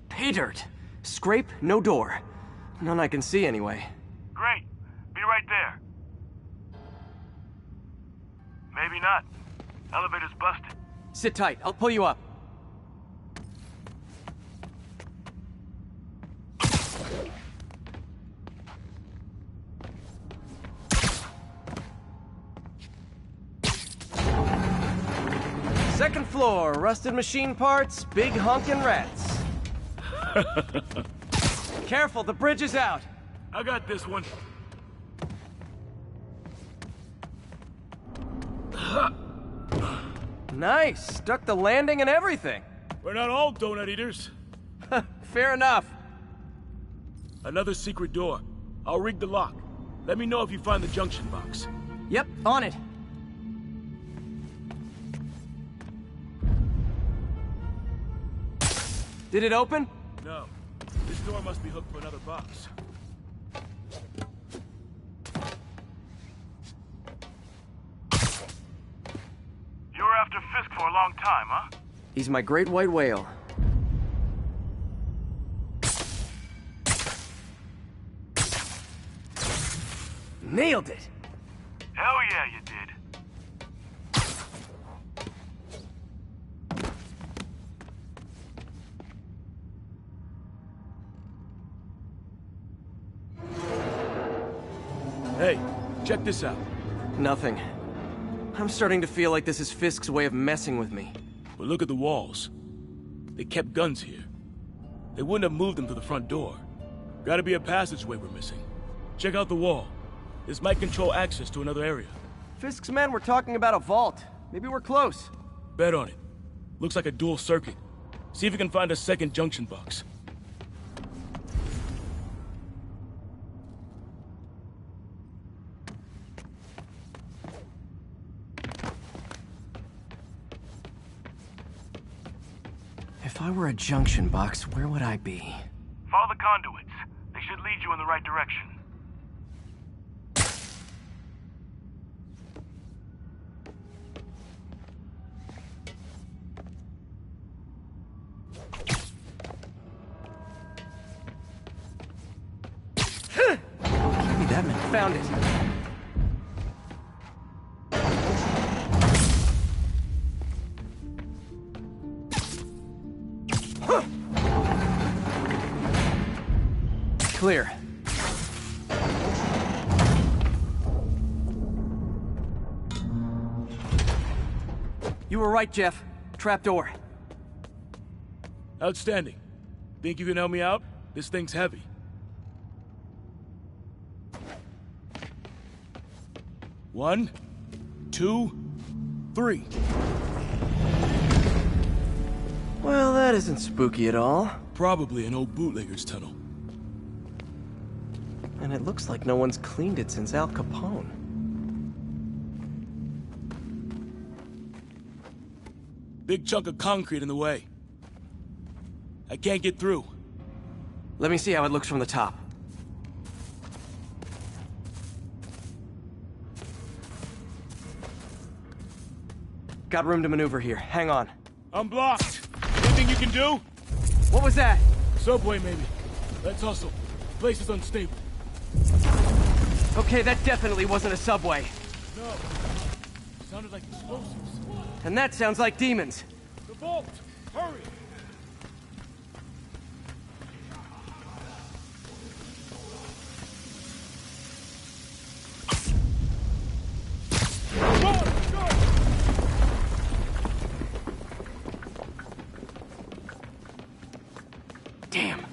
Pay dirt! Scrape, no door. None I can see anyway. Great. Be right there. Maybe not. Elevator's busted. Sit tight, I'll pull you up. Second floor, rusted machine parts, big honkin' rats. Careful, the bridge is out. I got this one. Nice, stuck the landing and everything. We're not all donut eaters. Fair enough. Another secret door. I'll rig the lock. Let me know if you find the junction box. Yep, on it. Did it open? No. This door must be hooked to another box. You were after Fisk for a long time, huh? He's my great white whale. Nailed it! Hell yeah, you did. Hey, check this out. Nothing. I'm starting to feel like this is Fisk's way of messing with me. But look at the walls. They kept guns here. They wouldn't have moved them to the front door. Gotta be a passageway we're missing. Check out the wall. This might control access to another area. Fisk's men were talking about a vault. Maybe we're close. Bet on it. Looks like a dual circuit. See if you can find a second junction box. If I were a junction box, where would I be? Follow the conduits. They should lead you in the right direction. Maybe that man found it. Clear. You were right, Jeff. Trapdoor. Outstanding. Think you can help me out? This thing's heavy. One, two, three. Well, that isn't spooky at all. Probably an old bootlegger's tunnel. And it looks like no one's cleaned it since Al Capone. Big chunk of concrete in the way. I can't get through. Let me see how it looks from the top. Got room to maneuver here. Hang on. I'm blocked. Anything you can do? What was that? Subway, maybe. Let's hustle. Place is unstable. Okay, that definitely wasn't a subway. No. Sounded like explosives. And that sounds like demons. The vault! Hurry! Damn.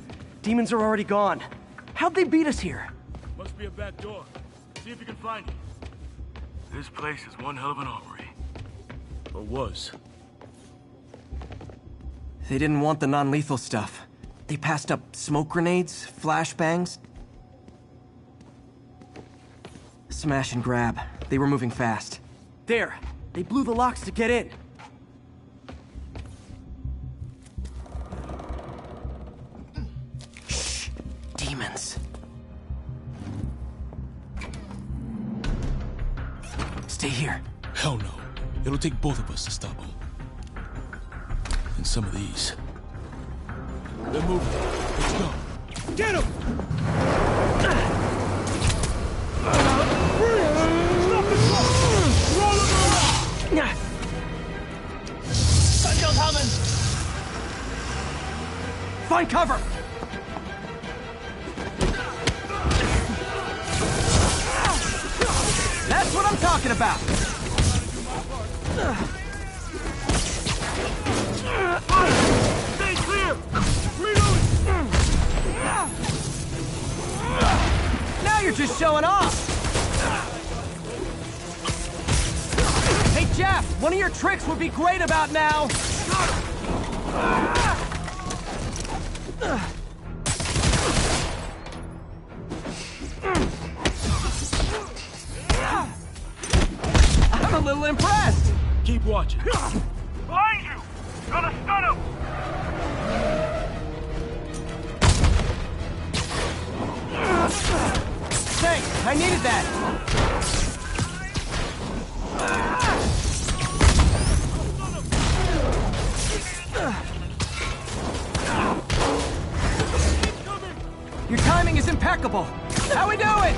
Demons are already gone. How'd they beat us here? Must be a back door. See if you can find it. This place is one hell of an armory. Or was. They didn't want the non-lethal stuff. They passed up smoke grenades, flashbangs. Smash and grab. They were moving fast. There! They blew the locks to get in. Shh! Demons. Stay here. Hell no. It'll take both of us to stop them. And some of these. They're moving. Let's go. Get him! Stop the truck! Roll him around! Gunshot coming! Find cover! That's what I'm talking about! Stay clear! Reload! Now you're just showing off! Hey, Jeff, one of your tricks would be great about now! I'm a little impressed! Keep watching. Behind you! Gonna stun him! Thanks, I needed that! Your timing is impeccable! How we doing?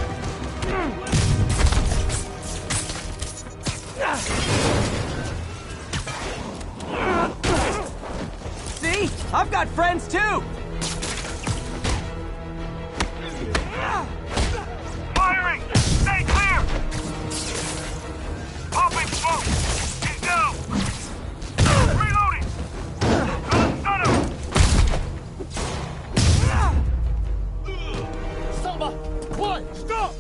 See? I've got friends too! Firing! Stay clear! Popping smoke! He's down! Reloading! Gonna stun him! Samba! What? Stop!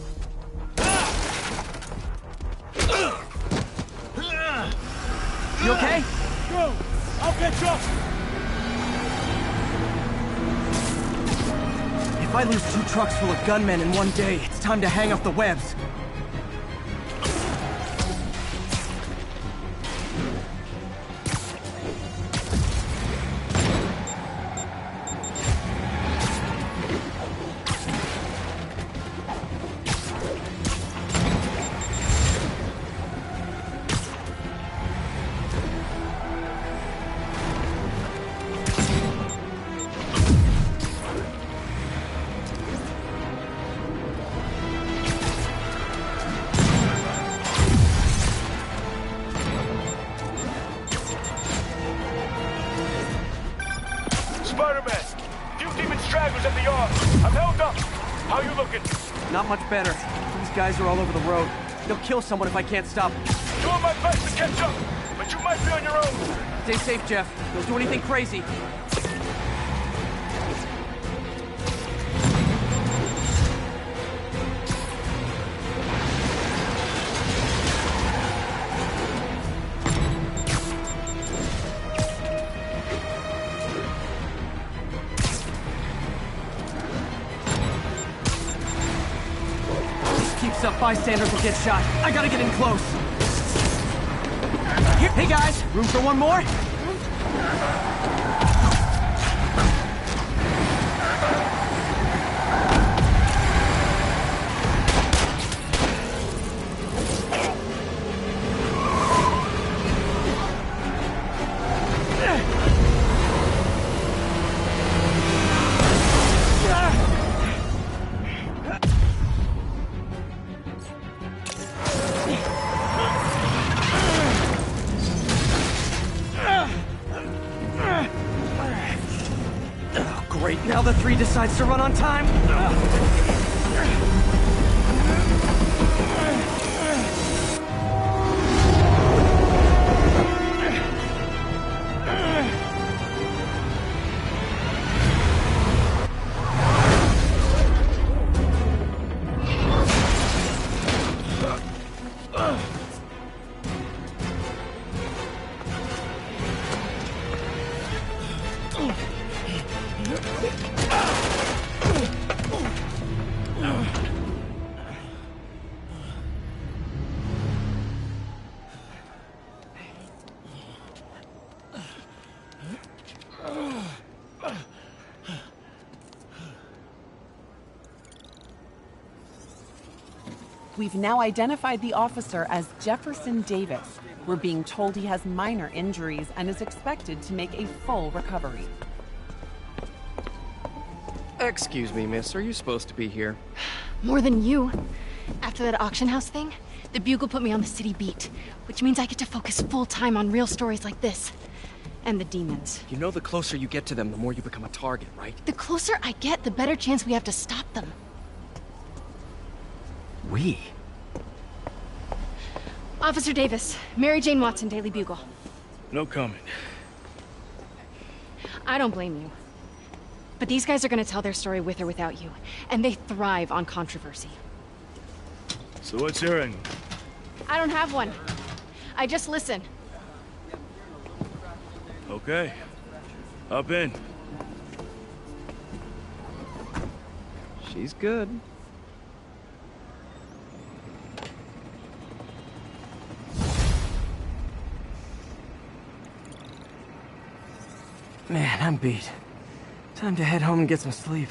You okay? Go! I'll catch up! If I lose 2 trucks full of gunmen in one day, it's time to hang up the webs. Spiderman! Few demon stragglers at the yard. I'm held up. How you looking? Not much better. These guys are all over the road. They'll kill someone if I can't stop them. Doing my best to catch up, but you might be on your own. Stay safe, Jeff. Don't do anything crazy. Keeps up, bystanders will get shot. I gotta get in close. Here, hey guys, room for one more? Great, now the 3 decides to run on time. We've now identified the officer as Jefferson Davis. We're being told he has minor injuries and is expected to make a full recovery. Excuse me, miss. Are you supposed to be here? More than you. After that auction house thing, the Bugle put me on the city beat, which means I get to focus full-time on real stories like this. And the demons. You know the closer you get to them, the more you become a target, right? The closer I get, the better chance we have to stop them. We? Officer Davis, Mary Jane Watson, Daily Bugle. No comment. I don't blame you. But these guys are gonna tell their story with or without you, and they thrive on controversy. So what's your angle? I don't have one. I just listen. Okay. Hop in. She's good. Man, I'm beat. Time to head home and get some sleep.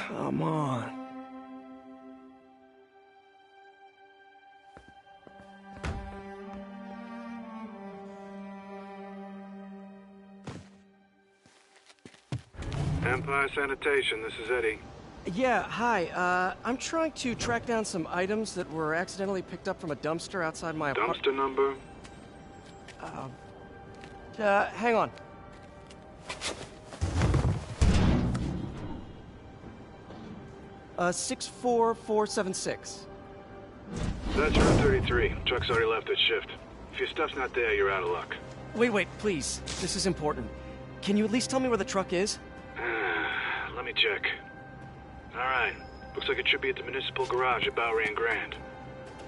Come on. Empire Sanitation, this is Eddie. Yeah, hi. I'm trying to track down some items that were accidentally picked up from a dumpster outside my apartment. Dumpster number? Hang on. Uh, 64476. That's Route 33. Truck's already left its shift. If your stuff's not there, you're out of luck. Wait, please. This is important. Can you at least tell me where the truck is? Let me check. Alright. Looks like it should be at the municipal garage at Bowery and Grand.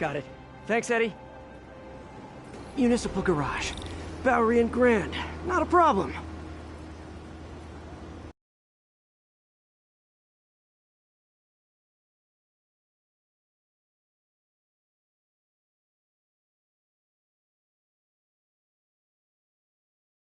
Got it. Thanks, Eddie. Municipal garage. Bowery and Grand. Not a problem.